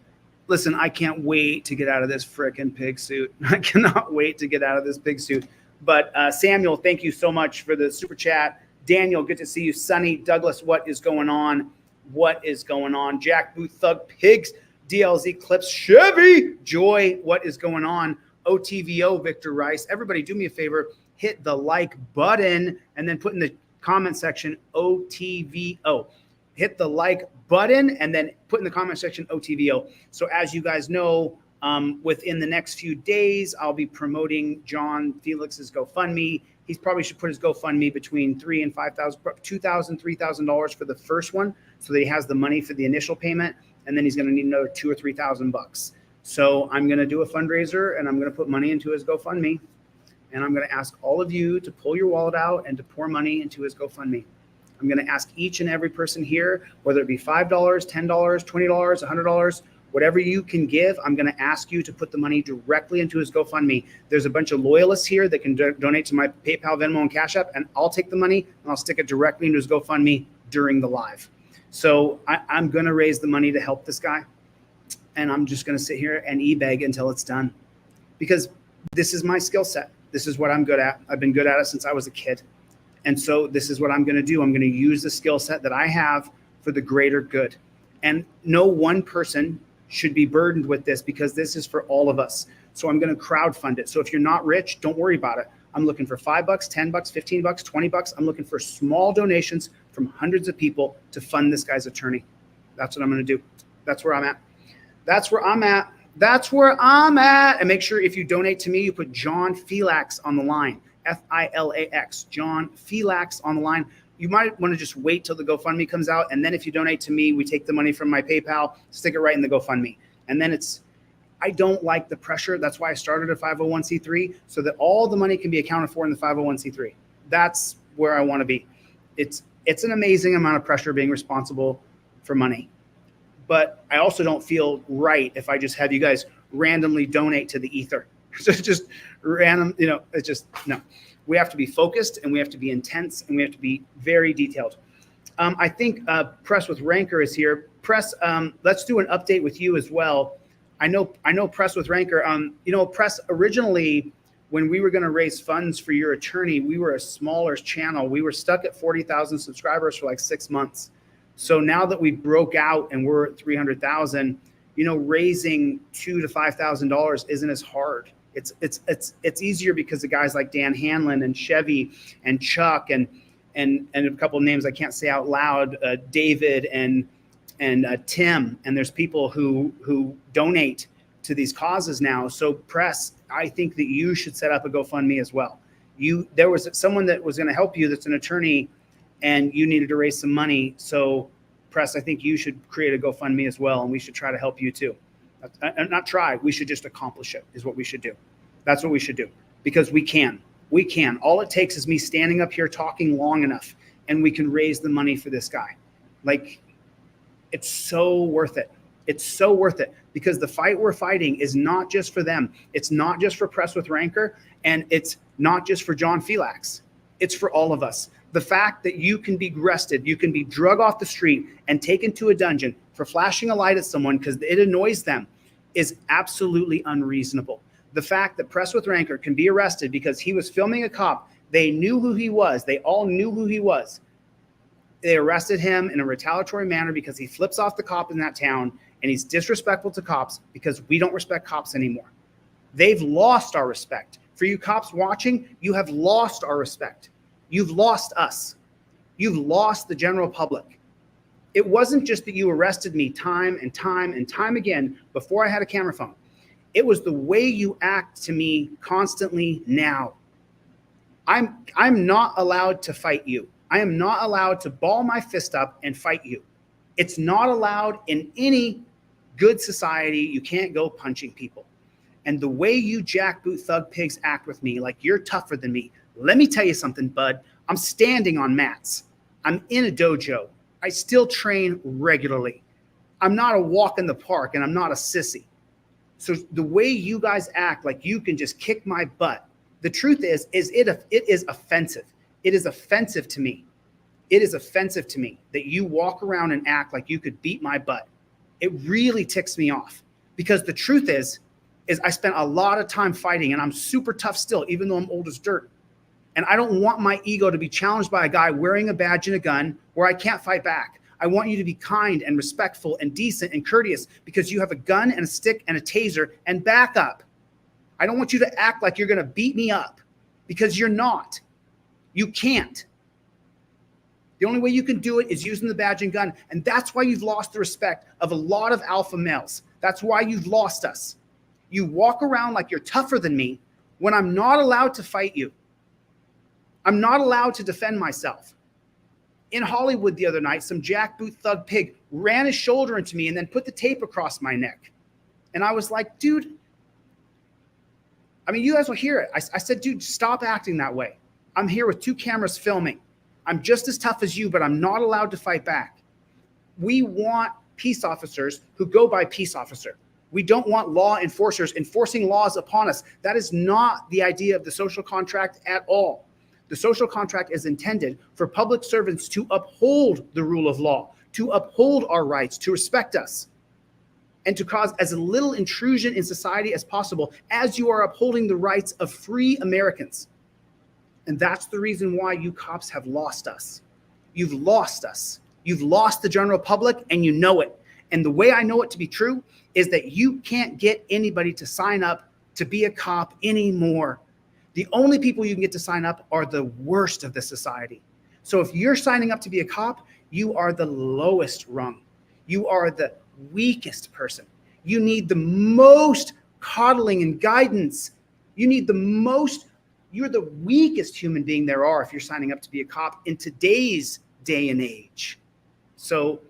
Listen, I can't wait to get out of this frickin' pig suit. I cannot wait to get out of this pig suit. But Samuel, thank you so much for the super chat. Daniel, good to see you. Sonny, Douglas, what is going on? What is going on? Jack Booth, Thug Pigs, DLZ Clips, Chevy, Joy, what is going on? OTVO, Victor Rice. Everybody do me a favor, hit the like button and then put in the comment section OTVO. Hit the like button and then put in the comment section OTVO. So as you guys know, within the next few days, I'll be promoting John Felix's GoFundMe. He probably should put his GoFundMe between $3,000 and $5,000, $2,000, $3,000 for the first one, so that he has the money for the initial payment, and then he's going to need another $2,000 or $3,000. So I'm going to do a fundraiser, and I'm going to put money into his GoFundMe, and I'm going to ask all of you to pull your wallet out and to pour money into his GoFundMe. I'm going to ask each and every person here, whether it be $5, $10, $20, $100, whatever you can give, I'm going to ask you to put the money directly into his GoFundMe. There's a bunch of loyalists here that can donate to my PayPal, Venmo, and Cash App, and I'll take the money and I'll stick it directly into his GoFundMe during the live. So I'm going to raise the money to help this guy, and I'm just going to sit here and e-beg until it's done, because this is my skill set. This is what I'm good at. I've been good at it since I was a kid. And so this is what I'm going to do. I'm going to use the skill set that I have for the greater good. And no one person should be burdened with this, because this is for all of us. So I'm going to crowdfund it. So if you're not rich, don't worry about it. I'm looking for $5, $10, $15, $20. I'm looking for small donations from hundreds of people to fund this guy's attorney. That's what I'm going to do. That's where I'm at. That's where I'm at. That's where I'm at. And make sure if you donate to me, you put John Filax on the line. Filax, John Filax on the line. You might want to just wait till the GoFundMe comes out. And then if you donate to me, we take the money from my PayPal, stick it right in the GoFundMe. And then I don't like the pressure. That's why I started a 501c3, so that all the money can be accounted for in the 501c3. That's where I want to be. It's an amazing amount of pressure being responsible for money. But I also don't feel right if I just have you guys randomly donate to the ether. Just random, it's just, no. We have to be focused, and we have to be intense, and we have to be very detailed. I think Press with Rancor is here. Press, let's do an update with you as well. I know Press with Rancor. Press, originally, when we were going to raise funds for your attorney, we were a smaller channel. We were stuck at 40,000 subscribers for like 6 months. So now that we broke out and we're at 300,000, raising $2,000 to $5,000 isn't as hard. It's easier because of guys like Dan Hanlon and Chevy and Chuck and a couple of names I can't say out loud, David and Tim, and there's people who donate to these causes now. So Press, I think that you should set up a GoFundMe as well. There was someone that was going to help you that's an attorney, and you needed to raise some money. So Press, I think you should create a GoFundMe as well, and we should try to help you too. Not try, we should just accomplish it, is what we should do. That's what we should do, because we can. All it takes is me standing up here talking long enough, and we can raise the money for this guy. Like, it's so worth it. It's so worth it, because the fight we're fighting is not just for them. It's not just for Press with Rancor, and it's not just for John Filax. It's for all of us. The fact that you can be arrested, you can be drug off the street and taken to a dungeon for flashing a light at someone because it annoys them is absolutely unreasonable. The fact that Press with Rancor can be arrested because he was filming a cop, they knew who he was. They all knew who he was. They arrested him in a retaliatory manner because he flips off the cop in that town, and he's disrespectful to cops because we don't respect cops anymore. They've lost our respect. For you cops watching, you have lost our respect. You've lost us. You've lost the general public. It wasn't just that you arrested me time and time and time again before I had a camera phone. It was the way you act to me constantly now. I'm not allowed to fight you. I am not allowed to ball my fist up and fight you. It's not allowed in any good society. You can't go punching people. And the way you jackboot thug pigs act with me, like you're tougher than me. Let me tell you something, bud. I'm standing on mats. I'm in a dojo. I still train regularly. I'm not a walk in the park, and I'm not a sissy. So the way you guys act, like you can just kick my butt. The truth is it is offensive. It is offensive to me. It is offensive to me that you walk around and act like you could beat my butt. It really ticks me off, because the truth is I spent a lot of time fighting, and I'm super tough still, even though I'm old as dirt. And I don't want my ego to be challenged by a guy wearing a badge and a gun where I can't fight back. I want you to be kind and respectful and decent and courteous because you have a gun and a stick and a taser and back up. I don't want you to act like you're going to beat me up, because you're not. You can't. The only way you can do it is using the badge and gun. And that's why you've lost the respect of a lot of alpha males. That's why you've lost us. You walk around like you're tougher than me when I'm not allowed to fight you. I'm not allowed to defend myself. In Hollywood the other night, some jackboot thug pig ran his shoulder into me and then put the tape across my neck. And I was like, dude, I mean, you guys will hear it. I said, dude, stop acting that way. I'm here with 2 cameras filming. I'm just as tough as you, but I'm not allowed to fight back. We want peace officers who go by peace officer. We don't want law enforcers enforcing laws upon us. That is not the idea of the social contract at all. The social contract is intended for public servants to uphold the rule of law, to uphold our rights, to respect us, and to cause as little intrusion in society as possible as you are upholding the rights of free Americans. And that's the reason why you cops have lost us. You've lost us. You've lost the general public, and you know it. And the way I know it to be true is that you can't get anybody to sign up to be a cop anymore. The only people you can get to sign up are the worst of the society. So if you're signing up to be a cop, you are the lowest rung. You are the weakest person. You need the most coddling and guidance. You need the most, you're the weakest human being there are if you're signing up to be a cop in today's day and age. So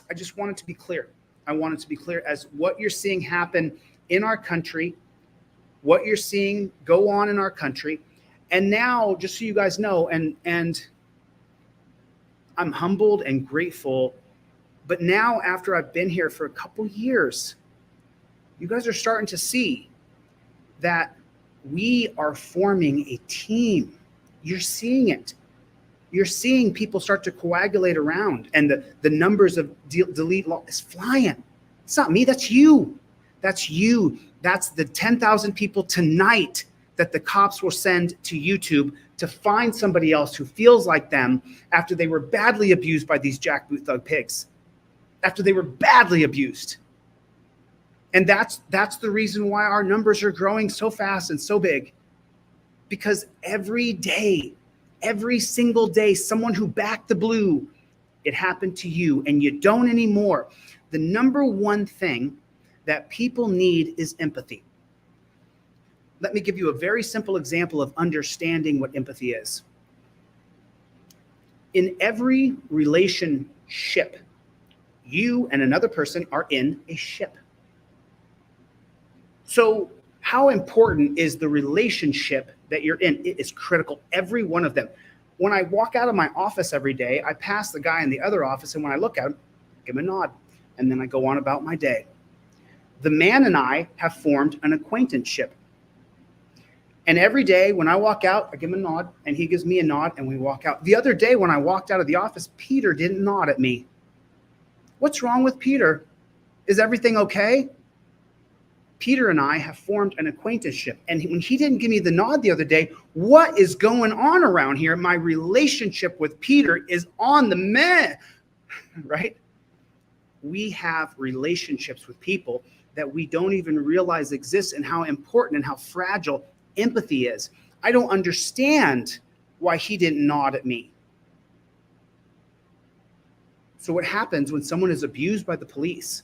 I just wanted to be clear. I wanted to be clear as what you're seeing happen in our country, what you're seeing go on in our country. And now, just so you guys know, and I'm humbled and grateful, but now after I've been here for a couple years, you guys are starting to see that we are forming a team. You're seeing it. You're seeing people start to coagulate around, and the numbers of delete law is flying. It's not me, that's you. That's you. That's the 10,000 people tonight that the cops will send to YouTube to find somebody else who feels like them after they were badly abused by these jackboot thug pigs, after they were badly abused. And that's the reason why our numbers are growing so fast and so big, because every day, every single day, someone who backed the blue, it happened to you and you don't anymore. The number one thing that people need is empathy. Let me give you a very simple example of understanding what empathy is. In every relationship, you and another person are in a ship. So how important is the relationship that you're in? It is critical, every one of them. When I walk out of my office every day, I pass the guy in the other office, and when I look at him, give him a nod, and then I go on about my day. The man and I have formed an acquaintanceship. And every day when I walk out, I give him a nod, and he gives me a nod, and we walk out. The other day when I walked out of the office, Peter didn't nod at me. What's wrong with Peter? Is everything okay? Peter and I have formed an acquaintanceship. And when he didn't give me the nod the other day, what is going on around here? My relationship with Peter is on the meh, right? We have relationships with people that we don't even realize exist, and how important and how fragile empathy is. I don't understand why he didn't nod at me. So what happens when someone is abused by the police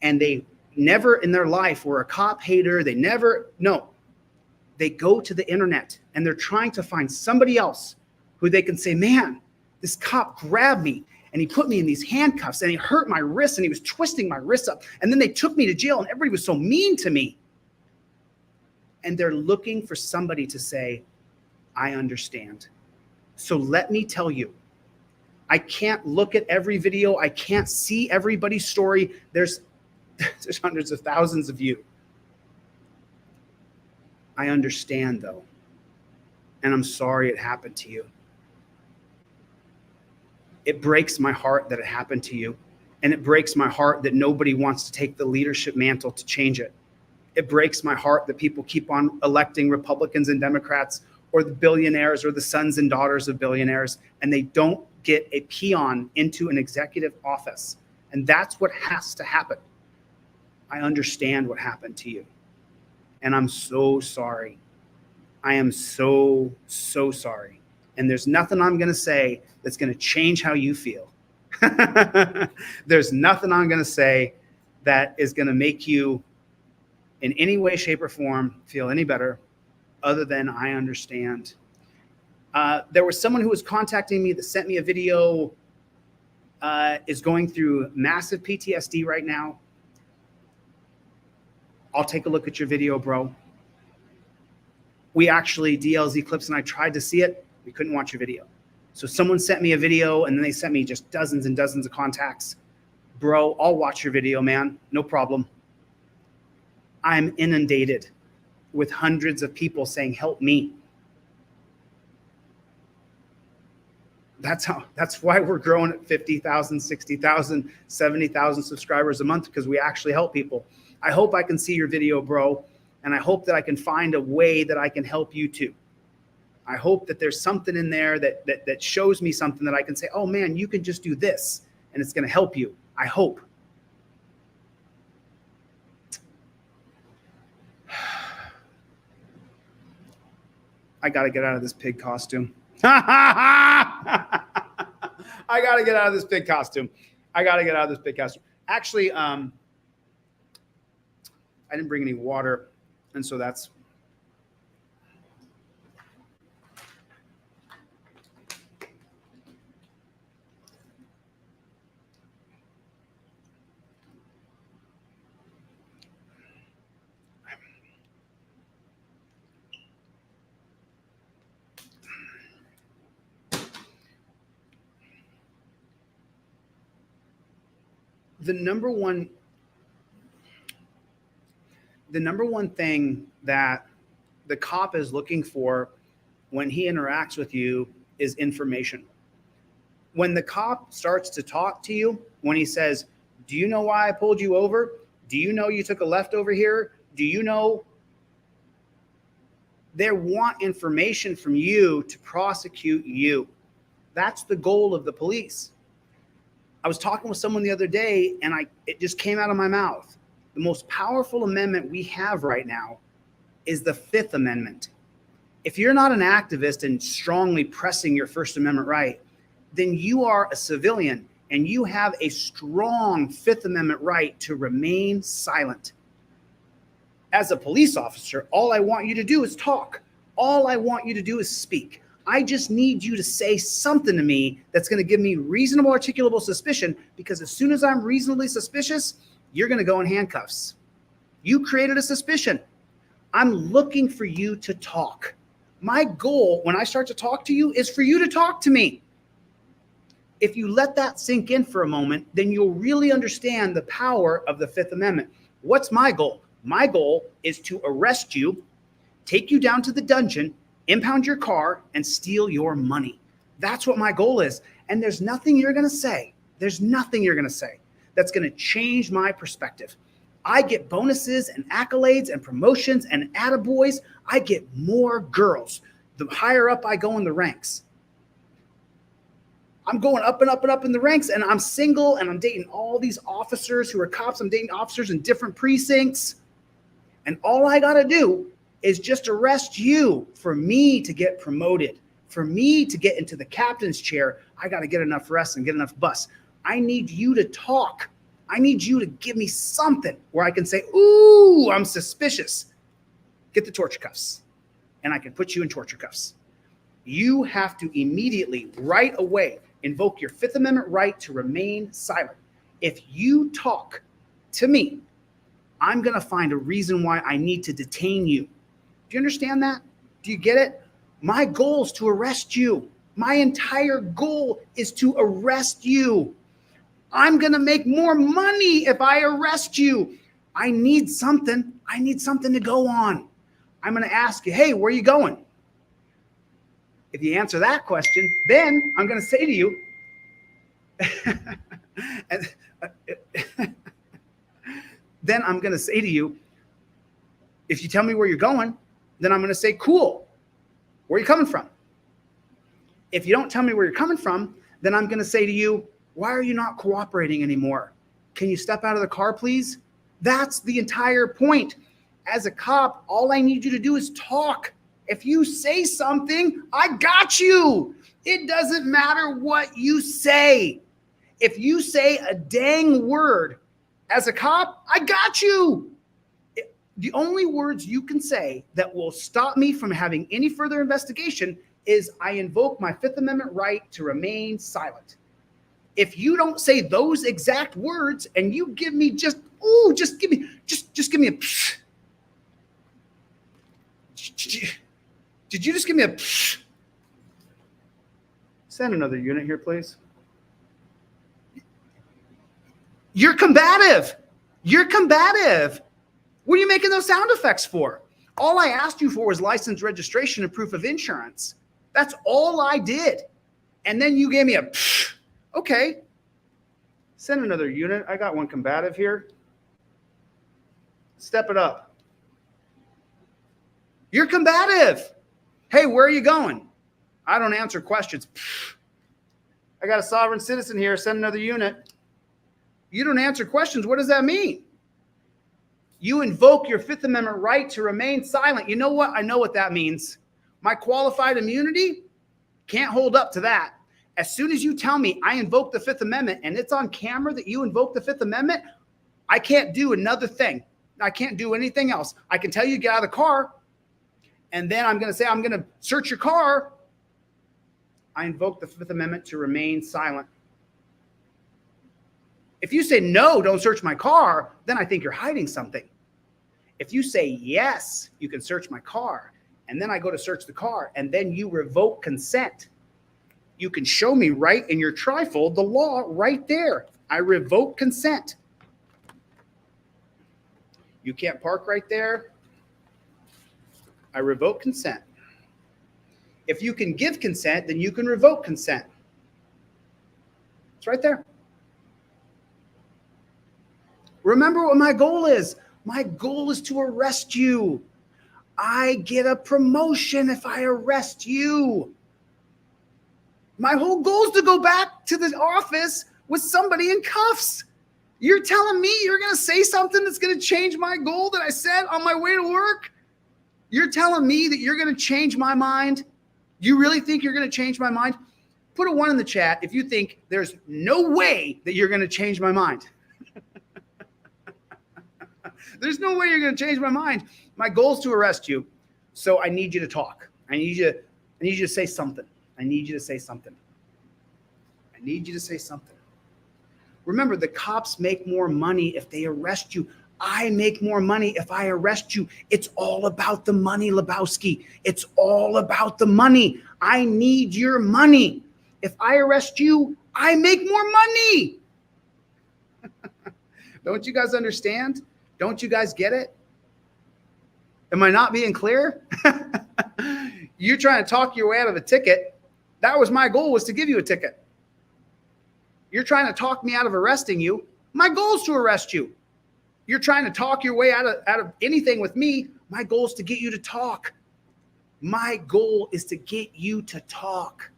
and they never in their life were a cop hater, they go to the internet and they're trying to find somebody else who they can say, man, this cop grabbed me and he put me in these handcuffs and he hurt my wrist and he was twisting my wrists up. And then they took me to jail and everybody was so mean to me. And they're looking for somebody to say, I understand. So let me tell you, I can't look at every video. I can't see everybody's story. There's hundreds of thousands of you. I understand though. And I'm sorry it happened to you. It breaks my heart that it happened to you. And it breaks my heart that nobody wants to take the leadership mantle to change it. It breaks my heart that people keep on electing Republicans and Democrats or the billionaires or the sons and daughters of billionaires, and they don't get a peon into an executive office. And that's what has to happen. I understand what happened to you. And I'm so sorry. I am so, so sorry. And there's nothing I'm going to say that's going to change how you feel. There's nothing I'm going to say that is going to make you in any way, shape, or form feel any better other than I understand. There was someone who was contacting me that sent me a video, is going through massive PTSD right now. I'll take a look at your video, bro. We actually, DLZ Clips and I tried to see it. We couldn't watch your video. So someone sent me a video and then they sent me just dozens and dozens of contacts. Bro, I'll watch your video, man. No problem. I'm inundated with hundreds of people saying, help me. That's why we're growing at 50,000, 60,000, 70,000 subscribers a month, because we actually help people. I hope I can see your video, bro. And I hope that I can find a way that I can help you too. I hope that there's something in there that shows me something that I can say, oh man, you can just do this and it's going to help you. I hope. I got to get out of this pig costume. I got to get out of this pig costume. Actually, I didn't bring any water. And so that's. The number one thing that the cop is looking for when he interacts with you is information. When the cop starts to talk to you, when he says, do you know why I pulled you over? Do you know you took a left over here? Do you know? They want information from you to prosecute you. That's the goal of the police. I was talking with someone the other day and it just came out of my mouth. The most powerful amendment we have right now is the Fifth Amendment. If you're not an activist and strongly pressing your First Amendment right, then you are a civilian and you have a strong Fifth Amendment right to remain silent. As a police officer, all I want you to do is talk. All I want you to do is speak. I just need you to say something to me that's going to give me reasonable, articulable suspicion, because as soon as I'm reasonably suspicious, you're going to go in handcuffs. You created a suspicion. I'm looking for you to talk. My goal when I start to talk to you is for you to talk to me. If you let that sink in for a moment, then you'll really understand the power of the Fifth Amendment. What's my goal? My goal is to arrest you, take you down to the dungeon, impound your car, and steal your money. That's what my goal is. And there's nothing you're going to say. There's nothing you're going to say that's going to change my perspective. I get bonuses and accolades and promotions and attaboys. I get more girls the higher up I go in the ranks. I'm going up and up and up in the ranks, and I'm single, and I'm dating all these officers who are cops. I'm dating officers in different precincts. And all I got to do is just arrest you for me to get promoted, for me to get into the captain's chair. I got to get enough rest and get enough bus. I need you to talk. I need you to give me something where I can say, ooh, I'm suspicious. Get the torture cuffs. And I can put you in torture cuffs. You have to immediately, right away, invoke your Fifth Amendment right to remain silent. If you talk to me, I'm going to find a reason why I need to detain you. Do you understand that? Do you get it? My goal is to arrest you. My entire goal is to arrest you. I'm going to make more money if I arrest you. I need something. I need something to go on. I'm going to ask you, hey, where are you going? If you answer that question, then I'm going to say to you, then I'm going to say to you, if you tell me where you're going, then I'm going to say, cool. Where are you coming from? If you don't tell me where you're coming from, then I'm going to say to you, why are you not cooperating anymore? Can you step out of the car, please? That's the entire point. As a cop, all I need you to do is talk. If you say something, I got you. It doesn't matter what you say. If you say a dang word as a cop, I got you. The only words you can say that will stop me from having any further investigation is I invoke my Fifth Amendment right to remain silent. If you don't say those exact words and you give me just give me a psh. Did you just give me a psh? Send another unit here, please. You're combative. You're combative. What are you making those sound effects for? All I asked you for was license, registration, and proof of insurance. That's all I did. And then you gave me a psh. Okay. Send another unit. I got one combative here. Step it up. You're combative. Hey, where are you going? I don't answer questions. Psh. I got a sovereign citizen here. Send another unit. You don't answer questions. What does that mean? You invoke your Fifth Amendment right to remain silent. You know what? I know what that means. My qualified immunity can't hold up to that. As soon as you tell me I invoke the Fifth Amendment and it's on camera that you invoke the Fifth Amendment, I can't do another thing. I can't do anything else. I can tell you get out of the car, and then I'm going to say I'm going to search your car. I invoke the Fifth Amendment to remain silent. If you say, no, don't search my car, then I think you're hiding something. If you say, yes, you can search my car, and then I go to search the car, and then you revoke consent, you can show me right in your trifold the law right there. I revoke consent. You can't park right there. I revoke consent. If you can give consent, then you can revoke consent. It's right there. Remember what my goal is. My goal is to arrest you. I get a promotion if I arrest you. My whole goal is to go back to the office with somebody in cuffs. You're telling me you're going to say something that's going to change my goal that I said on my way to work? You're telling me that you're going to change my mind? You really think you're going to change my mind? Put a 1 in the chat if you think there's no way that you're going to change my mind. There's no way you're going to change my mind. My goal is to arrest you. So I need you to talk. I need you to say something. I need you to say something. I need you to say something. Remember, the cops make more money if they arrest you. I make more money if I arrest you. It's all about the money, Lebowski. It's all about the money. I need your money. If I arrest you, I make more money. Don't you guys understand? Don't you guys get it? Am I not being clear? You're trying to talk your way out of a ticket. That was my goal, was to give you a ticket. You're trying to talk me out of arresting you. My goal is to arrest you. You're trying to talk your way out of anything with me. My goal is to get you to talk. My goal is to get you to talk.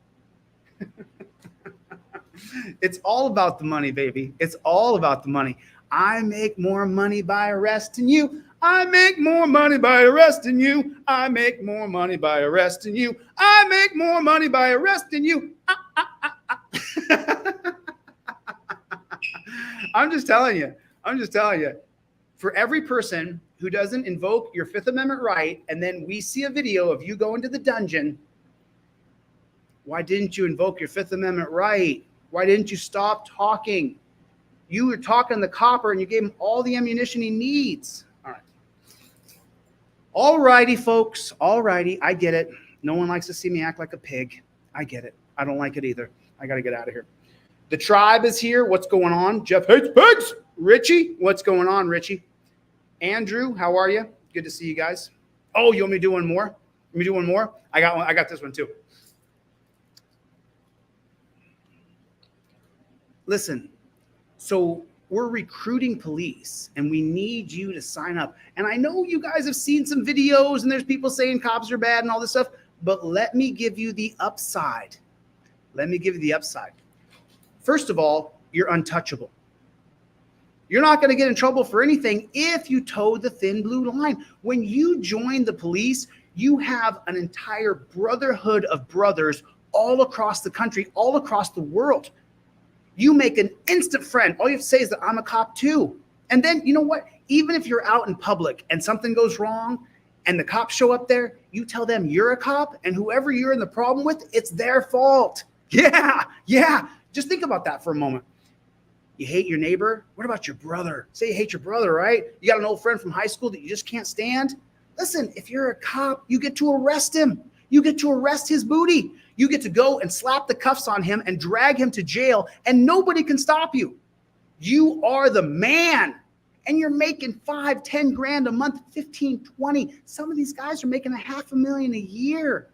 It's all about the money, baby. It's all about the money. I make more money by arresting you. I make more money by arresting you. I make more money by arresting you. I make more money by arresting you. I'm just telling you. For every person who doesn't invoke your Fifth Amendment right, and then we see a video of you going to the dungeon, why didn't you invoke your Fifth Amendment right? Why didn't you stop talking? You were talking to the copper and you gave him all the ammunition he needs. All right. All righty, folks. All righty. I get it. No one likes to see me act like a pig. I get it. I don't like it either. I got to get out of here. The tribe is here. What's going on? Jeff hates pigs. Richie, what's going on, Richie? Andrew, how are you? Good to see you guys. Oh, you want me to do one more? Let me do one more. I got one. I got this one too. Listen, so we're recruiting police and we need you to sign up. And I know you guys have seen some videos and there's people saying cops are bad and all this stuff, but let me give you the upside. Let me give you the upside. First of all, you're untouchable. You're not going to get in trouble for anything if you toe the thin blue line. When you join the police, you have an entire brotherhood of brothers all across the country, all across the world. You make an instant friend. All you have to say is that I'm a cop too. And then, you know what? Even if you're out in public and something goes wrong and the cops show up there, you tell them you're a cop and whoever you're in the problem with, it's their fault. Yeah. Just think about that for a moment. You hate your neighbor? What about your brother? Say you hate your brother, right? You got an old friend from high school that you just can't stand? Listen, if you're a cop, you get to arrest him. You get to arrest his booty. You get to go and slap the cuffs on him and drag him to jail, and nobody can stop you. You are the man, and you're making 5, 10 grand a month, 15, 20. Some of these guys are making $500,000 a year.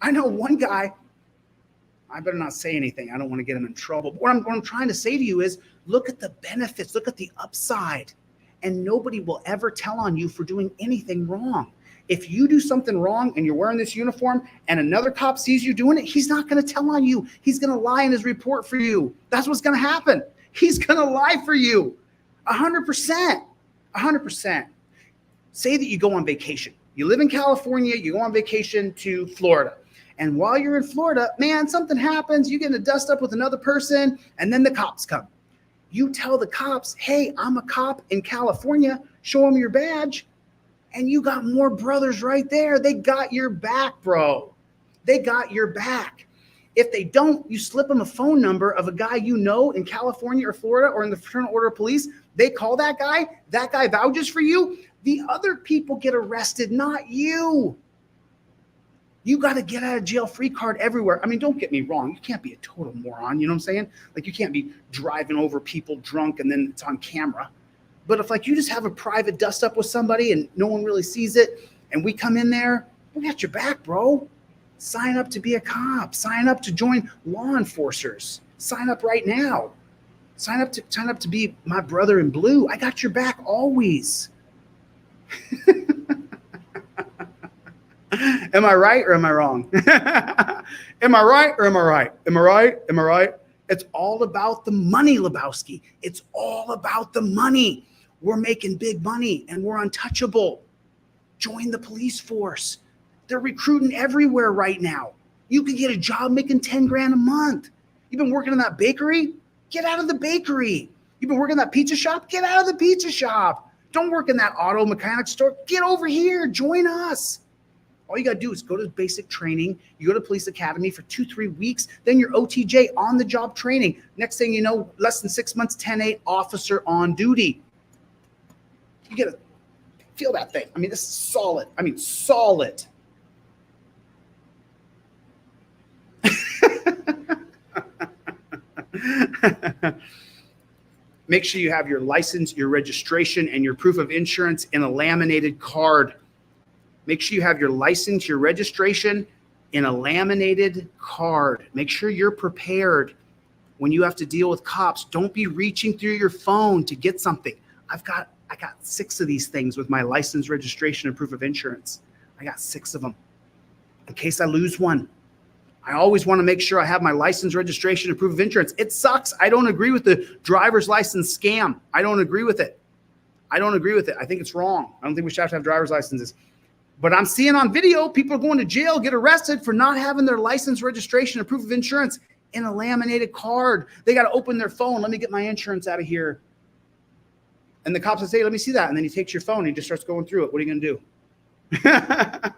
I know one guy, I better not say anything. I don't want to get him in trouble. But what I'm trying to say to you is look at the benefits, look at the upside, and nobody will ever tell on you for doing anything wrong. If you do something wrong and you're wearing this uniform and another cop sees you doing it, he's not going to tell on you. He's going to lie in his report for you. That's what's going to happen. He's going to lie for you. 100%. 100%. Say that you go on vacation. You live in California, you go on vacation to Florida. And while you're in Florida, man, something happens. You get in a dust up with another person, and then the cops come. You tell the cops, hey, I'm a cop in California. Show them your badge. And you got more brothers right there. They got your back, bro. They got your back. If they don't, you slip them a phone number of a guy you know in California or Florida or in the Fraternal Order of Police. They call that guy vouches for you. The other people get arrested, not you. You got to get out of jail free card everywhere. I mean, don't get me wrong. You can't be a total moron. You know what I'm saying? Like, you can't be driving over people drunk and then it's on camera. But if like you just have a private dust up with somebody and no one really sees it and we come in there, we got your back, bro. Sign up to be a cop. Sign up to join law enforcers. Sign up right now. Sign up to be my brother in blue. I got your back always. Am I right or am I wrong? Am I right or am I right? Am I right? Am I right? It's all about the money, Lebowski. It's all about the money. We're making big money and we're untouchable. Join the police force. They're recruiting everywhere right now. You could get a job making 10 grand a month. You've been working in that bakery? Get out of the bakery. You've been working in that pizza shop? Get out of the pizza shop. Don't work in that auto mechanic store. Get over here. Join us. All you got to do is go to basic training. You go to police academy for 2-3 weeks. Then you're OTJ, on the job training. Next thing you know, less than 6 months, 10-8, officer on duty. You got to feel that thing. I mean, this is solid. I mean, solid. Make sure you have your license, your registration, and your proof of insurance in a laminated card. Make sure you have your license, your registration in a laminated card. Make sure you're prepared when you have to deal with cops. Don't be reaching through your phone to get something. I got 6 of these things with my license, registration, and proof of insurance. I got 6 of them in case I lose one. I always want to make sure I have my license, registration, and proof of insurance. It sucks. I don't agree with the driver's license scam. I don't agree with it. I think it's wrong. I don't think we should have to have driver's licenses. But I'm seeing on video, people are going to jail, get arrested for not having their license, registration, and proof of insurance in a laminated card. They got to open their phone. Let me get my insurance out of here. And the cops will say, let me see that. And then he takes your phone and he just starts going through it. What are you going to do? Let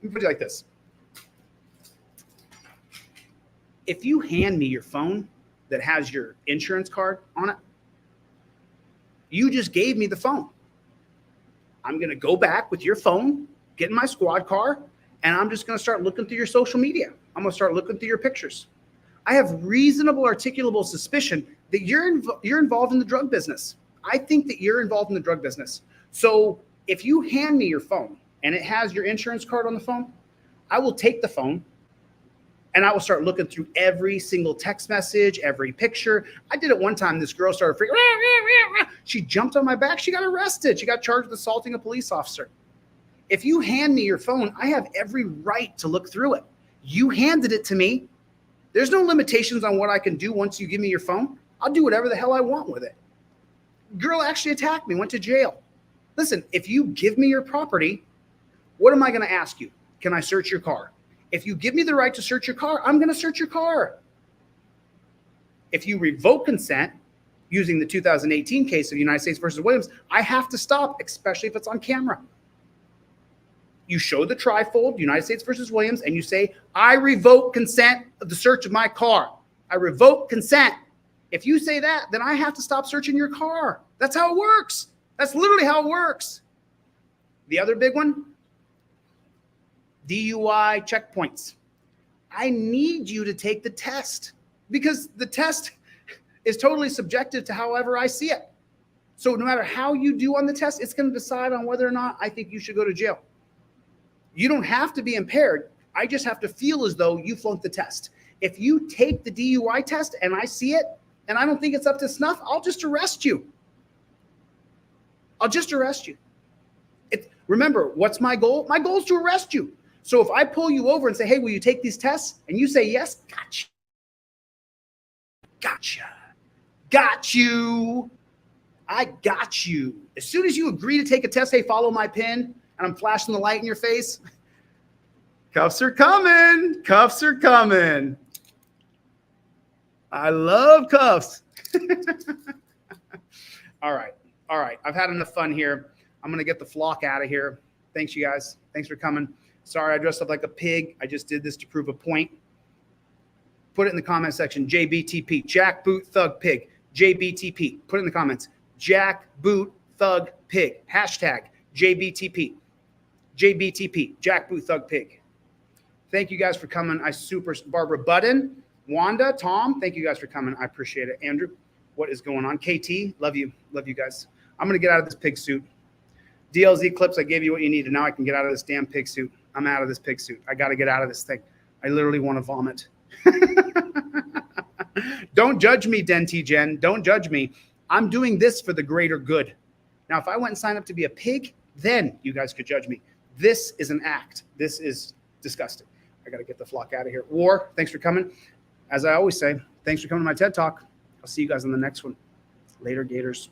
me put it like this. If you hand me your phone that has your insurance card on it, you just gave me the phone. I'm going to go back with your phone, get in my squad car, and I'm just going to start looking through your social media. I'm going to start looking through your pictures. I have reasonable articulable suspicion that you're involved in the drug business. I think that you're involved in the drug business. So if you hand me your phone and it has your insurance card on the phone, I will take the phone and I will start looking through every single text message, every picture. I did it one time. This girl started freaking. She jumped on my back. She got arrested. She got charged with assaulting a police officer. If you hand me your phone, I have every right to look through it. You handed it to me. There's no limitations on what I can do once you give me your phone. I'll do whatever the hell I want with it. Girl actually attacked me, went to jail. Listen, if you give me your property, what am I going to ask you? Can I search your car? If you give me the right to search your car, I'm going to search your car. If you revoke consent, using the 2018 case of United States versus Williams, I have to stop, especially if it's on camera. You show the trifold, United States versus Williams, and you say, I revoke consent of the search of my car. I revoke consent. If you say that, then I have to stop searching your car. That's how it works. That's literally how it works. The other big one, DUI checkpoints. I need you to take the test because the test is totally subjective to however I see it. So no matter how you do on the test, it's going to decide on whether or not I think you should go to jail. You don't have to be impaired. I just have to feel as though you flunked the test. If you take the DUI test and I see it and I don't think it's up to snuff, I'll just arrest you. I'll just arrest you. Remember, what's my goal? My goal is to arrest you. So if I pull you over and say, hey, will you take these tests? And you say yes, gotcha. Gotcha. Got you. I got you. As soon as you agree to take a test, hey, follow my pin, and I'm flashing the light in your face, cuffs are coming. Cuffs are coming. I love cuffs. All right. All right. I've had enough fun here. I'm going to get the flock out of here. Thanks, you guys. Thanks for coming. Sorry, I dressed up like a pig. I just did this to prove a point. Put it in the comment section. JBTP, Jack Boot Thug Pig. JBTP. Put it in the comments. Jack Boot Thug Pig. Hashtag JBTP. JBTP. Jack Boot Thug Pig. Thank you guys for coming. Barbara Budden, Wanda, Tom, thank you guys for coming. I appreciate it. Andrew, what is going on? KT, love you. Love you guys. I'm going to get out of this pig suit. DLZ clips, I gave you what you needed. Now I can get out of this damn pig suit. I'm out of this pig suit. I got to get out of this thing. I literally want to vomit. Don't judge me, Denti Jen. Don't judge me. I'm doing this for the greater good. Now, if I went and signed up to be a pig, then you guys could judge me. This is an act. This is disgusting. I got to get the flock out of here. War, thanks for coming. As I always say, thanks for coming to my TED Talk. I'll see you guys on the next one. Later, Gators.